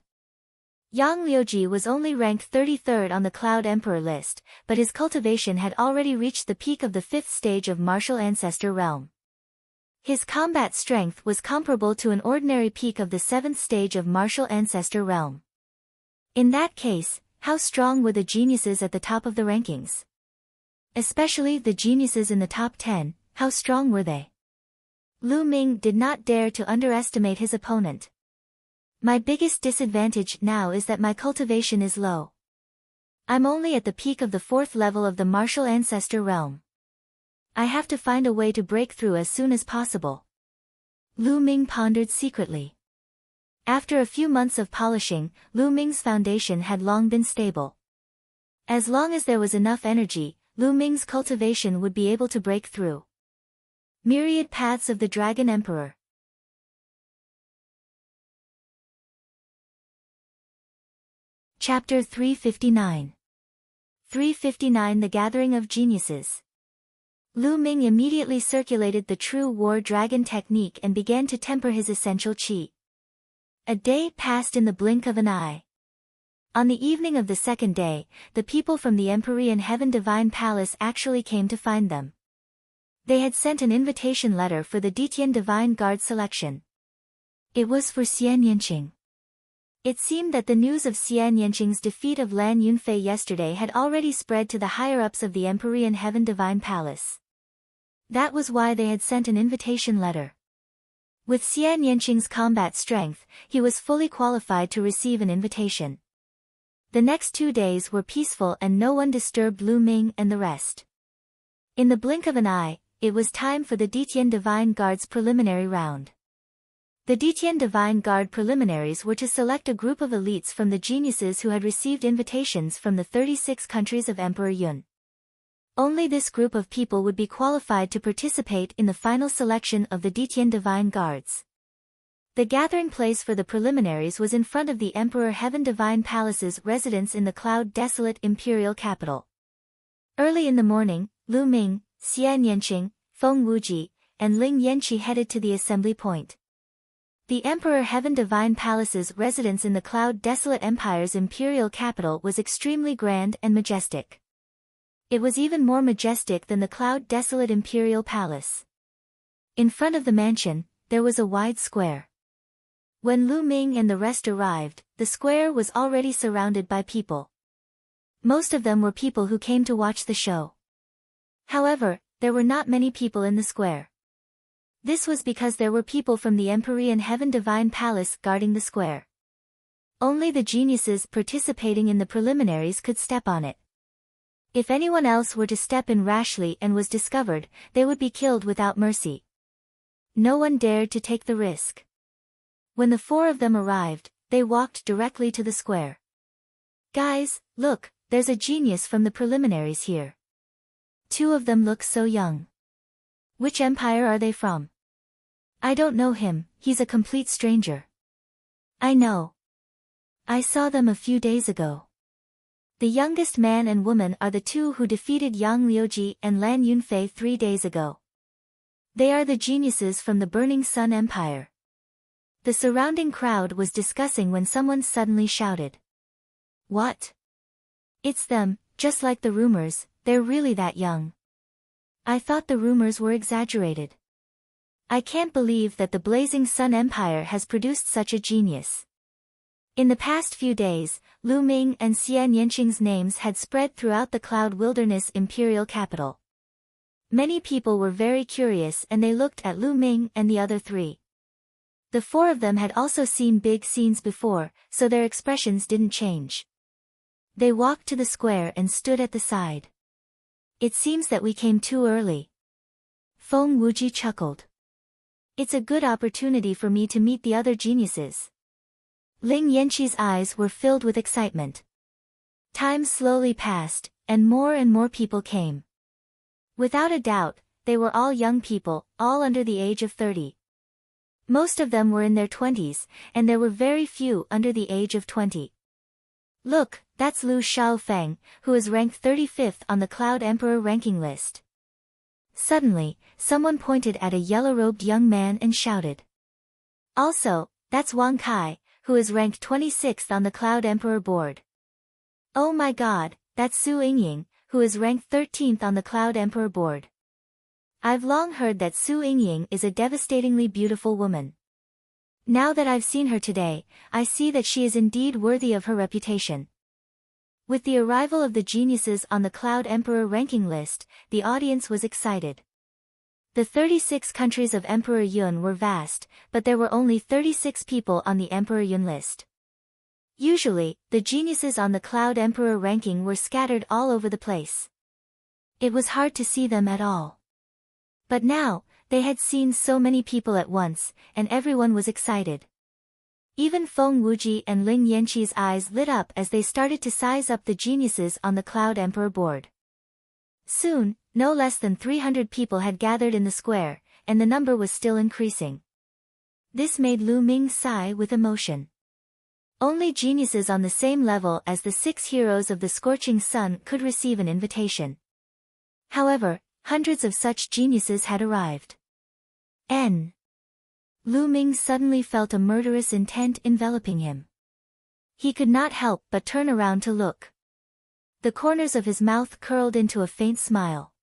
Yang Liuji was only ranked 33rd on the Cloud Emperor list, but his cultivation had already reached the peak of the 5th stage of Martial Ancestor realm. His combat strength was comparable to an ordinary peak of the 7th stage of Martial Ancestor realm. In that case, how strong were the geniuses at the top of the rankings? Especially the geniuses in the top 10, how strong were they? Lu Ming did not dare to underestimate his opponent. My biggest disadvantage now is that my cultivation is low. I'm only at the peak of the 4th level of the Martial Ancestor realm. I have to find a way to break through as soon as possible. Lu Ming pondered secretly. After a few months of polishing, Lu Ming's foundation had long been stable. As long as there was enough energy, Lu Ming's cultivation would be able to break through. Myriad Paths of the Dragon Emperor. Chapter 359. 359 The Gathering of Geniuses. Lu Ming immediately circulated the True War Dragon technique and began to temper his essential qi. A day passed in the blink of an eye. On the evening of the second day, the people from the Empyrean Heaven Divine Palace actually came to find them. They had sent an invitation letter for the Ditian Divine Guard selection. It was for Xian Yanqing. It seemed that the news of Xian Yanqing's defeat of Lan Yunfei yesterday had already spread to the higher-ups of the Empyrean Heaven Divine Palace. That was why they had sent an invitation letter. With Xian Yanqing's combat strength, he was fully qualified to receive an invitation. The next 2 days were peaceful and no one disturbed Lu Ming and the rest. In the blink of an eye, it was time for the Ditian Divine Guard's preliminary round. The Ditian Divine Guard preliminaries were to select a group of elites from the geniuses who had received invitations from the 36 countries of Emperor Yun. Only this group of people would be qualified to participate in the final selection of the Ditian Divine Guards. The gathering place for the preliminaries was in front of the Emperor Heaven Divine Palace's residence in the Cloud Desolate Imperial Capital. Early in the morning, Lu Ming, Xian Yanqing, Feng Wuji, and Ling Yanqi headed to the assembly point. The Emperor Heaven Divine Palace's residence in the Cloud Desolate Empire's imperial capital was extremely grand and majestic. It was even more majestic than the Cloud Desolate Imperial Palace. In front of the mansion, there was a wide square. When Lu Ming and the rest arrived, the square was already surrounded by people. Most of them were people who came to watch the show. However, there were not many people in the square. This was because there were people from the Empyrean Heaven Divine Palace guarding the square. Only the geniuses participating in the preliminaries could step on it. If anyone else were to step in rashly and was discovered, they would be killed without mercy. No one dared to take the risk. When the four of them arrived, they walked directly to the square. "Guys, look, there's a genius from the preliminaries here. Two of them look so young. Which empire are they from?" "I don't know him, he's a complete stranger." "I know. I saw them a few days ago. The youngest man and woman are the two who defeated Yang Liuji and Lan Yunfei 3 days ago. They are the geniuses from the Burning Sun Empire." The surrounding crowd was discussing when someone suddenly shouted, "What? It's them, just like the rumors, they're really that young. I thought the rumors were exaggerated. I can't believe that the Blazing Sun Empire has produced such a genius." In the past few days, Lu Ming and Xian Yanqing's names had spread throughout the Cloud Wilderness imperial capital. Many people were very curious and they looked at Lu Ming and the other three. The four of them had also seen big scenes before, so their expressions didn't change. They walked to the square and stood at the side. "It seems that we came too early." Feng Wuji chuckled. "It's a good opportunity for me to meet the other geniuses." Ling Yanqi's eyes were filled with excitement. Time slowly passed, and more people came. Without a doubt, they were all young people, all under the age of 30. Most of them were in their 20s, and there were very few under the age of 20. "Look, that's Lu Xiaofeng, who is ranked 35th on the Cloud Emperor ranking list." Suddenly, someone pointed at a yellow-robed young man and shouted. "Also, that's Wang Kai, who is ranked 26th on the Cloud Emperor board." "Oh my god, that's Su Yingying, who is ranked 13th on the Cloud Emperor board. I've long heard that Su Yingying is a devastatingly beautiful woman. Now that I've seen her today, I see that she is indeed worthy of her reputation." With the arrival of the geniuses on the Cloud Emperor ranking list, the audience was excited. The 36 countries of Emperor Yun were vast, but there were only 36 people on the Emperor Yun list. Usually, the geniuses on the Cloud Emperor ranking were scattered all over the place. It was hard to see them at all. But now, they had seen so many people at once, and everyone was excited. Even Feng Wuji and Ling Yanqi's eyes lit up as they started to size up the geniuses on the Cloud Emperor board. Soon, no less than 300 people had gathered in the square, and the number was still increasing. This made Lu Ming sigh with emotion. Only geniuses on the same level as the 6 heroes of the Scorching Sun could receive an invitation. However, hundreds of such geniuses had arrived. Lu Ming suddenly felt a murderous intent enveloping him. He could not help but turn around to look. The corners of his mouth curled into a faint smile.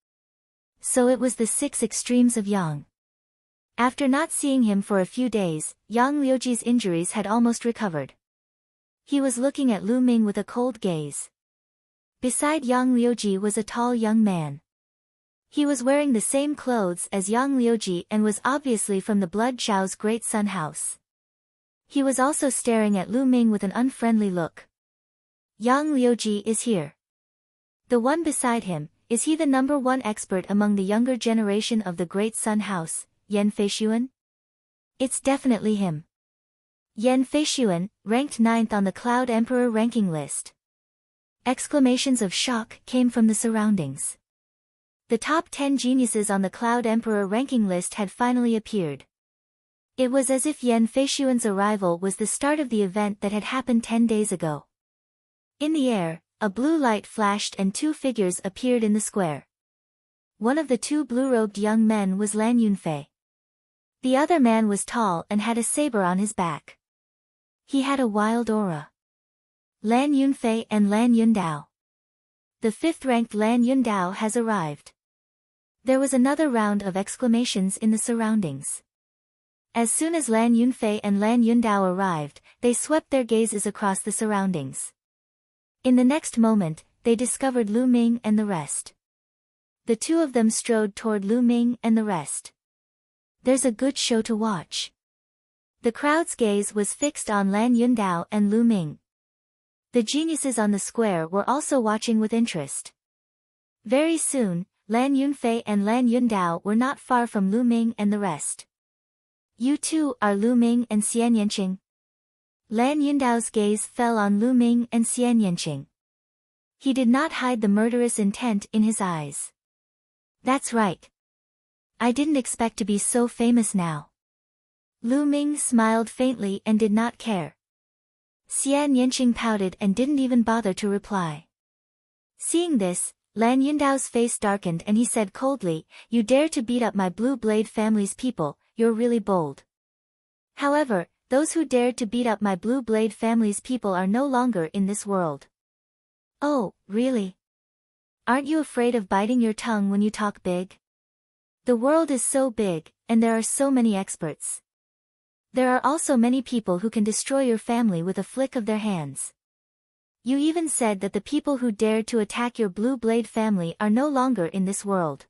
So it was the 6 extremes of Yang. After not seeing him for a few days, Yang Liuji's injuries had almost recovered. He was looking at Lu Ming with a cold gaze. Beside Yang Liuji was a tall young man. He was wearing the same clothes as Yang Liuji and was obviously from the Blood Zhao's Great Sun House. He was also staring at Lu Ming with an unfriendly look. "Yang Liuji is here. The one beside him, is he the #1 expert among the younger generation of the Great Sun House, Yan Feishuan?" "It's definitely him." Yan Feishuan, ranked 9th on the Cloud Emperor ranking list. Exclamations of shock came from the surroundings. The top 10 geniuses on the Cloud Emperor ranking list had finally appeared. It was as if Yan Feishuan's arrival was the start of the event that had happened 10 days ago. In the air, a blue light flashed and 2 figures appeared in the square. One of the 2 blue-robed young men was Lan Yunfei. The other man was tall and had a saber on his back. He had a wild aura. Lan Yunfei and Lan Yundao. The 5th-ranked Lan Yundao has arrived. There was another round of exclamations in the surroundings. As soon as Lan Yunfei and Lan Yundao arrived, they swept their gazes across the surroundings. In the next moment, they discovered Lu Ming and the rest. the two of them strode toward Lu Ming and the rest. There's a good show to watch. The crowd's gaze was fixed on Lan Yundao and Lu Ming. The geniuses on the square were also watching with interest. Very soon, Lan Yunfei and Lan Yundao were not far from Lu Ming and the rest. You two are Lu Ming and Xian Yanqing? Lan Yundao's gaze fell on Lu Ming and Xian Yanqing. He did not hide the murderous intent in his eyes. That's right. I didn't expect to be so famous now. Lu Ming smiled faintly and did not care. Xian Yanqing pouted and didn't even bother to reply. Seeing this, Lan Yundao's face darkened and he said coldly, "You dare to beat up my Blue Blade family's people, you're really bold. However, those who dared to beat up my Blue Blade family's people are no longer in this world." Oh, really? Aren't you afraid of biting your tongue when you talk big? The world is so big, and there are so many experts. There are also many people who can destroy your family with a flick of their hands. You even said that the people who dared to attack your Blue Blade family are no longer in this world.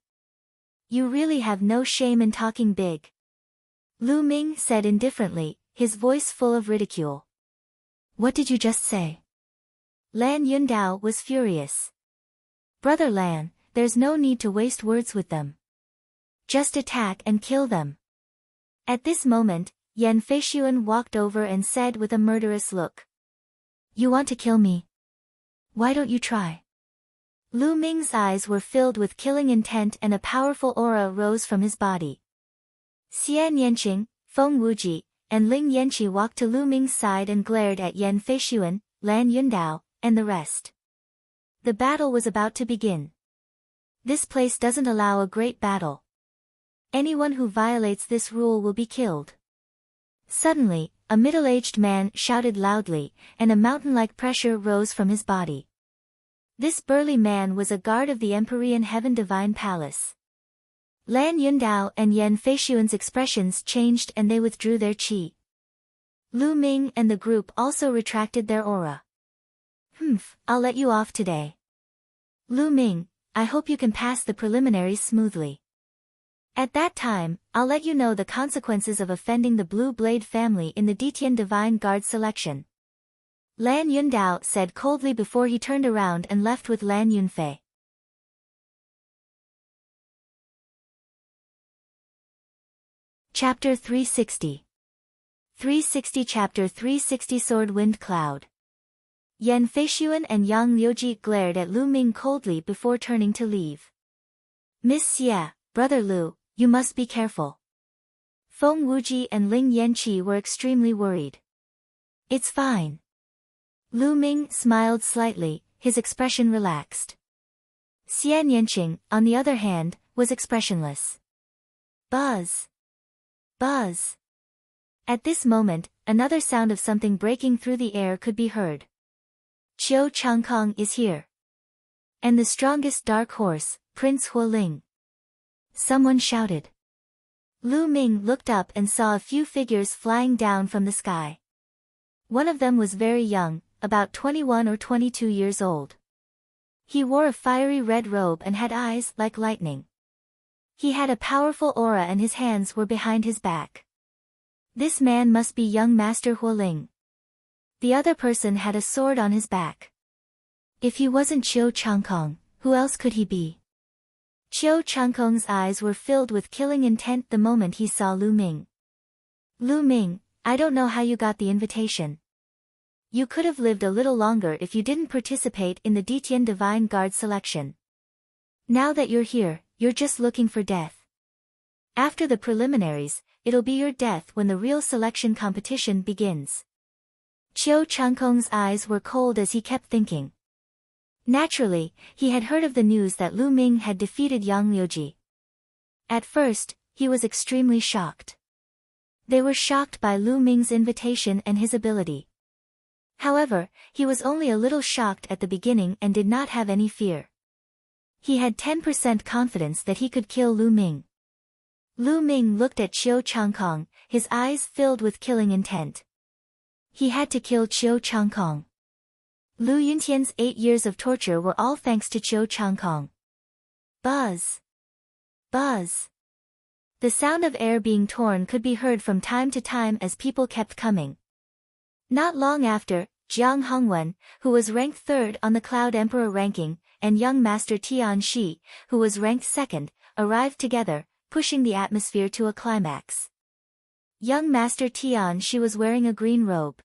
You really have no shame in talking big. Lu Ming said indifferently, his voice full of ridicule. What did you just say? Lan Yundao was furious. Brother Lan, there's no need to waste words with them. Just attack and kill them. At this moment, Yan Feishuan walked over and said with a murderous look. You want to kill me? Why don't you try? Lu Ming's eyes were filled with killing intent and a powerful aura rose from his body. Xian Yanqing, Feng Wuji, and Ling Yanqi walked to Lu Ming's side and glared at Yan Feishuan, Lan Yundao, and the rest. The battle was about to begin. This place doesn't allow a great battle. Anyone who violates this rule will be killed. Suddenly, a middle-aged man shouted loudly, and a mountain-like pressure rose from his body. This burly man was a guard of the Empyrean Heaven Divine Palace. Lan Yundao and Yan Feishuan's expressions changed and they withdrew their qi. Lu Ming and the group also retracted their aura. I'll let you off today. Lu Ming, I hope you can pass the preliminaries smoothly. At that time, I'll let you know the consequences of offending the Blue Blade family in the Detian Divine Guard selection. Lan Yundao said coldly before he turned around and left with Lan Yunfei. Chapter 360 Chapter 360 Sword Wind Cloud. Yan Feishuan and Yang Liuji glared at Lu Ming coldly before turning to leave. Miss Xie, Brother Lu, you must be careful. Feng Wuji and Ling Yanqi were extremely worried. It's fine. Lu Ming smiled slightly, his expression relaxed. Xian Yanqing, on the other hand, was expressionless. Buzz. Buzz. At this moment, another sound of something breaking through the air could be heard. Qiu Changkong is here. And the strongest dark horse, Prince Huoling. Someone shouted. Lu Ming looked up and saw a few figures flying down from the sky. One of them was very young, about 21 or 22 years old. He wore a fiery red robe and had eyes like lightning. He had a powerful aura and his hands were behind his back. This man must be young Master Huoling. The other person had a sword on his back. If he wasn't Qiu Changkong, who else could he be? Qiu Changkong's eyes were filled with killing intent the moment he saw Lu Ming. Lu Ming, I don't know how you got the invitation. You could have lived a little longer if you didn't participate in the Detian Divine Guard selection. Now that you're here, you're just looking for death. After the preliminaries, it'll be your death when the real selection competition begins. Qiu Changkong's eyes were cold as he kept thinking. Naturally, he had heard of the news that Lu Ming had defeated Yang Liuji. At first, he was extremely shocked. They were shocked by Lu Ming's invitation and his ability. However, he was only a little shocked at the beginning and did not have any fear. He had 10% confidence that he could kill Lu Ming. Lu Ming looked at Qiu Changkong, his eyes filled with killing intent. He had to kill Qiu Changkong. Lu Yuntian's 8 years of torture were all thanks to Qiu Changkong. Buzz. Buzz. The sound of air being torn could be heard from time to time as people kept coming. Not long after, Jiang Hongwen, who was ranked third on the Cloud Emperor ranking, and young Master Tian Shi, who was ranked second, arrived together, pushing the atmosphere to a climax. Young Master Tian Shi was wearing a green robe.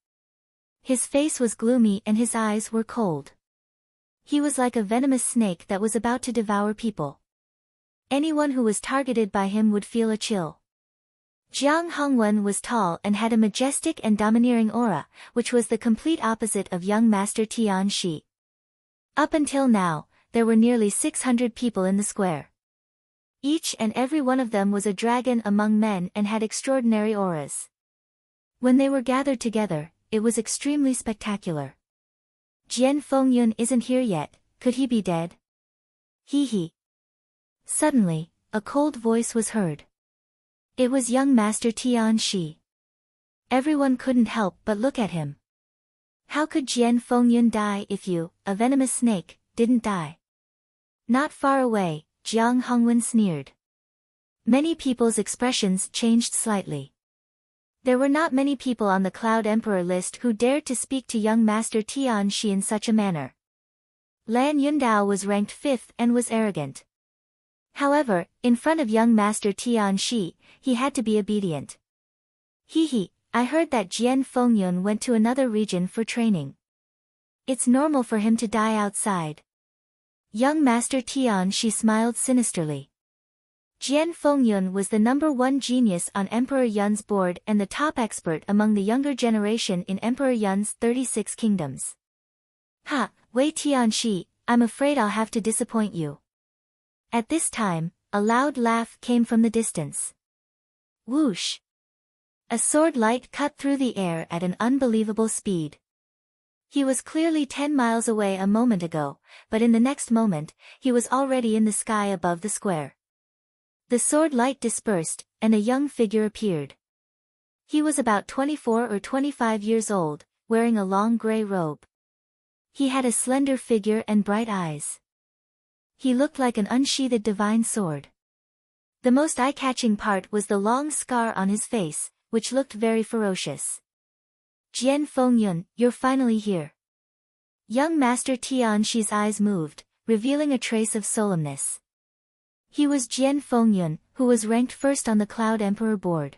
His face was gloomy and his eyes were cold. He was like a venomous snake that was about to devour people. Anyone who was targeted by him would feel a chill. Jiang Hongwen was tall and had a majestic and domineering aura, which was the complete opposite of young Master Tian Shi. Up until now, there were nearly 600 people in the square. Each and every one of them was a dragon among men and had extraordinary auras. When they were gathered together, it was extremely spectacular. Jian Fengyun isn't here yet, could he be dead? Hee hee. Suddenly, a cold voice was heard. It was young Master Tian Shi. Everyone couldn't help but look at him. How could Jian Fengyun die if you, a venomous snake, didn't die? Not far away, Jiang Hongwen sneered. Many people's expressions changed slightly. There were not many people on the Cloud Emperor list who dared to speak to young Master Tian Shi in such a manner. Lan Yundao was ranked 5th and was arrogant. However, in front of young Master Tian Shi, he had to be obedient. Hee hee, I heard that Jian Fengyun went to another region for training. It's normal for him to die outside. Young Master Tian Shi smiled sinisterly. Jian Fengyun was the #1 genius on Emperor Yun's board and the top expert among the younger generation in Emperor Yun's 36 kingdoms. Ha, Wei Tianxi, I'm afraid I'll have to disappoint you. At this time, a loud laugh came from the distance. Whoosh! A sword light cut through the air at an unbelievable speed. He was clearly 10 miles away a moment ago, but in the next moment, he was already in the sky above the square. The sword light dispersed, and a young figure appeared. He was about 24 or 25 years old, wearing a long gray robe. He had a slender figure and bright eyes. He looked like an unsheathed divine sword. The most eye-catching part was the long scar on his face, which looked very ferocious. Jian Fengyun, you're finally here. Young Master Tian Shi's eyes moved, revealing a trace of solemnness. He was Jian Fengyun, who was ranked first on the Cloud Emperor board.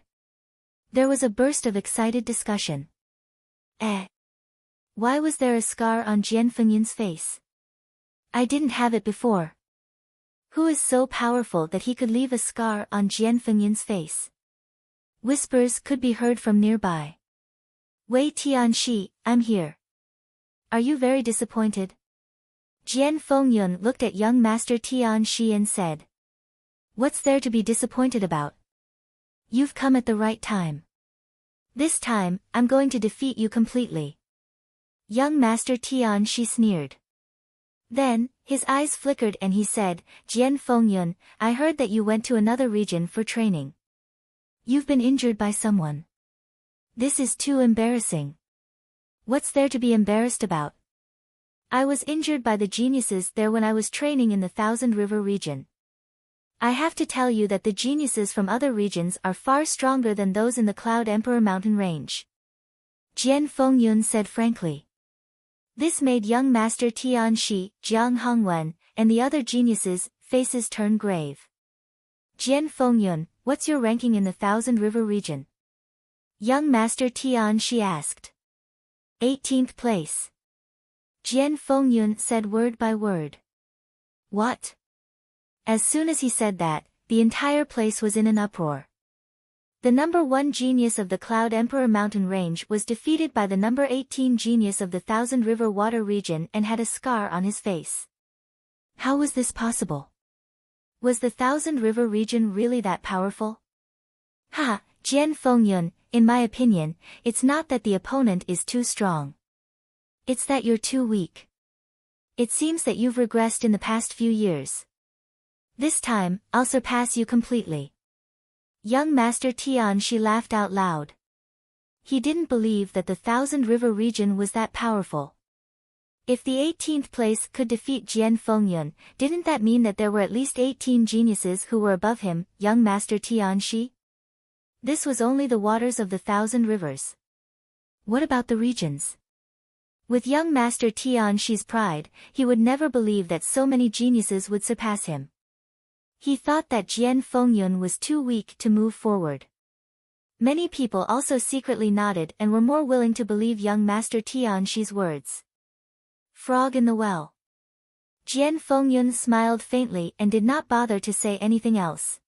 There was a burst of excited discussion. Why was there a scar on Jian Fengyun's face? I didn't have it before. Who is so powerful that he could leave a scar on Jian Fengyun's face? Whispers could be heard from nearby. Wei Tianxi, I'm here. Are you very disappointed? Jian Fengyun looked at young Master Tian Shi and said. What's there to be disappointed about? You've come at the right time. This time, I'm going to defeat you completely. Young Master Tian Shi sneered. Then, his eyes flickered and he said, Jian Fengyun, I heard that you went to another region for training. You've been injured by someone. This is too embarrassing. What's there to be embarrassed about? I was injured by the geniuses there when I was training in the Thousand River region. I have to tell you that the geniuses from other regions are far stronger than those in the Cloud Emperor mountain range. Jian Fengyun said frankly. This made young Master Tian Shi, Jiang Hongwen, and the other geniuses' faces turn grave. Jian Fengyun, what's your ranking in the Thousand River region? Young Master Tian Shi asked. 18th place. Jian Fengyun said word by word. What? As soon as he said that, the entire place was in an uproar. The #1 genius of the Cloud Emperor mountain range was defeated by the #18 genius of the Thousand River water region and had a scar on his face. How was this possible? Was the Thousand River region really that powerful? Ha, Jian Fengyun, in my opinion, it's not that the opponent is too strong. It's that you're too weak. It seems that you've regressed in the past few years. This time, I'll surpass you completely. Young Master Tian Shi laughed out loud. He didn't believe that the Thousand River region was that powerful. If the 18th place could defeat Jian Fengyun, didn't that mean that there were at least 18 geniuses who were above him, young Master Tianxi? This was only the waters of the 1,000 rivers. What about the regions? With young Master Tianxi's pride, he would never believe that so many geniuses would surpass him. He thought that Jian Fengyun was too weak to move forward. Many people also secretly nodded and were more willing to believe young Master Tianxi's words. Frog in the well. Jian Fengyun smiled faintly and did not bother to say anything else.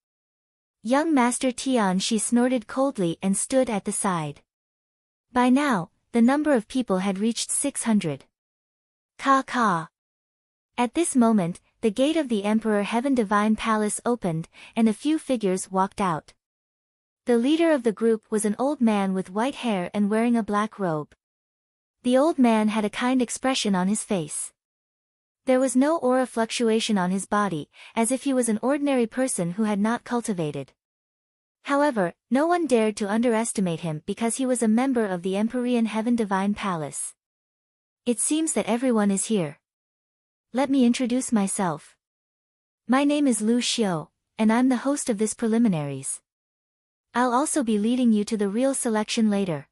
Young Master Tianxi snorted coldly and stood at the side. By now, the number of people had reached 600. Ka. At this moment, the gate of the Emperor Heaven Divine Palace opened, and a few figures walked out. The leader of the group was an old man with white hair and wearing a black robe. The old man had a kind expression on his face. There was no aura fluctuation on his body, as if he was an ordinary person who had not cultivated. However, no one dared to underestimate him because he was a member of the Empyrean Heaven Divine Palace. It seems that everyone is here. Let me introduce myself. My name is Lu Xiu, and I'm the host of this preliminaries. I'll also be leading you to the real selection later.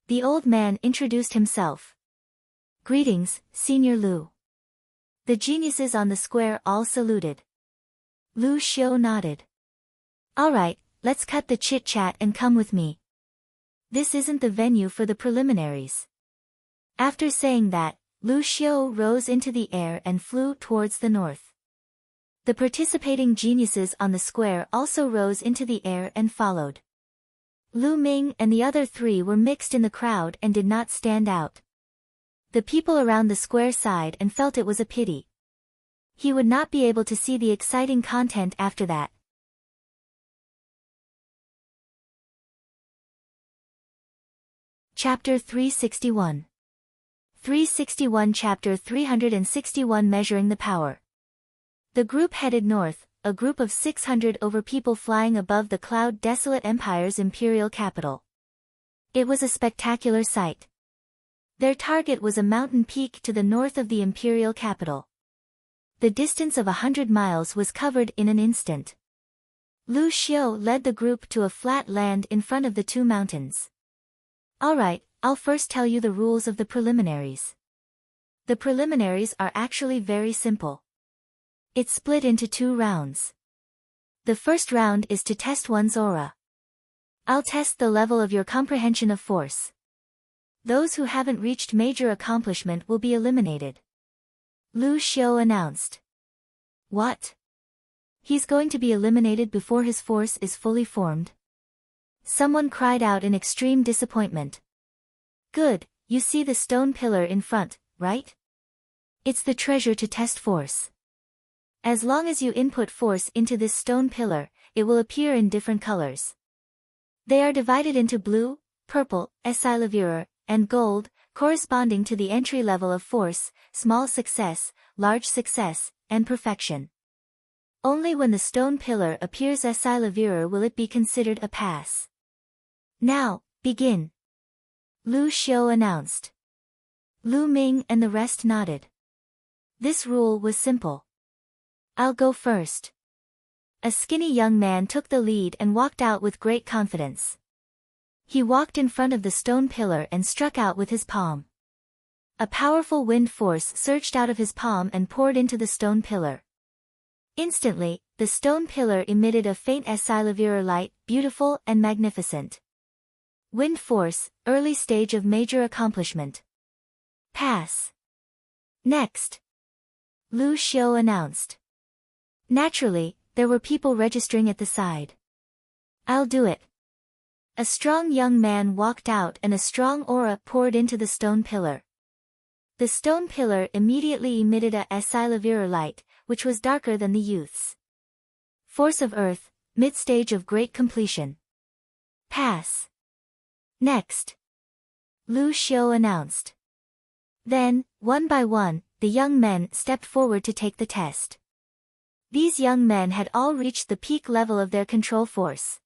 The old man introduced himself. Greetings, Senior Lu. The geniuses on the square all saluted. Lu Xiu nodded. Alright, let's cut the chit-chat and come with me. This isn't the venue for the preliminaries. After saying that, Lu Xiu rose into the air and flew towards the north. The participating geniuses on the square also rose into the air and followed. Lu Ming and the other three were mixed in the crowd and did not stand out. The people around the square sighed and felt it was a pity. He would not be able to see the exciting content after that. Chapter 361. 361 Chapter 361 Measuring the Power. The group headed north, a group of 600 over people flying above the cloud-desolate empire's imperial capital. It was a spectacular sight. Their target was a mountain peak to the north of the imperial capital. The distance of 100 miles was covered in an instant. Lu Xiu led the group to a flat land in front of the two mountains. Alright, I'll first tell you the rules of the preliminaries. The preliminaries are actually very simple. It's split into 2 rounds. The first round is to test one's aura. I'll test the level of your comprehension of force. Those who haven't reached major accomplishment will be eliminated. Lu Xiu announced. What? He's going to be eliminated before his force is fully formed? Someone cried out in extreme disappointment. Good, you see the stone pillar in front, right? It's the treasure to test force. As long as you input force into this stone pillar, it will appear in different colors. They are divided into blue, purple, acylavir, and gold, corresponding to the entry level of force, small success, large success, and perfection. Only when the stone pillar appears acylavir will it be considered a pass. Now, begin. Lu Xiu announced. Lu Ming and the rest nodded. This rule was simple. I'll go first. A skinny young man took the lead and walked out with great confidence. He walked in front of the stone pillar and struck out with his palm. A powerful wind force surged out of his palm and poured into the stone pillar. Instantly, the stone pillar emitted a faint acylavir light, beautiful and magnificent. Wind force, early stage of major accomplishment. Pass. Next. Lu Xiu announced. Naturally, there were people registering at the side. I'll do it. A strong young man walked out and a strong aura poured into the stone pillar. The stone pillar immediately emitted a acylavir light, which was darker than the youth's. Force of earth, mid-stage of great completion. Pass. Next. Lu Xiu announced. Then, one by one, the young men stepped forward to take the test. These young men had all reached the peak level of their control force.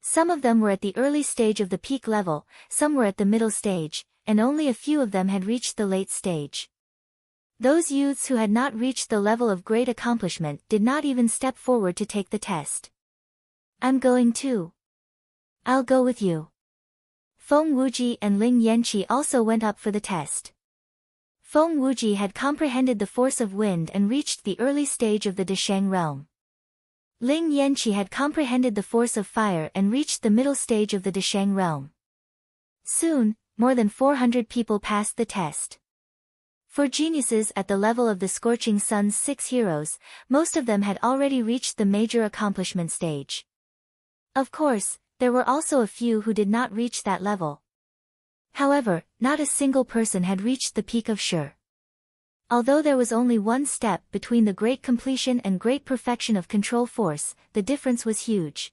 Some of them were at the early stage of the peak level, some were at the middle stage, and only a few of them had reached the late stage. Those youths who had not reached the level of great accomplishment did not even step forward to take the test. I'm going too. I'll go with you. Feng Wuji and Ling Yanqi also went up for the test. Feng Wuji had comprehended the force of wind and reached the early stage of the Desheng realm. Ling Yanqi had comprehended the force of fire and reached the middle stage of the Desheng realm. Soon, more than 400 people passed the test. For geniuses at the level of the Scorching Sun's 6 heroes, most of them had already reached the major accomplishment stage. Of course, there were also a few who did not reach that level. However, not a single person had reached the peak of Shi. Although there was only one step between the great completion and great perfection of control force, the difference was huge.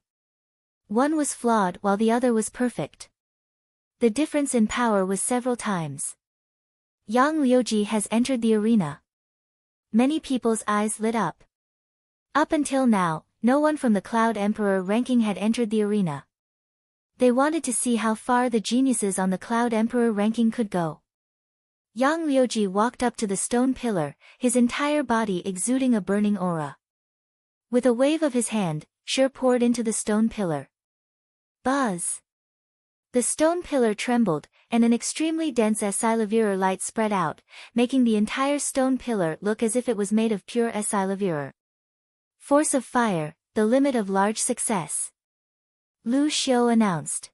One was flawed while the other was perfect. The difference in power was several times. Yang Liuji has entered the arena. Many people's eyes lit up. Up until now, no one from the Cloud Emperor ranking had entered the arena. They wanted to see how far the geniuses on the Cloud Emperor ranking could go. Yang Liuji walked up to the stone pillar, his entire body exuding a burning aura. With a wave of his hand, Shi poured into the stone pillar. Buzz! The stone pillar trembled, and an extremely dense Esilavir light spread out, making the entire stone pillar look as if it was made of pure Esilavir. Force of fire, the limit of large success. Lu Xiu announced.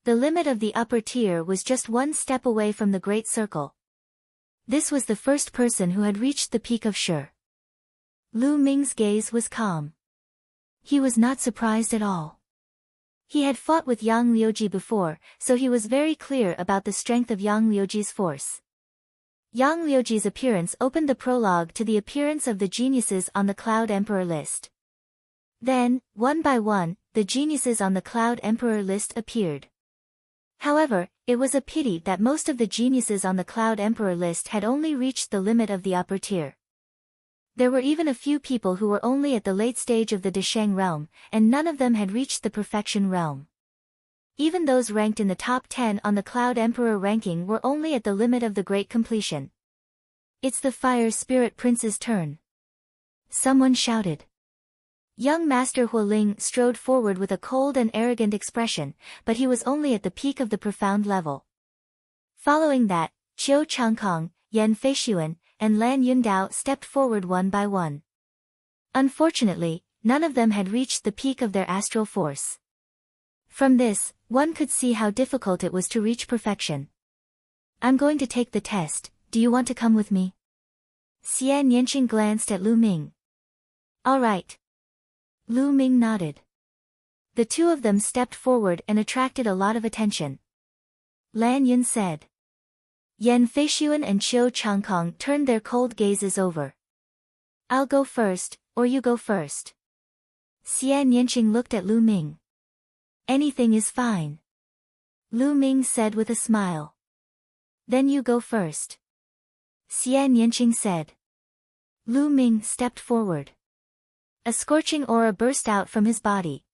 The limit of the upper tier was just one step away from the Great Circle. This was the first person who had reached the peak of Shi. Lu Ming's gaze was calm. He was not surprised at all. He had fought with Yang Liuji before, so he was very clear about the strength of Yang Liuji's force. Yang Liuji's appearance opened the prologue to the appearance of the geniuses on the Cloud Emperor list. Then, one by one, the geniuses on the Cloud Emperor list appeared. However, it was a pity that most of the geniuses on the Cloud Emperor list had only reached the limit of the upper tier. There were even a few people who were only at the late stage of the Desheng realm, and none of them had reached the perfection realm. Even those ranked in the top 10 on the Cloud Emperor ranking were only at the limit of the great completion. It's the Fire Spirit Prince's turn. Someone shouted. Young Master Hualing strode forward with a cold and arrogant expression, but he was only at the peak of the profound level. Following that, Qiu Changkong, Yan Feishuan, and Lan Yundao stepped forward one by one. Unfortunately, none of them had reached the peak of their astral force. From this, one could see how difficult it was to reach perfection. I'm going to take the test, do you want to come with me? Xian Yanqing glanced at Lu Ming. All right. Lu Ming nodded. The two of them stepped forward and attracted a lot of attention. Lan Yun said. Yan Feishuan and Qiu Changkong turned their cold gazes over. I'll go first, or you go first. Xian Yanqing looked at Lu Ming. Anything is fine. Lu Ming said with a smile. Then you go first. Xian Yanqing said. Lu Ming stepped forward. A scorching aura burst out from his body.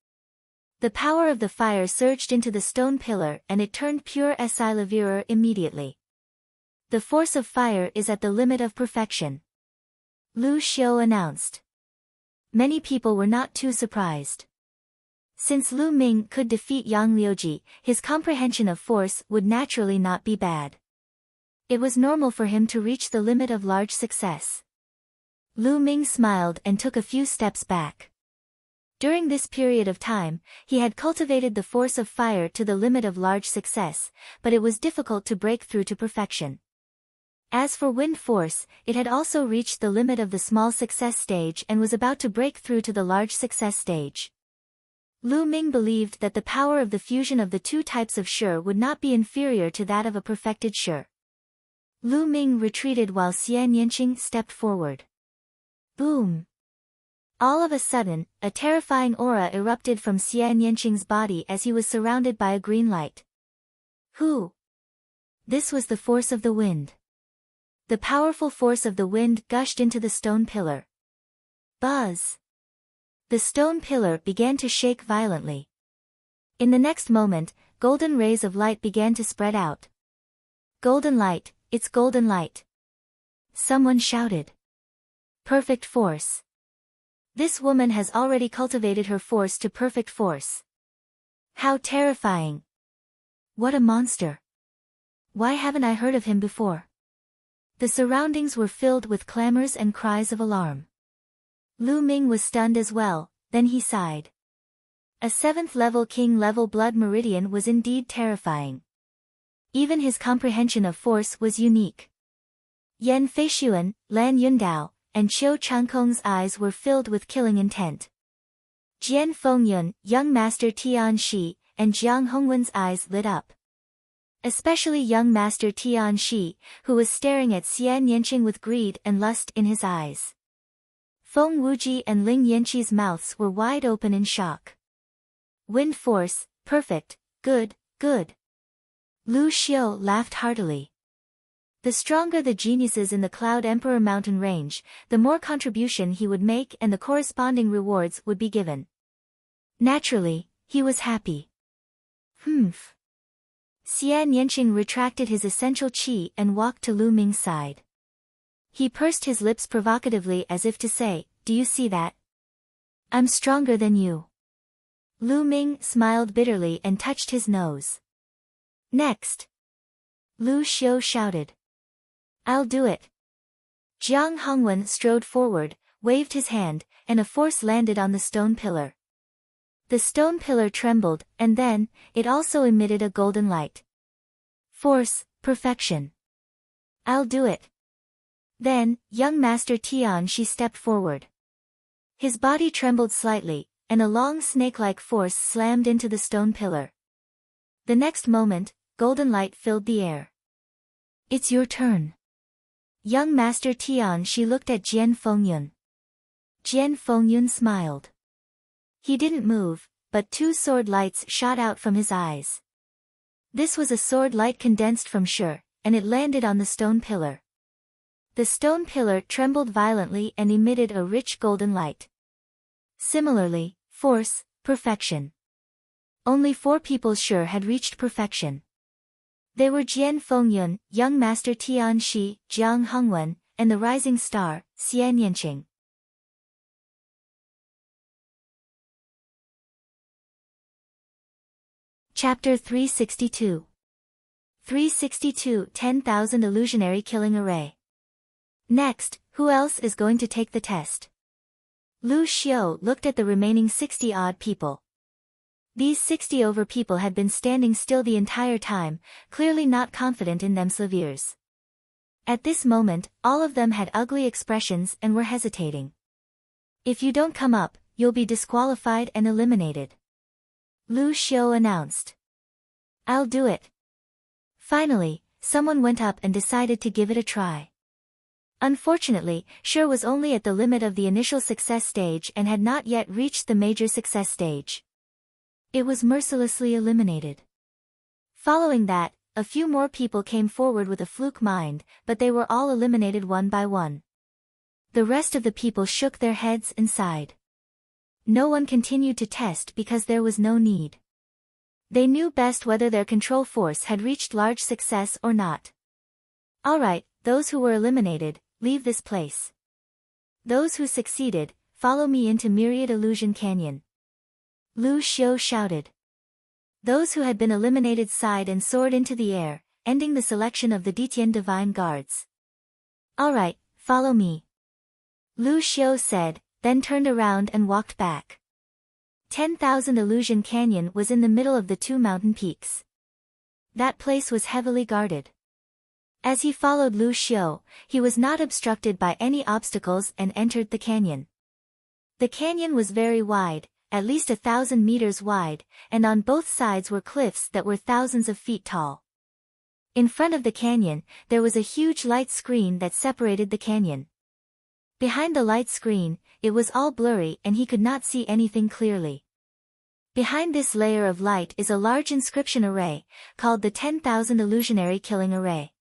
The power of the fire surged into the stone pillar and it turned pure Esilavir immediately. The force of fire is at the limit of perfection. Lu Xiu announced. Many people were not too surprised. Since Lu Ming could defeat Yang Liuji, his comprehension of force would naturally not be bad. It was normal for him to reach the limit of large success. Lu Ming smiled and took a few steps back. During this period of time, he had cultivated the force of fire to the limit of large success, but it was difficult to break through to perfection. As for wind force, it had also reached the limit of the small success stage and was about to break through to the large success stage. Lu Ming believed that the power of the fusion of the two types of Shi would not be inferior to that of a perfected Shi. Lu Ming retreated while Xian Yanqing stepped forward. Boom! All of a sudden, a terrifying aura erupted from Xian Yanqing's body as he was surrounded by a green light. Who? This was the force of the wind. The powerful force of the wind gushed into the stone pillar. Buzz! The stone pillar began to shake violently. In the next moment, golden rays of light began to spread out. Golden light, it's golden light. Someone shouted. Perfect force. This woman has already cultivated her force to perfect force. How terrifying. What a monster. Why haven't I heard of him before? The surroundings were filled with clamors and cries of alarm. Lu Ming was stunned as well, then he sighed. A 7th level king level blood meridian was indeed terrifying. Even his comprehension of force was unique. Yan Feishuan, Lan Yundao, and Qiu Changkong's eyes were filled with killing intent. Jian Fengyun, young master Tian Shi, and Jiang Hongwen's eyes lit up. Especially young master Tian Shi, who was staring at Xian Yanqing with greed and lust in his eyes. Feng Wuji and Ling Yanqi's mouths were wide open in shock. Wind force, perfect, good, good. Lu Xiu laughed heartily. The stronger the geniuses in the Cloud Emperor mountain range, the more contribution he would make and the corresponding rewards would be given. Naturally, he was happy. Humph. Xian Yanqing retracted his essential qi and walked to Lu Ming's side. He pursed his lips provocatively as if to say, "Do you see that? I'm stronger than you." Lu Ming smiled bitterly and touched his nose. Next. Lu Xiu shouted. I'll do it. Jiang Hongwen strode forward, waved his hand, and a force landed on the stone pillar. The stone pillar trembled, and then, it also emitted a golden light. Force, perfection. I'll do it. Then, young master Tian Shi stepped forward. His body trembled slightly, and a long snake-like force slammed into the stone pillar. The next moment, golden light filled the air. It's your turn. Young master Tian Shi looked at Jian Fengyun. Jian Fengyun smiled. He didn't move, but 2 sword lights shot out from his eyes. This was a sword light condensed from Shi, and it landed on the stone pillar. The stone pillar trembled violently and emitted a rich golden light. Similarly, force, perfection. Only 4 people's Shi had reached perfection. They were Jian Fengyun, young master Tian Shi, Jiang Hongwen, and the rising star, Xian Yanqing. Chapter 362. 362 10,000 Illusionary Killing Array. Next, who else is going to take the test? Lu Xiu looked at the remaining 60-odd people. These 60-over people had been standing still the entire time, clearly not confident in themselves. At this moment, all of them had ugly expressions and were hesitating. If you don't come up, you'll be disqualified and eliminated. Lu Xiu announced. I'll do it. Finally, someone went up and decided to give it a try. Unfortunately, Shi was only at the limit of the initial success stage and had not yet reached the major success stage. It was mercilessly eliminated. Following that, a few more people came forward with a fluke mind, but they were all eliminated one by one. The rest of the people shook their heads and sighed. No one continued to test because there was no need. They knew best whether their control force had reached large success or not. Alright, those who were eliminated, leave this place. Those who succeeded, follow me into Myriad Illusion Canyon. Lu Xiu shouted. Those who had been eliminated sighed and soared into the air, ending the selection of the Ditian Divine Guards. Alright, follow me. Lu Xiu said, then turned around and walked back. 10,000 Illusion Canyon was in the middle of the 2 mountain peaks. That place was heavily guarded. As he followed Lu Xiu, he was not obstructed by any obstacles and entered the canyon. The canyon was very wide, at least 1,000 meters wide, and on both sides were cliffs that were thousands of feet tall. In front of the canyon, there was a huge light screen that separated the canyon. Behind the light screen, it was all blurry and he could not see anything clearly. Behind this layer of light is a large inscription array, called the 10,000 Illusionary Killing Array.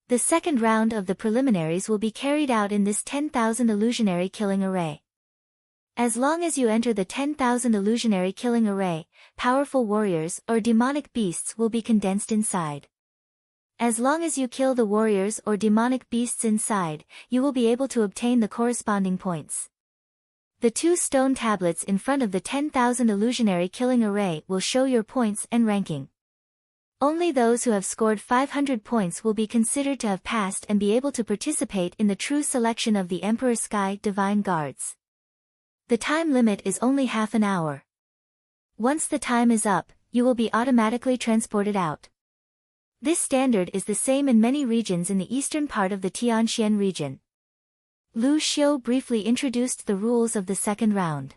The second round of the preliminaries will be carried out in this 10,000 Illusionary Killing Array. As long as you enter the 10,000 Illusionary Killing Array, powerful warriors or demonic beasts will be condensed inside. As long as you kill the warriors or demonic beasts inside, you will be able to obtain the corresponding points. The 2 stone tablets in front of the 10,000 illusionary killing array will show your points and ranking. Only those who have scored 500 points will be considered to have passed and be able to participate in the true selection of the Emperor Sky Divine Guards. The time limit is only half an hour. Once the time is up, you will be automatically transported out. This standard is the same in many regions in the eastern part of the Tianxian region. Lu Xiu briefly introduced the rules of the second round.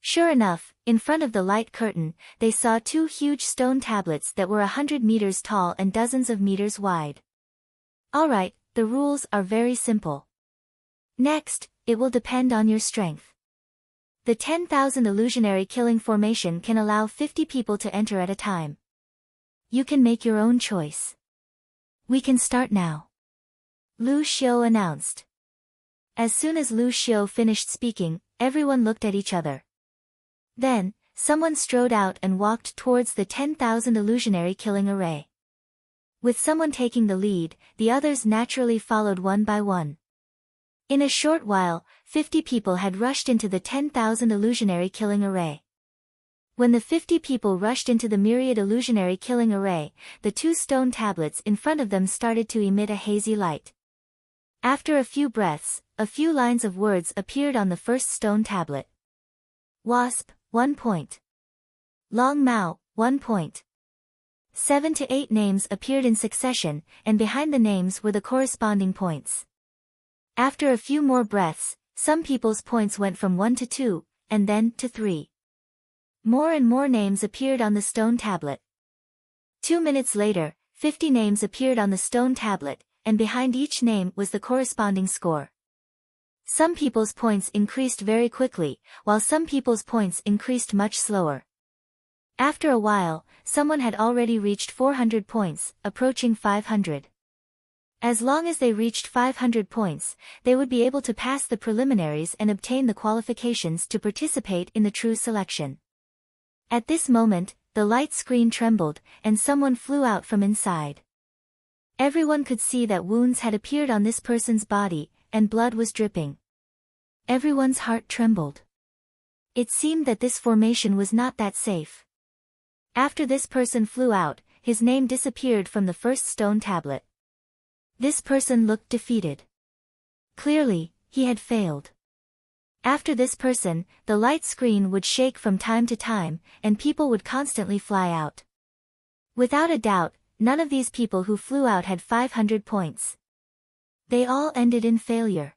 Sure enough, in front of the light curtain, they saw 2 huge stone tablets that were 100 meters tall and dozens of meters wide. Alright, the rules are very simple. Next, it will depend on your strength. The 10,000 illusionary killing formation can allow 50 people to enter at a time. You can make your own choice. We can start now. Lu Xiu announced. As soon as Lu Xiu finished speaking, everyone looked at each other. Then, someone strode out and walked towards the 10,000 illusionary killing array. With someone taking the lead, the others naturally followed one by one. In a short while, 50 people had rushed into the 10,000 illusionary killing array. When the 50 people rushed into the Myriad illusionary killing array, the 2 stone tablets in front of them started to emit a hazy light. After a few breaths, a few lines of words appeared on the first stone tablet. Wasp, 1 point. Long Mao, 1 point. 7 to 8 names appeared in succession, and behind the names were the corresponding points. After a few more breaths, some people's points went from 1 to 2, and then to 3. More and more names appeared on the stone tablet. 2 minutes later, 50 names appeared on the stone tablet, and behind each name was the corresponding score. Some people's points increased very quickly, while some people's points increased much slower. After a while, someone had already reached 400 points, approaching 500. As long as they reached 500 points, they would be able to pass the preliminaries and obtain the qualifications to participate in the true selection. At this moment, the light screen trembled, and someone flew out from inside. Everyone could see that wounds had appeared on this person's body, and blood was dripping. Everyone's heart trembled. It seemed that this formation was not that safe. After this person flew out, his name disappeared from the first stone tablet. This person looked defeated. Clearly, he had failed. After this person, the light screen would shake from time to time, and people would constantly fly out. Without a doubt, none of these people who flew out had 500 points. They all ended in failure.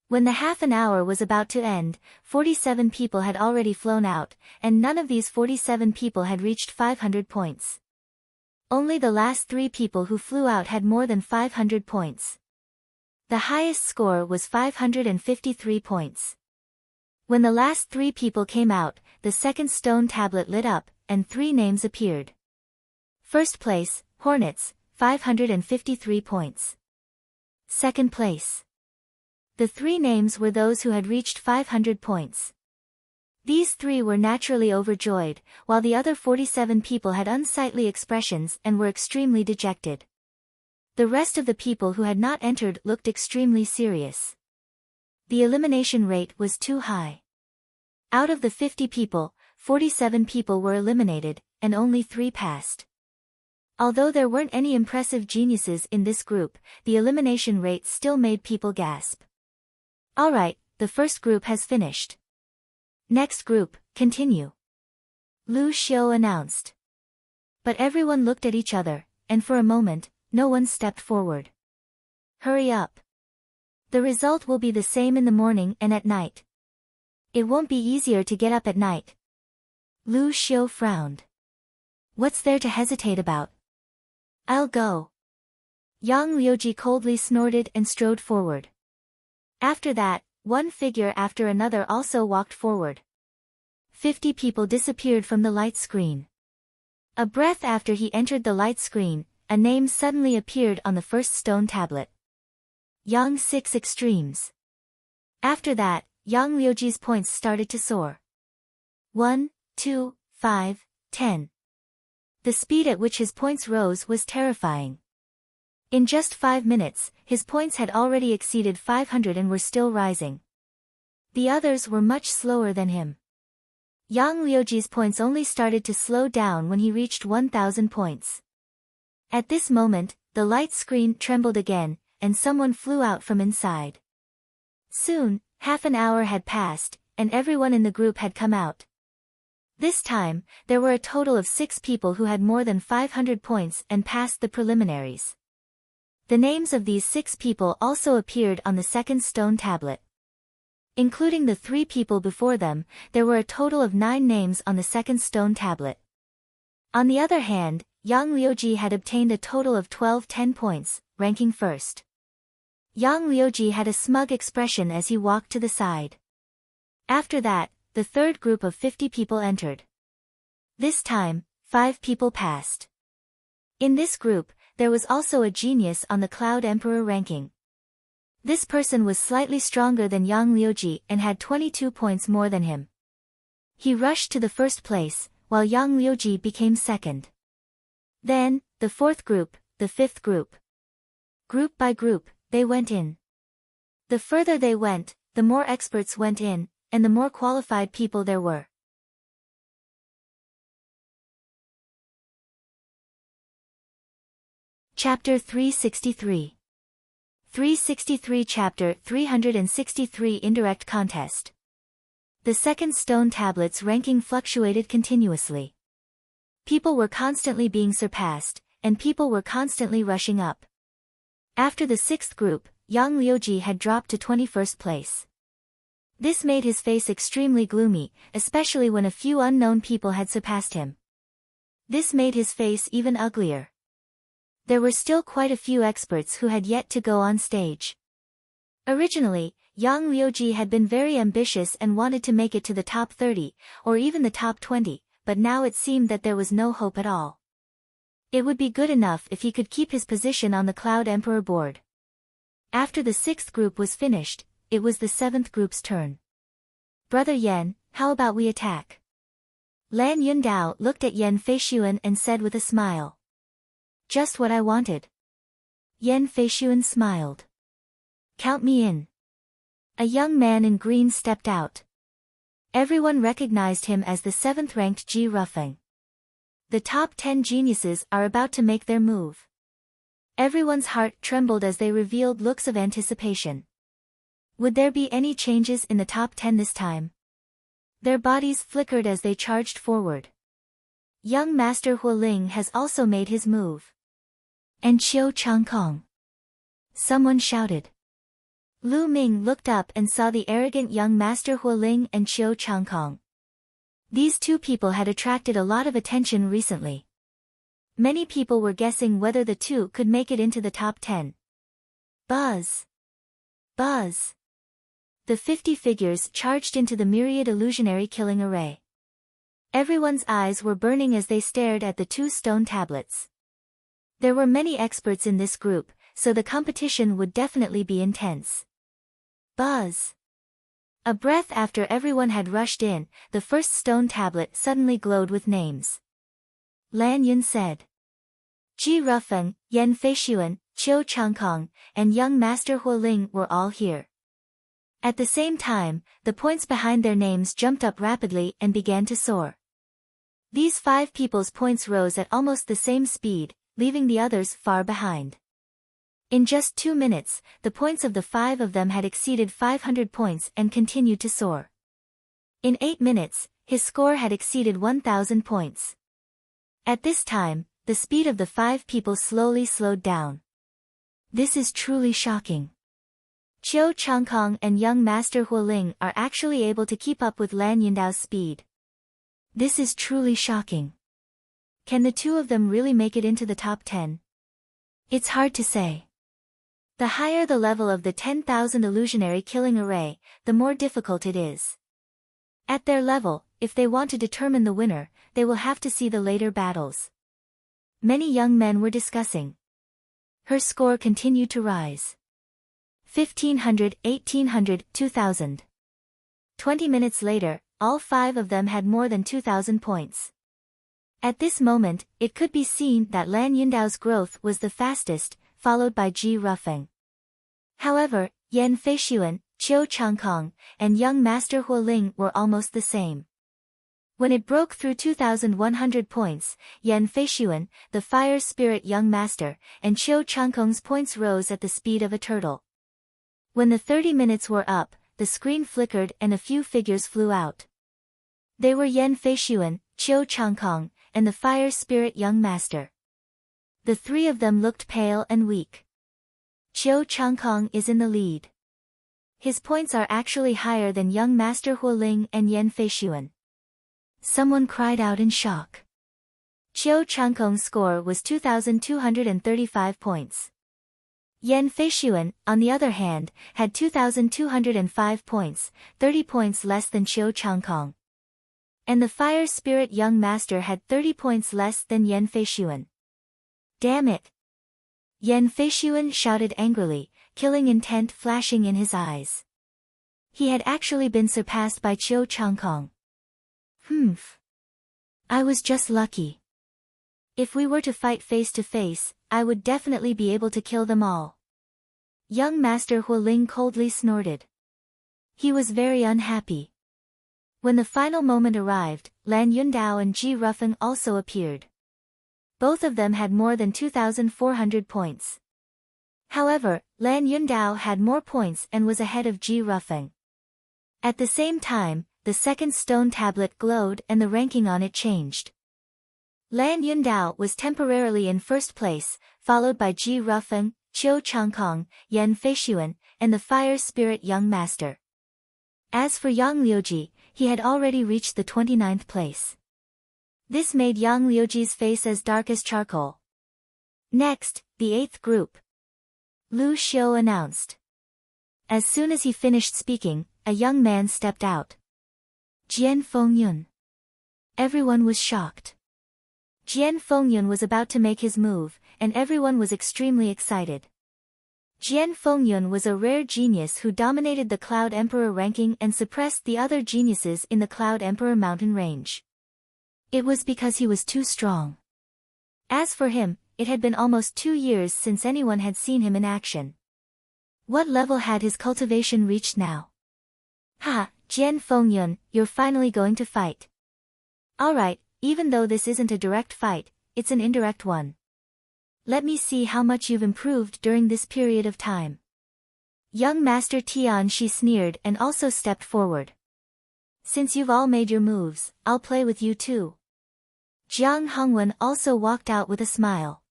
When the half an hour was about to end, 47 people had already flown out, and none of these 47 people had reached 500 points. Only the last 3 people who flew out had more than 500 points. The highest score was 553 points. When the last 3 people came out, the second stone tablet lit up, and 3 names appeared. First place, Hornets, 553 points. Second place. The 3 names were those who had reached 500 points. These 3 were naturally overjoyed, while the other 47 people had unsightly expressions and were extremely dejected. The rest of the people who had not entered looked extremely serious. The elimination rate was too high. Out of the 50 people, 47 people were eliminated, and only 3 passed. Although there weren't any impressive geniuses in this group, the elimination rate still made people gasp. Alright, the first group has finished. Next group, continue. Lu Xiu announced. But everyone looked at each other, and for a moment, no one stepped forward. Hurry up. The result will be the same in the morning and at night. It won't be easier to get up at night. Lu Xiu frowned. What's there to hesitate about? I'll go. Yang Liuji coldly snorted and strode forward. After that, one figure after another also walked forward. 50 people disappeared from the light screen. A breath after he entered the light screen, a name suddenly appeared on the first stone tablet. Yang 6 Extremes. After that, Yang Liuji's points started to soar. 1, 2, 5, 10. The speed at which his points rose was terrifying. In just 5 minutes, his points had already exceeded 500 and were still rising. The others were much slower than him. Yang Liuji's points only started to slow down when he reached 1,000 points. At this moment, the light screen trembled again, and someone flew out from inside. Soon, half an hour had passed, and everyone in the group had come out. This time, there were a total of 6 people who had more than 500 points and passed the preliminaries. The names of these 6 people also appeared on the second stone tablet. Including the 3 people before them, there were a total of 9 names on the second stone tablet. On the other hand, Yang Liuji had obtained a total of 10 points, ranking first. Yang Liuji had a smug expression as he walked to the side. After that, the third group of 50 people entered. This time, 5 people passed. In this group, there was also a genius on the Cloud Emperor ranking. This person was slightly stronger than Yang Liuji and had 22 points more than him. He rushed to the first place, while Yang Liuji became second. Then, the fourth group, the fifth group. Group by group, they went in. The further they went, the more experts went in, and the more qualified people there were. Chapter 363. 363 Chapter 363 Indirect Contest. The second stone tablet's ranking fluctuated continuously. People were constantly being surpassed, and people were constantly rushing up. After the sixth group, Yang Liuji had dropped to 21st place. This made his face extremely gloomy, especially when a few unknown people had surpassed him. This made his face even uglier. There were still quite a few experts who had yet to go on stage. Originally, Yang Liuji had been very ambitious and wanted to make it to the top 30, or even the top 20, but now it seemed that there was no hope at all. It would be good enough if he could keep his position on the Cloud Emperor board. After the sixth group was finished, it was the seventh group's turn. Brother Yan, how about we attack? Lan Yundao looked at Yan Feishuan and said with a smile. Just what I wanted. Yan Feishuan smiled. Count me in. A young man in green stepped out. Everyone recognized him as the 7th-ranked Ji Rufeng. The top 10 geniuses are about to make their move. Everyone's heart trembled as they revealed looks of anticipation. Would there be any changes in the top 10 this time? Their bodies flickered as they charged forward. Young Master Hualing has also made his move. And Qiu Changkong. Someone shouted. Lu Ming looked up and saw the arrogant young Master Hualing and Qiu Changkong. These 2 people had attracted a lot of attention recently. Many people were guessing whether the 2 could make it into the top 10. Buzz! Buzz! The 50 figures charged into the Myriad illusionary killing array. Everyone's eyes were burning as they stared at the 2 stone tablets. There were many experts in this group, so the competition would definitely be intense. Buzz! A breath after everyone had rushed in, the first stone tablet suddenly glowed with names. Lan Yun said. Ji Rufeng, Yan Feishuan, Qiu Changkong, and young Master Hualing were all here. At the same time, the points behind their names jumped up rapidly and began to soar. These 5 people's points rose at almost the same speed, leaving the others far behind. In just 2 minutes, the points of the 5 of them had exceeded 500 points and continued to soar. In 8 minutes, his score had exceeded 1,000 points. At this time, the speed of the 5 people slowly slowed down. This is truly shocking. Qiu Changkong and young Master Hualing are actually able to keep up with Lan Yundao's speed. This is truly shocking. Can the 2 of them really make it into the top 10? It's hard to say. The higher the level of the 10,000 illusionary killing array, the more difficult it is. At their level, if they want to determine the winner, they will have to see the later battles. Many young men were discussing. Her score continued to rise. 1,500, 1,800, 2,000. 20 minutes later, all 5 of them had more than 2,000 points. At this moment, it could be seen that Lan Yundao's growth was the fastest, followed by Ji Rufeng. However, Yan Feishuan, Qiu Changkong, and young Master Huoling were almost the same. When it broke through 2,100 points, Yan Feishuan, the fire spirit young master, and Qiu Changkong's points rose at the speed of a turtle. When the 30 minutes were up, the screen flickered and a few figures flew out. They were Yan Feishuan, Qiu Changkong, and the fire spirit young master. The three of them looked pale and weak. Qiu Changkong is in the lead. His points are actually higher than young Master Huoling and Yan Feishuan. Someone cried out in shock. Qiu Changkong's score was 2,235 points. Yan Feishuan, on the other hand, had 2,205 points, 30 points less than Qiu Changkong. And the fire spirit young master had 30 points less than Yan Feishuan. Damn it! Yan Feishuan shouted angrily, killing intent flashing in his eyes. He had actually been surpassed by Qiu Changkong. I was just lucky. If we were to fight face to face, I would definitely be able to kill them all. Young Master Huoling coldly snorted. He was very unhappy. When the final moment arrived, Lan Yundao and Ji Rufeng also appeared. Both of them had more than 2,400 points. However, Lan Yundao had more points and was ahead of Ji Rufeng. At the same time, the second stone tablet glowed and the ranking on it changed. Lan Yundao was temporarily in first place, followed by Ji Rufeng, Qiu Changkong, Yan Feishuan, and the fire spirit young master. As for Yang Liuji, he had already reached the 29th place. This made Yang Liuji's face as dark as charcoal. Next, the 8th group. Lu Xiu announced. As soon as he finished speaking, a young man stepped out. Jian Fengyun. Everyone was shocked. Jian Fengyun was about to make his move, and everyone was extremely excited. Jian Fengyun was a rare genius who dominated the Cloud Emperor ranking and suppressed the other geniuses in the Cloud Emperor mountain range. It was because he was too strong. As for him, it had been almost 2 years since anyone had seen him in action. What level had his cultivation reached now? Ha, Jian Fengyun, you're finally going to fight. Alright, even though this isn't a direct fight, it's an indirect one. Let me see how much you've improved during this period of time. Young Master Tian Shi sneered and also stepped forward. Since you've all made your moves, I'll play with you too. Jiang Hongwen also walked out with a smile.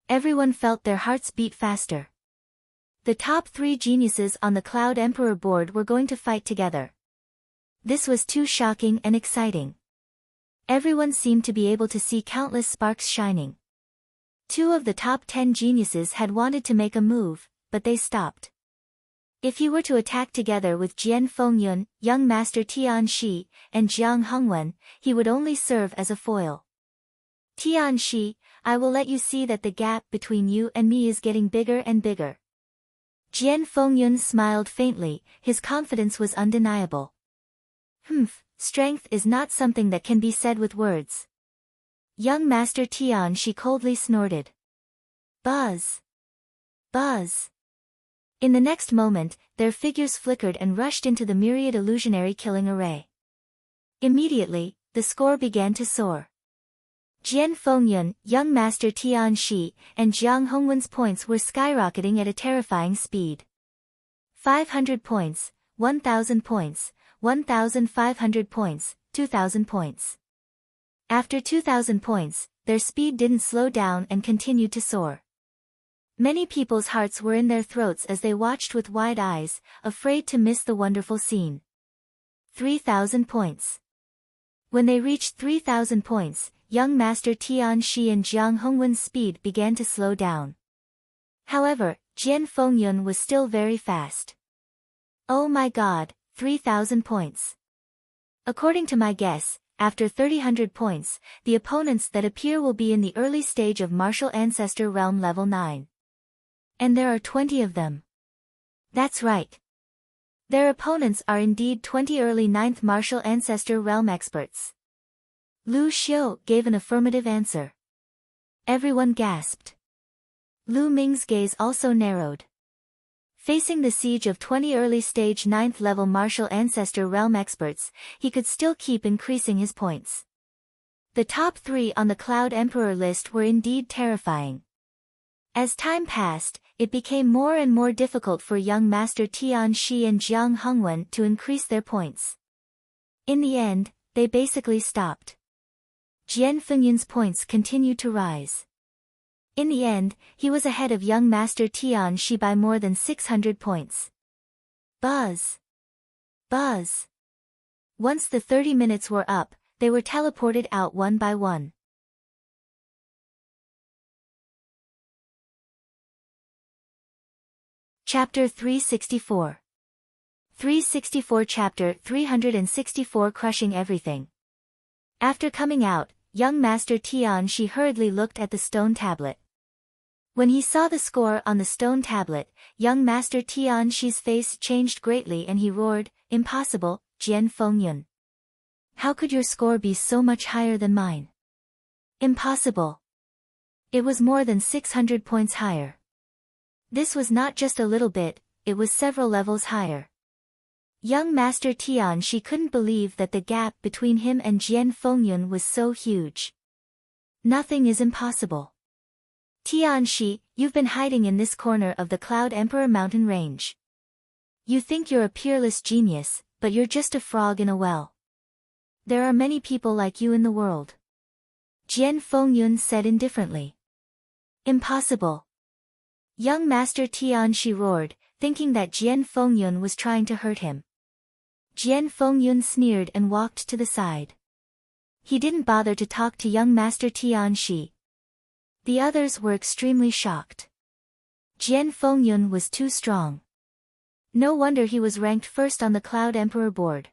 Everyone felt their hearts beat faster. The top 3 geniuses on the Cloud Emperor board were going to fight together. This was too shocking and exciting. Everyone seemed to be able to see countless sparks shining. 2 of the top 10 geniuses had wanted to make a move, but they stopped. If he were to attack together with Jian Fengyun, young Master Tian Shi, and Jiang Hongwen, he would only serve as a foil. Tian Shi, I will let you see that the gap between you and me is getting bigger and bigger. Jian Fengyun smiled faintly, his confidence was undeniable. Strength is not something that can be said with words. Young Master Tian Shi coldly snorted. Buzz! Buzz! In the next moment, their figures flickered and rushed into the Myriad illusionary killing array. Immediately, the score began to soar. Jian Fengyun, young Master Tian Shi, and Jiang Hongwen's points were skyrocketing at a terrifying speed. 500 points, 1,000 points, 1,500 points, 2,000 points. After 2,000 points, their speed didn't slow down and continued to soar. Many people's hearts were in their throats as they watched with wide eyes, afraid to miss the wonderful scene. 3,000 points. When they reached 3,000 points, young Master Tian Shi and Jiang Hongwen's speed began to slow down. However, Jian Fengyun was still very fast. Oh my god, 3,000 points. According to my guess, after 3,000 points, the opponents that appear will be in the early stage of Martial Ancestor Realm Level 9. And there are 20 of them. That's right. Their opponents are indeed 20 early 9th Martial Ancestor Realm experts. Lu Xiu gave an affirmative answer. Everyone gasped. Lu Ming's gaze also narrowed. Facing the siege of 20 early-stage 9th-level martial ancestor realm experts, he could still keep increasing his points. The top 3 on the Cloud Emperor list were indeed terrifying. As time passed, it became more and more difficult for young Master Tian Shi and Jiang Hongwen to increase their points. In the end, they basically stopped. Jian Fengyun's points continued to rise. In the end, he was ahead of young Master Tian Shi by more than 600 points. Buzz! Buzz! Once the 30 minutes were up, they were teleported out one by one. Chapter 364. 364 Chapter 364 Crushing Everything. After coming out, young Master Tian Shi hurriedly looked at the stone tablet. When he saw the score on the stone tablet, young Master Tian Shi's face changed greatly and he roared, "Impossible, Jian Fengyun. How could your score be so much higher than mine? Impossible." It was more than 600 points higher. This was not just a little bit, it was several levels higher. Young Master Tian Shi couldn't believe that the gap between him and Jian Fengyun was so huge. Nothing is impossible. Tian Shi, you've been hiding in this corner of the Cloud Emperor mountain range. You think you're a peerless genius, but you're just a frog in a well. There are many people like you in the world. Jian Fengyun said indifferently. Impossible. Young Master Tian Shi roared, thinking that Jian Fengyun was trying to hurt him. Jian Fengyun sneered and walked to the side. He didn't bother to talk to young Master Tian Shi. The others were extremely shocked. Jian Fengyun was too strong. No wonder he was ranked first on the Cloud Emperor board.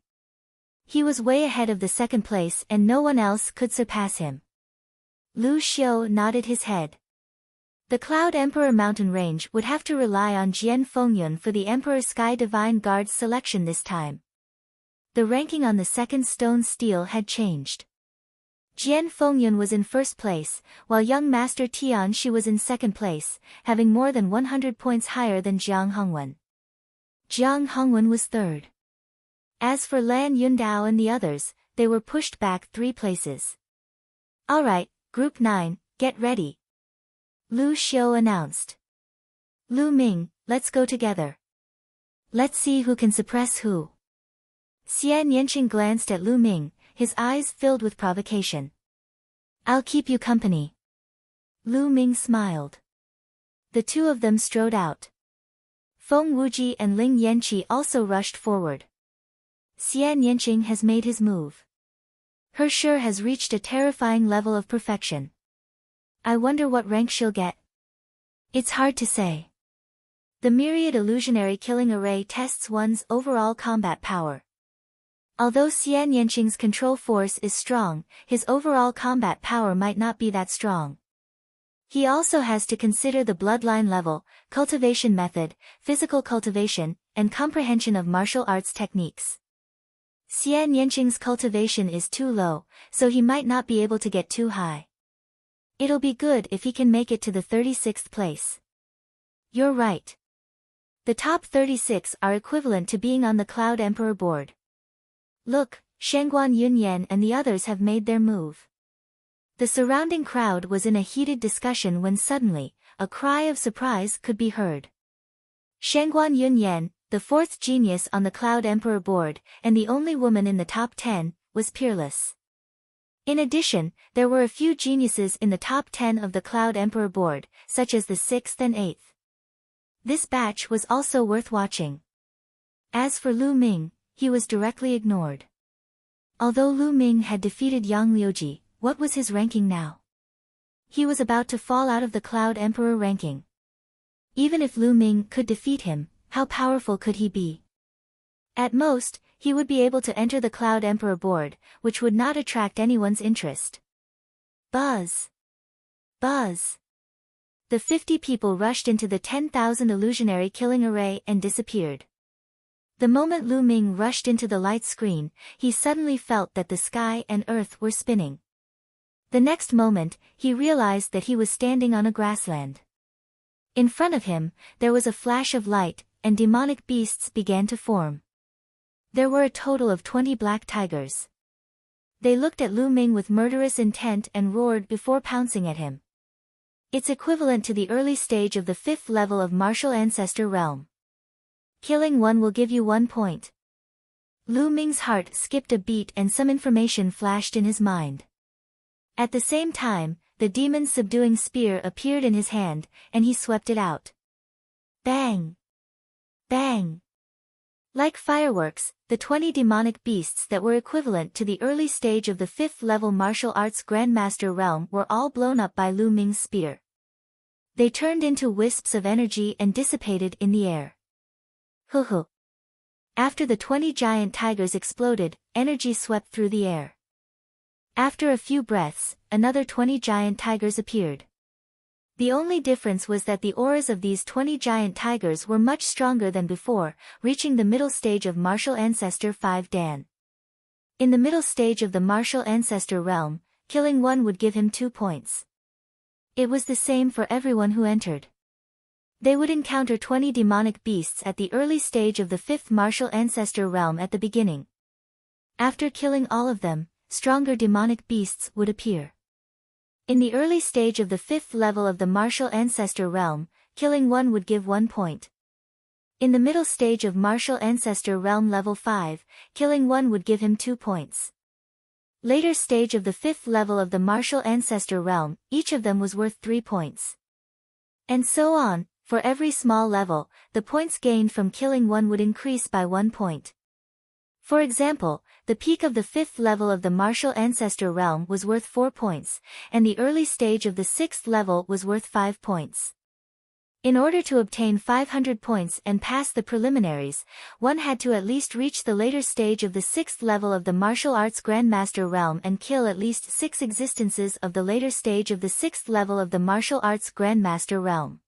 He was way ahead of the second place and no one else could surpass him. Lu Xiu nodded his head. The Cloud Emperor mountain range would have to rely on Jian Fengyun for the Emperor Sky Divine Guard's selection this time. The ranking on the second stone stele had changed. Jian Fengyun was in first place, while young Master Tian Shi was in second place, having more than 100 points higher than Jiang Hongwen. Jiang Hongwen was third. As for Lan Yundao and the others, they were pushed back 3 places. Alright, Group 9, get ready. Lu Xiu announced. Lu Ming, let's go together. Let's see who can suppress who. Xian Yanqing glanced at Lu Ming, his eyes filled with provocation. I'll keep you company. Lu Ming smiled. The two of them strode out. Feng Wuji and Ling Yanqi also rushed forward. Xian Yanqing has made his move. Her sure has reached a terrifying level of perfection. I wonder what rank she'll get. It's hard to say. The Myriad illusionary killing array tests one's overall combat power. Although Xian Yanqing's control force is strong, his overall combat power might not be that strong. He also has to consider the bloodline level, cultivation method, physical cultivation, and comprehension of martial arts techniques. Xian Yanqing's cultivation is too low, so he might not be able to get too high. It'll be good if he can make it to the 36th place. You're right. The top 36 are equivalent to being on the Cloud Emperor board. Look, Shangguan Yunyan and the others have made their move. The surrounding crowd was in a heated discussion when suddenly, a cry of surprise could be heard. Shangguan Yunyan, the 4th genius on the Cloud Emperor board, and the only woman in the top 10, was peerless. In addition, there were a few geniuses in the top 10 of the Cloud Emperor board, such as the 6th and 8th. This batch was also worth watching. As for Lu Ming, he was directly ignored. Although Lu Ming had defeated Yang Liuji, what was his ranking now? He was about to fall out of the Cloud Emperor ranking. Even if Lu Ming could defeat him, how powerful could he be? At most, he would be able to enter the Cloud Emperor board, which would not attract anyone's interest. Buzz! Buzz! The 50 people rushed into the 10,000 illusionary killing array and disappeared. The moment Lu Ming rushed into the light screen, he suddenly felt that the sky and earth were spinning. The next moment, he realized that he was standing on a grassland. In front of him, there was a flash of light, and demonic beasts began to form. There were a total of 20 black tigers. They looked at Lu Ming with murderous intent and roared before pouncing at him. It's equivalent to the early stage of the 5th level of martial ancestor realm. Killing one will give you 1 point. Lu Ming's heart skipped a beat and some information flashed in his mind. At the same time, the demon's subduing spear appeared in his hand, and he swept it out. Bang! Bang! Like fireworks, the 20 demonic beasts that were equivalent to the early stage of the 5th level martial arts grandmaster realm were all blown up by Lu Ming's spear. They turned into wisps of energy and dissipated in the air. Hoo. After the 20 giant tigers exploded, energy swept through the air. After a few breaths, another 20 giant tigers appeared. The only difference was that the auras of these 20 giant tigers were much stronger than before, reaching the middle stage of martial ancestor 5 Dan. In the middle stage of the martial ancestor realm, killing one would give him 2 points. It was the same for everyone who entered. They would encounter 20 demonic beasts at the early stage of the 5th martial ancestor realm at the beginning. After killing all of them, stronger demonic beasts would appear. In the early stage of the 5th level of the martial ancestor realm, killing one would give 1 point. In the middle stage of martial ancestor realm level 5, killing one would give him 2 points. Later stage of the 5th level of the martial ancestor realm, each of them was worth 3 points. And so on, for every small level, the points gained from killing one would increase by 1 point. For example, the peak of the 5th level of the martial ancestor realm was worth 4 points, and the early stage of the 6th level was worth 5 points. In order to obtain 500 points and pass the preliminaries, one had to at least reach the later stage of the 6th level of the martial arts grandmaster realm and kill at least 6 existences of the later stage of the 6th level of the martial arts grandmaster realm.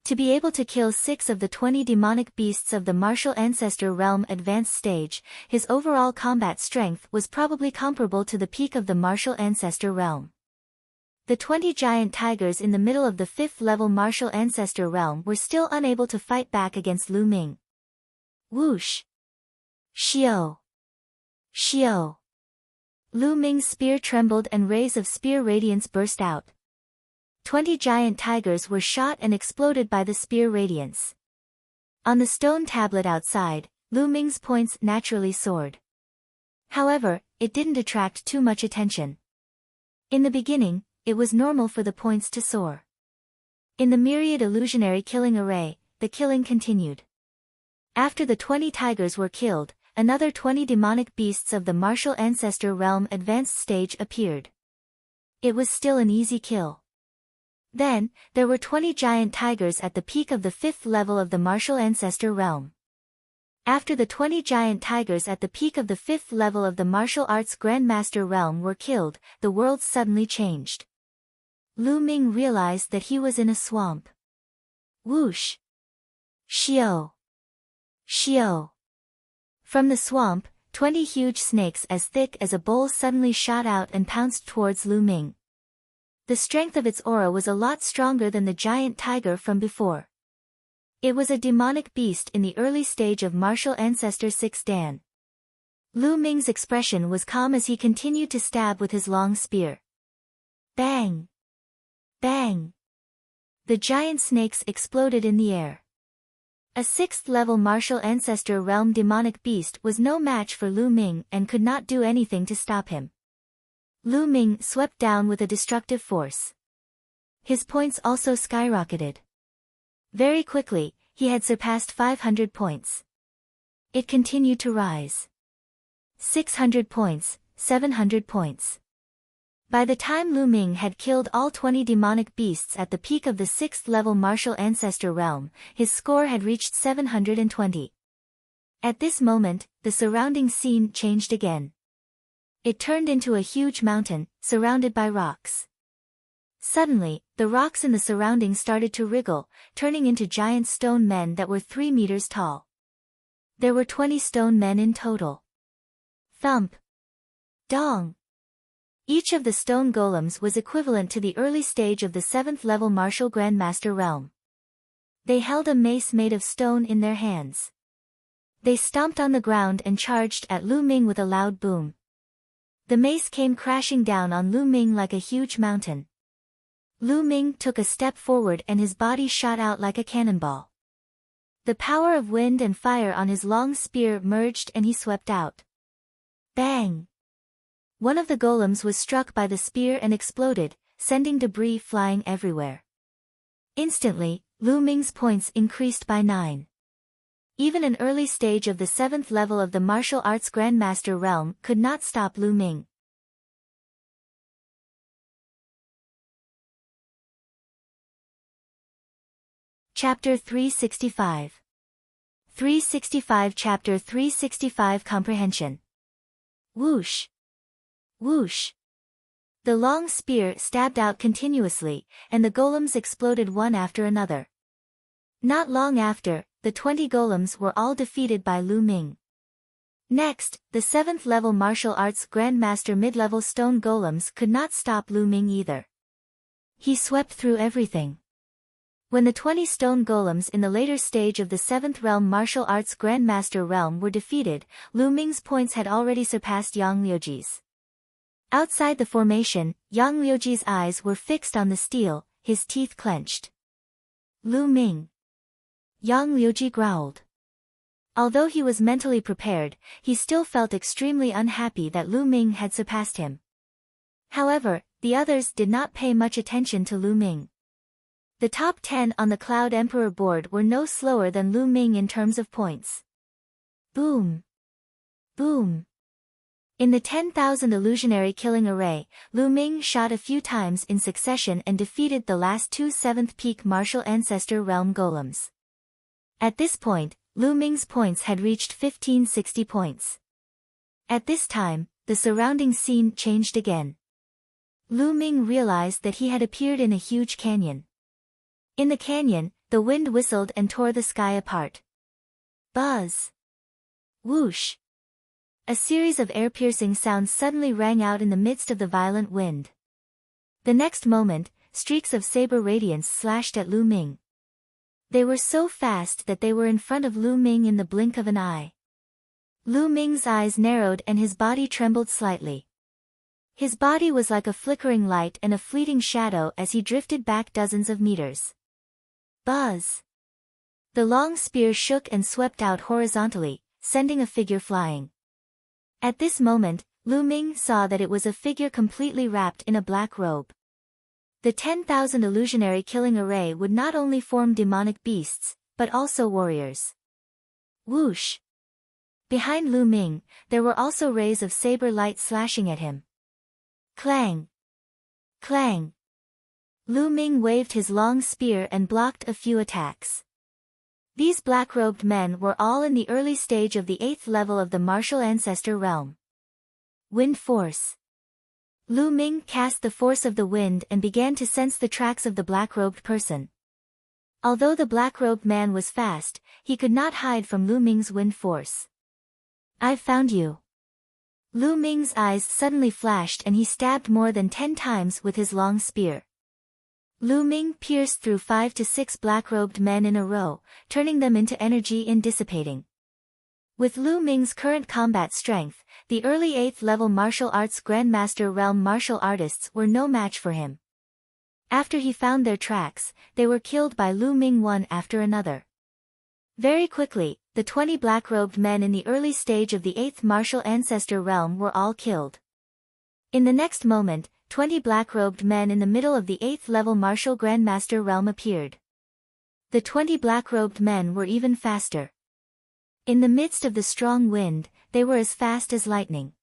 To be able to kill 6 of the 20 demonic beasts of the martial ancestor realm advanced stage, his overall combat strength was probably comparable to the peak of the martial ancestor realm. The 20 giant tigers in the middle of the 5th level martial ancestor realm were still unable to fight back against Lu Ming. Whoosh! Xiao! Xiao! Lu Ming's spear trembled and rays of spear radiance burst out. 20 giant tigers were shot and exploded by the spear radiance. On the stone tablet outside, Lu Ming's points naturally soared. However, it didn't attract too much attention. In the beginning, it was normal for the points to soar. In the Myriad illusionary killing array, the killing continued. After the 20 tigers were killed, another 20 demonic beasts of the martial ancestor realm advanced stage appeared. It was still an easy kill. Then, there were 20 giant tigers at the peak of the 5th level of the martial ancestor realm. After the 20 giant tigers at the peak of the 5th level of the martial arts grandmaster realm were killed, the world suddenly changed. Lu Ming realized that he was in a swamp. Whoosh! Xiao! Xiao! From the swamp, 20 huge snakes as thick as a bowl suddenly shot out and pounced towards Lu Ming. The strength of its aura was a lot stronger than the giant tiger from before. It was a demonic beast in the early stage of martial ancestor 6 Dan. Lu Ming's expression was calm as he continued to stab with his long spear. Bang! Bang! The giant snakes exploded in the air. A 6th level martial ancestor realm demonic beast was no match for Lu Ming and could not do anything to stop him. Lu Ming swept down with a destructive force. His points also skyrocketed. Very quickly, he had surpassed 500 points. It continued to rise. 600 points, 700 points. By the time Lu Ming had killed all 20 demonic beasts at the peak of the 6th level martial ancestor realm, his score had reached 720. At this moment, the surrounding scene changed again. It turned into a huge mountain, surrounded by rocks. Suddenly, the rocks in the surroundings started to wriggle, turning into giant stone men that were 3 meters tall. There were 20 stone men in total. Thump! Dong! Each of the stone golems was equivalent to the early stage of the 7th level martial grandmaster realm. They held a mace made of stone in their hands. They stomped on the ground and charged at Lu Ming with a loud boom. The mace came crashing down on Lu Ming like a huge mountain. Lu Ming took a step forward and his body shot out like a cannonball. The power of wind and fire on his long spear merged and he swept out. Bang! One of the golems was struck by the spear and exploded, sending debris flying everywhere. Instantly, Lu Ming's points increased by 9. Even an early stage of the 7th level of the martial arts Grandmaster realm could not stop Lu Ming. Chapter 365. 365 Chapter 365 Comprehension. Whoosh! Whoosh! The long spear stabbed out continuously, and the golems exploded one after another. Not long after, the 20 golems were all defeated by Lu Ming. Next, the 7th level martial arts Grandmaster mid-level stone golems could not stop Lu Ming either. He swept through everything. When the 20 stone golems in the later stage of the 7th realm martial arts Grandmaster realm were defeated, Lu Ming's points had already surpassed Yang Liuji's. Outside the formation, Yang Liuji's eyes were fixed on the steel, his teeth clenched. Lu Ming. Yang Liuji growled. Although he was mentally prepared, he still felt extremely unhappy that Lu Ming had surpassed him. However, the others did not pay much attention to Lu Ming. The top 10 on the Cloud Emperor board were no slower than Lu Ming in terms of points. Boom! Boom! In the 10,000 illusionary killing array, Lu Ming shot a few times in succession and defeated the last 2 7th peak martial ancestor realm golems. At this point, Lu Ming's points had reached 1560 points. At this time, the surrounding scene changed again. Lu Ming realized that he had appeared in a huge canyon. In the canyon, the wind whistled and tore the sky apart. Buzz! Whoosh! A series of air-piercing sounds suddenly rang out in the midst of the violent wind. The next moment, streaks of saber radiance slashed at Lu Ming. They were so fast that they were in front of Lu Ming in the blink of an eye. Lu Ming's eyes narrowed and his body trembled slightly. His body was like a flickering light and a fleeting shadow as he drifted back dozens of meters. Buzz! The long spear shook and swept out horizontally, sending a figure flying. At this moment, Lu Ming saw that it was a figure completely wrapped in a black robe. The 10,000 illusionary killing array would not only form demonic beasts, but also warriors. Whoosh! Behind Lu Ming, there were also rays of saber light slashing at him. Clang! Clang! Lu Ming waved his long spear and blocked a few attacks. These black-robed men were all in the early stage of the 8th level of the martial ancestor realm. Wind force. Lu Ming cast the force of the wind and began to sense the tracks of the black-robed person. Although the black-robed man was fast, he could not hide from Lu Ming's wind force. I've found you. Lu Ming's eyes suddenly flashed and he stabbed more than 10 times with his long spear. Lu Ming pierced through 5 to 6 black-robed men in a row, turning them into energy and dissipating. With Lu Ming's current combat strength, the early 8th level martial arts Grandmaster realm martial artists were no match for him. After he found their tracks, they were killed by Lu Ming one after another. Very quickly, the 20 black-robed men in the early stage of the 8th martial ancestor realm were all killed. In the next moment, 20 black-robed men in the middle of the 8th level martial Grandmaster realm appeared. The 20 black-robed men were even faster. In the midst of the strong wind, they were as fast as lightning.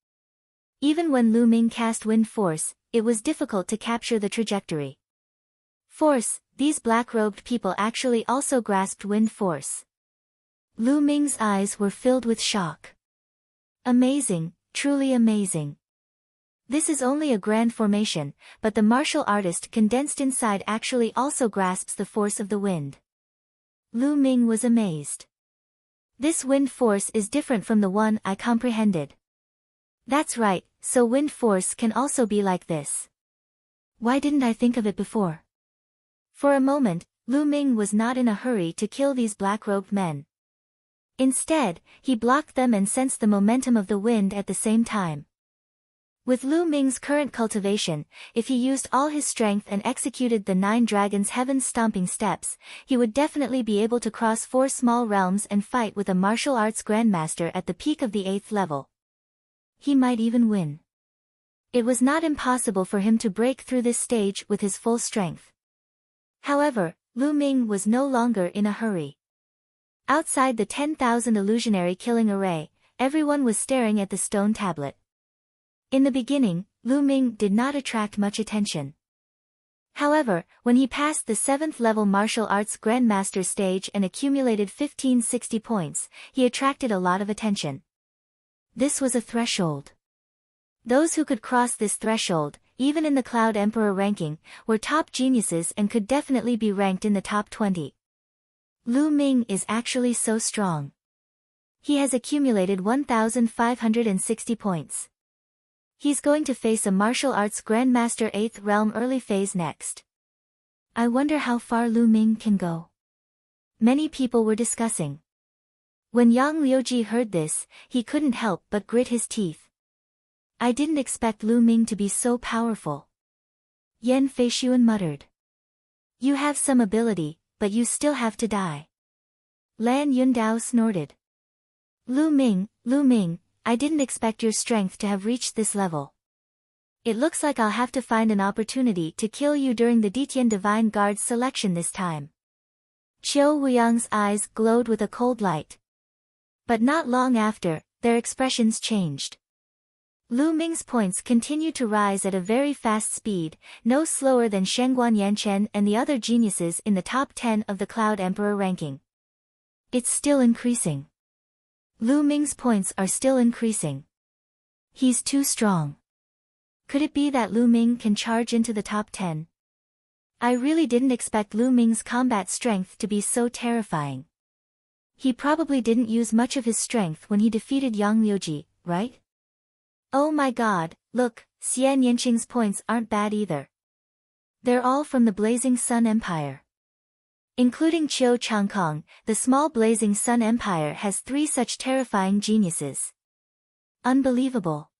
Even when Lu Ming cast wind force, it was difficult to capture the trajectory. Force, these black-robed people actually also grasped wind force. Lu Ming's eyes were filled with shock. Amazing, truly amazing. This is only a grand formation, but the martial artist condensed inside actually also grasps the force of the wind. Lu Ming was amazed. This wind force is different from the one I comprehended. That's right, so wind force can also be like this. Why didn't I think of it before? For a moment, Lu Ming was not in a hurry to kill these black-robed men. Instead, he blocked them and sensed the momentum of the wind at the same time. With Lu Ming's current cultivation, if he used all his strength and executed the 9 dragons' heaven-stomping steps, he would definitely be able to cross 4 small realms and fight with a martial arts grandmaster at the peak of the 8th level. He might even win. It was not impossible for him to break through this stage with his full strength. However, Lu Ming was no longer in a hurry. Outside the 10,000 illusionary killing array, everyone was staring at the stone tablet. In the beginning, Lu Ming did not attract much attention. However, when he passed the 7th level martial arts grandmaster stage and accumulated 1560 points, he attracted a lot of attention. This was a threshold. Those who could cross this threshold, even in the Cloud Emperor ranking, were top geniuses and could definitely be ranked in the top 20. Lu Ming is actually so strong. He has accumulated 1,560 points. He's going to face a martial arts grandmaster 8th realm early phase next. I wonder how far Lu Ming can go. Many people were discussing. When Yang Liuji heard this, he couldn't help but grit his teeth. I didn't expect Lu Ming to be so powerful. Yan Feishuan muttered. You have some ability, but you still have to die. Lan Yundao snorted. Lu Ming, I didn't expect your strength to have reached this level. It looks like I'll have to find an opportunity to kill you during the Ditian Divine Guard's selection this time. Qiu Wuyang's eyes glowed with a cold light. But not long after, their expressions changed. Lu Ming's points continued to rise at a very fast speed, no slower than Shengguan Yanchen and the other geniuses in the top 10 of the Cloud Emperor ranking. It's still increasing. Lu Ming's points are still increasing. He's too strong. Could it be that Lu Ming can charge into the top 10? I really didn't expect Lu Ming's combat strength to be so terrifying. He probably didn't use much of his strength when he defeated Yang Liuji, right? Oh my god, look, Xian Yanqing's points aren't bad either. They're all from the Blazing Sun Empire. Including Qiu Changkong, the small Blazing Sun Empire has 3 such terrifying geniuses. Unbelievable.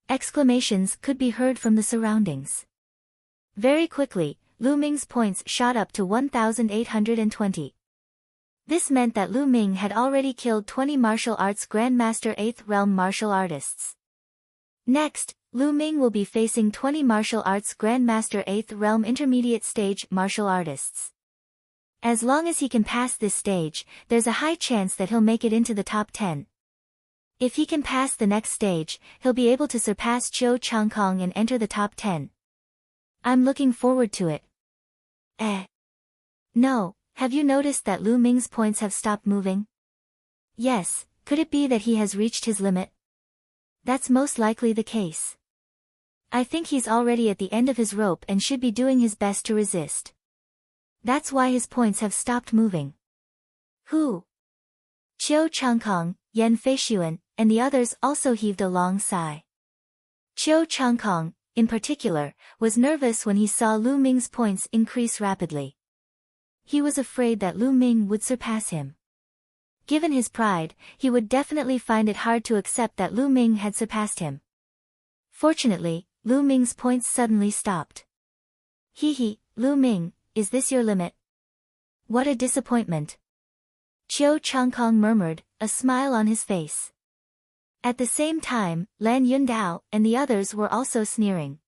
Exclamations could be heard from the surroundings. Very quickly, Lu Ming's points shot up to 1,820. This meant that Lu Ming had already killed 20 martial arts Grandmaster 8th realm martial artists. Next, Lu Ming will be facing 20 martial arts Grandmaster 8th realm intermediate stage martial artists. As long as he can pass this stage, there's a high chance that he'll make it into the top 10. If he can pass the next stage, he'll be able to surpass Qiu Changkong and enter the top 10. I'm looking forward to it. No, have you noticed that Lu Ming's points have stopped moving? Yes, could it be that he has reached his limit? That's most likely the case. I think he's already at the end of his rope and should be doing his best to resist. That's why his points have stopped moving. Who? Qiu Changkong, Yan Feishuan, and the others also heaved a long sigh. Qiu Changkong, in particular, was nervous when he saw Lu Ming's points increase rapidly. He was afraid that Lu Ming would surpass him. Given his pride, he would definitely find it hard to accept that Lu Ming had surpassed him. Fortunately, Lu Ming's points suddenly stopped. Lu Ming, is this your limit? What a disappointment. Qiu Changkong murmured, a smile on his face. At the same time, Lan Yundao and the others were also sneering.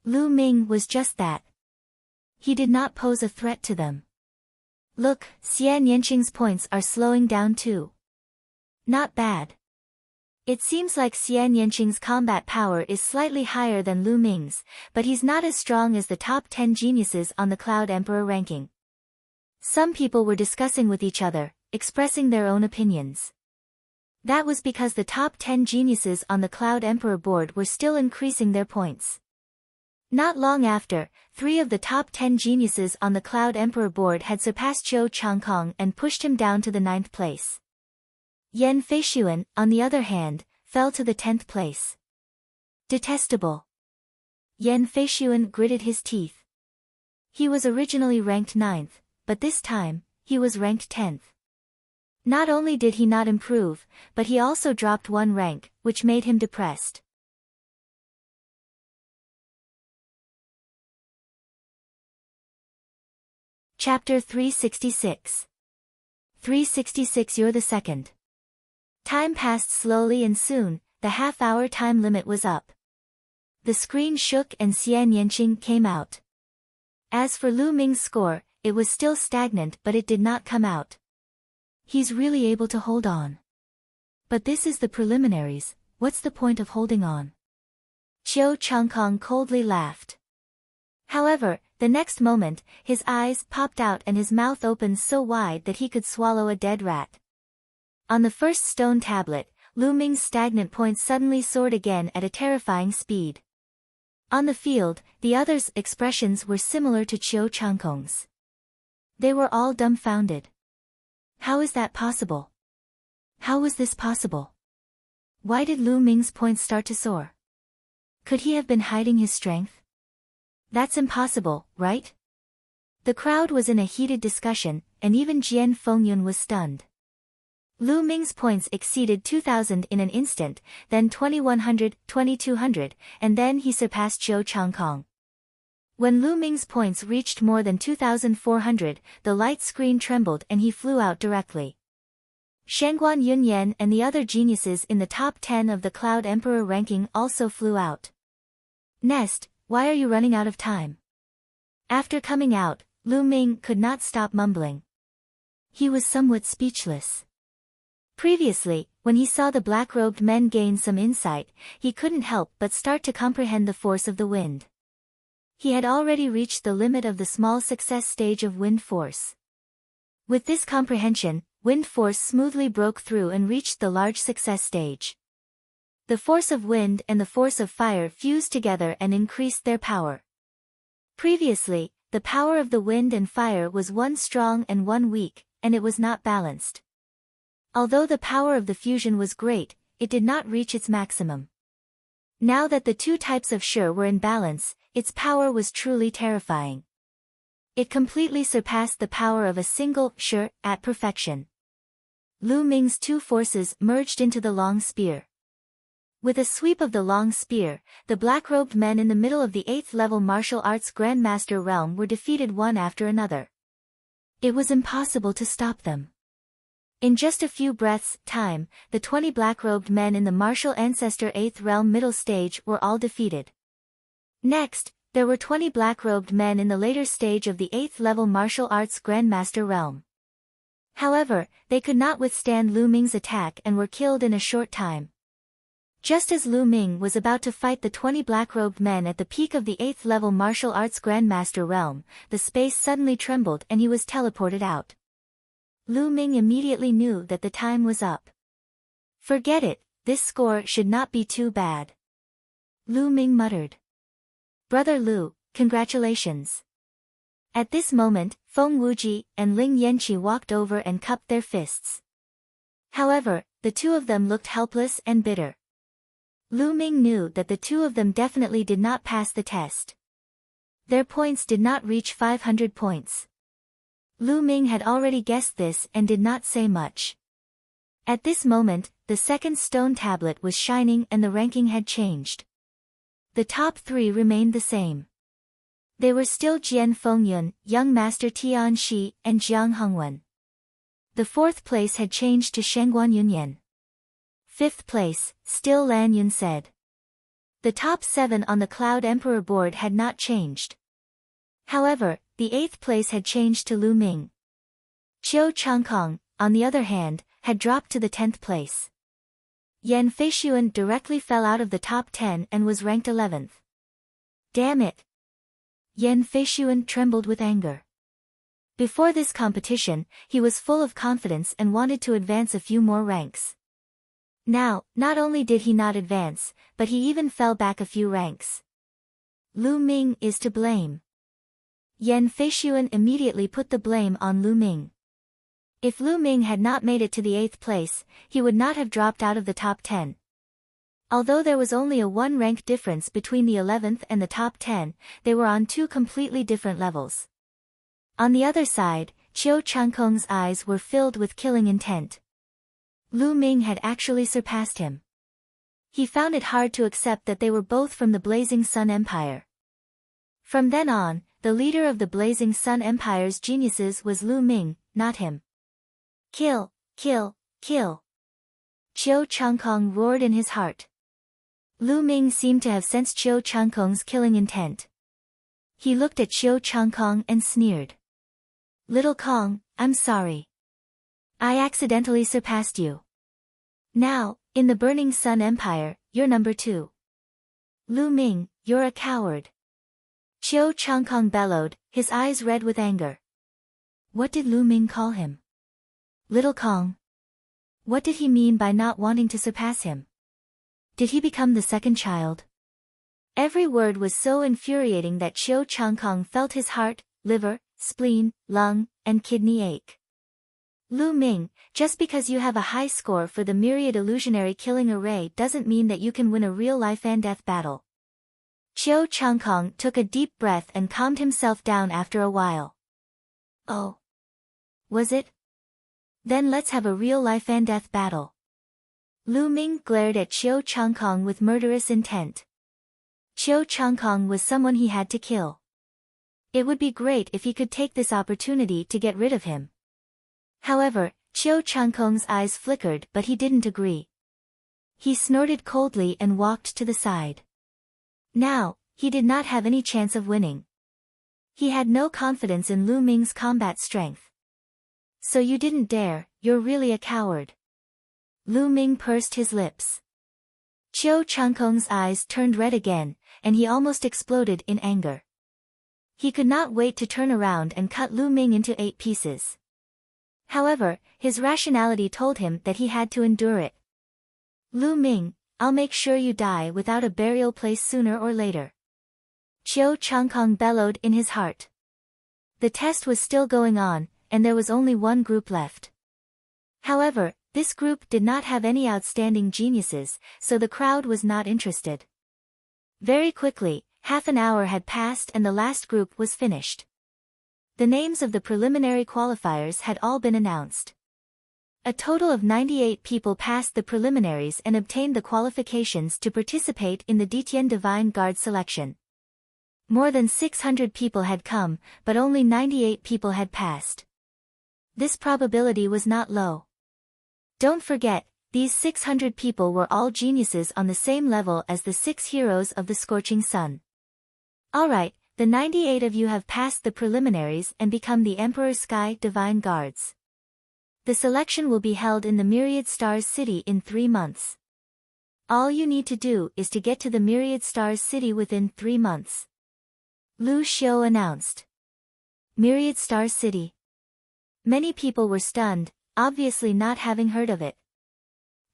Lu Ming was just that. He did not pose a threat to them. Look, Xian Yanqing's points are slowing down too. Not bad. It seems like Xian Yanqing's combat power is slightly higher than Lu Ming's, but he's not as strong as the top 10 geniuses on the Cloud Emperor ranking. Some people were discussing with each other, expressing their own opinions. That was because the top 10 geniuses on the Cloud Emperor board were still increasing their points. Not long after, 3 of the top 10 geniuses on the Cloud Emperor board had surpassed Qiu Changkong and pushed him down to the 9th place. Yan Feishuan, on the other hand, fell to the 10th place. Detestable. Yan Feishuan gritted his teeth. He was originally ranked 9th, but this time, he was ranked 10th. Not only did he not improve, but he also dropped one rank, which made him depressed. Chapter 366. 366 You're the second. Time passed slowly and soon, the half-hour time limit was up. The screen shook and Xian Yanqing came out. As for Lu Ming's score, it was still stagnant but it did not come out. He's really able to hold on. But this is the preliminaries, what's the point of holding on? Qiu Changkong coldly laughed. However, the next moment, his eyes popped out and his mouth opened so wide that he could swallow a dead rat. On the first stone tablet, Lu Ming's stagnant point suddenly soared again at a terrifying speed. On the field, the others' expressions were similar to Qiu Changkong's. They were all dumbfounded. How is that possible? How was this possible? Why did Lu Ming's point start to soar? Could he have been hiding his strength? That's impossible, right? The crowd was in a heated discussion, and even Jian Fengyun was stunned. Lu Ming's points exceeded 2,000 in an instant, then 2,100, 2,200, and then he surpassed Qiu Changkong. When Lu Ming's points reached more than 2,400, the light screen trembled and he flew out directly. Shangguan Yunyan and the other geniuses in the top 10 of the Cloud Emperor ranking also flew out. Nest, why are you running out of time? After coming out, Lu Ming could not stop mumbling. He was somewhat speechless. Previously, when he saw the black-robed men gain some insight, he couldn't help but start to comprehend the force of the wind. He had already reached the limit of the small success stage of wind force. With this comprehension, wind force smoothly broke through and reached the large success stage. The force of wind and the force of fire fused together and increased their power. Previously, the power of the wind and fire was one strong and one weak, and it was not balanced. Although the power of the fusion was great, it did not reach its maximum. Now that the two types of shi were in balance, its power was truly terrifying. It completely surpassed the power of a single shi at perfection. Lu Ming's two forces merged into the long spear. With a sweep of the long spear, the black-robed men in the middle of the 8th-level martial arts Grandmaster realm were defeated one after another. It was impossible to stop them. In just a few breaths' time, the 20 black-robed men in the martial ancestor 8th realm middle stage were all defeated. Next, there were 20 black-robed men in the later stage of the 8th-level martial arts Grandmaster realm. However, they could not withstand Lu Ming's attack and were killed in a short time. Just as Lu Ming was about to fight the 20 black-robed men at the peak of the 8th-level martial arts Grandmaster realm, the space suddenly trembled and he was teleported out. Lu Ming immediately knew that the time was up. Forget it, this score should not be too bad. Lu Ming muttered. Brother Lu, congratulations. At this moment, Feng Wuji and Ling Yanqi walked over and cupped their fists. However, the two of them looked helpless and bitter. Lu Ming knew that the two of them definitely did not pass the test. Their points did not reach 500 points. Lu Ming had already guessed this and did not say much. At this moment, the second stone tablet was shining and the ranking had changed. The top three remained the same. They were still Jian Fengyun, Young Master Tian Shi, and Jiang Hongwen. The fourth place had changed to Shangguan Yunyan. Fifth place, still Lan Yun said. The top 7 on the Cloud Emperor board had not changed. However, the 8th place had changed to Lu Ming. Qiu Changkong, on the other hand, had dropped to the 10th place. Yan Feishuan directly fell out of the top 10 and was ranked 11th. Damn it! Yan Feishuan trembled with anger. Before this competition, he was full of confidence and wanted to advance a few more ranks. Now, not only did he not advance, but he even fell back a few ranks. Lu Ming is to blame. Yan Feishuan immediately put the blame on Lu Ming. If Lu Ming had not made it to the 8th place, he would not have dropped out of the top 10. Although there was only a 1-rank difference between the 11th and the top 10, they were on 2 completely different levels. On the other side, Qiu Changkong's eyes were filled with killing intent. Lu Ming had actually surpassed him. He found it hard to accept that they were both from the Blazing Sun Empire. From then on, the leader of the Blazing Sun Empire's geniuses was Lu Ming, not him. Kill, kill, kill. Qiu Changkong roared in his heart. Lu Ming seemed to have sensed Qiu Changkong's killing intent. He looked at Qiu Changkong and sneered. Little Kong, I'm sorry. I accidentally surpassed you. Now, in the Burning Sun Empire, you're number 2. Lu Ming, you're a coward. Qiu Changkong bellowed, his eyes red with anger. What did Lu Ming call him? Little Kong. What did he mean by not wanting to surpass him? Did he become the second child? Every word was so infuriating that Qiu Changkong felt his heart, liver, spleen, lung, and kidney ache. Lu Ming, just because you have a high score for the Myriad illusionary killing array doesn't mean that you can win a real life and death battle. Qiu Changkong took a deep breath and calmed himself down after a while. Oh. Was it? Then let's have a real life and death battle. Lu Ming glared at Qiu Changkong with murderous intent. Qiu Changkong was someone he had to kill. It would be great if he could take this opportunity to get rid of him. However, Qiu Changkong's eyes flickered but he didn't agree. He snorted coldly and walked to the side. Now, he did not have any chance of winning. He had no confidence in Lu Ming's combat strength. So you didn't dare, you're really a coward. Lu Ming pursed his lips. Qiu Changkong's eyes turned red again, and he almost exploded in anger. He could not wait to turn around and cut Lu Ming into 8 pieces. However, his rationality told him that he had to endure it. Lu Ming, I'll make sure you die without a burial place sooner or later. Qiu Changkong bellowed in his heart. The test was still going on, and there was only one group left. However, this group did not have any outstanding geniuses, so the crowd was not interested. Very quickly, half an hour had passed and the last group was finished. The names of the preliminary qualifiers had all been announced. A total of 98 people passed the preliminaries and obtained the qualifications to participate in the Ditian Divine Guard selection. More than 600 people had come, but only 98 people had passed. This probability was not low. Don't forget, these 600 people were all geniuses on the same level as the 6 heroes of the Scorching Sun. Alright, the 98 of you have passed the preliminaries and become the Emperor's Sky Divine Guards. The selection will be held in the Myriad Stars City in 3 months. All you need to do is to get to the Myriad Stars City within 3 months. Lu Xiu announced. Myriad Stars City. Many people were stunned, obviously not having heard of it.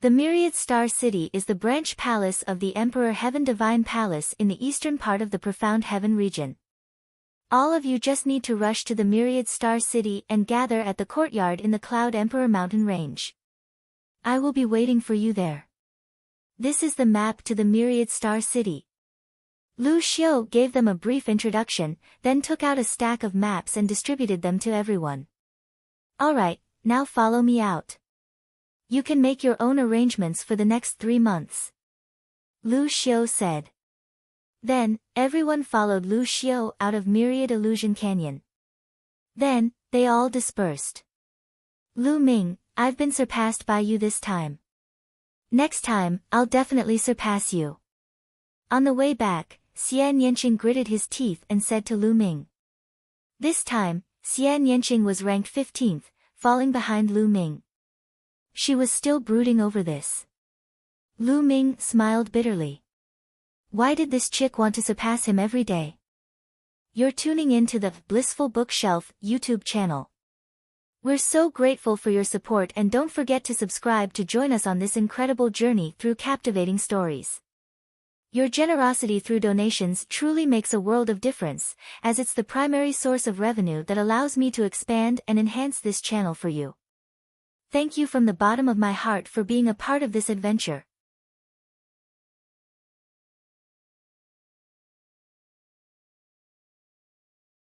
The Myriad Star City is the branch palace of the Emperor Heaven Divine Palace in the eastern part of the Profound Heaven region. All of you just need to rush to the Myriad Star City and gather at the courtyard in the Cloud Emperor Mountain Range. I will be waiting for you there. This is the map to the Myriad Star City. Lu Xiu gave them a brief introduction, then took out a stack of maps and distributed them to everyone. Alright, now follow me out. You can make your own arrangements for the next 3 months. Lu Xiu said. Then, everyone followed Lu Xiu out of Myriad Illusion Canyon. Then, they all dispersed. Lu Ming, I've been surpassed by you this time. Next time, I'll definitely surpass you. On the way back, Xian Yanqing gritted his teeth and said to Lu Ming. This time, Xian Yanqing was ranked 15th, falling behind Lu Ming. She was still brooding over this. Lu Ming smiled bitterly. Why did this chick want to surpass him every day? You're tuning in to the Blissful Bookshelf YouTube channel. We're so grateful for your support and don't forget to subscribe to join us on this incredible journey through captivating stories. Your generosity through donations truly makes a world of difference, as it's the primary source of revenue that allows me to expand and enhance this channel for you. Thank you from the bottom of my heart for being a part of this adventure.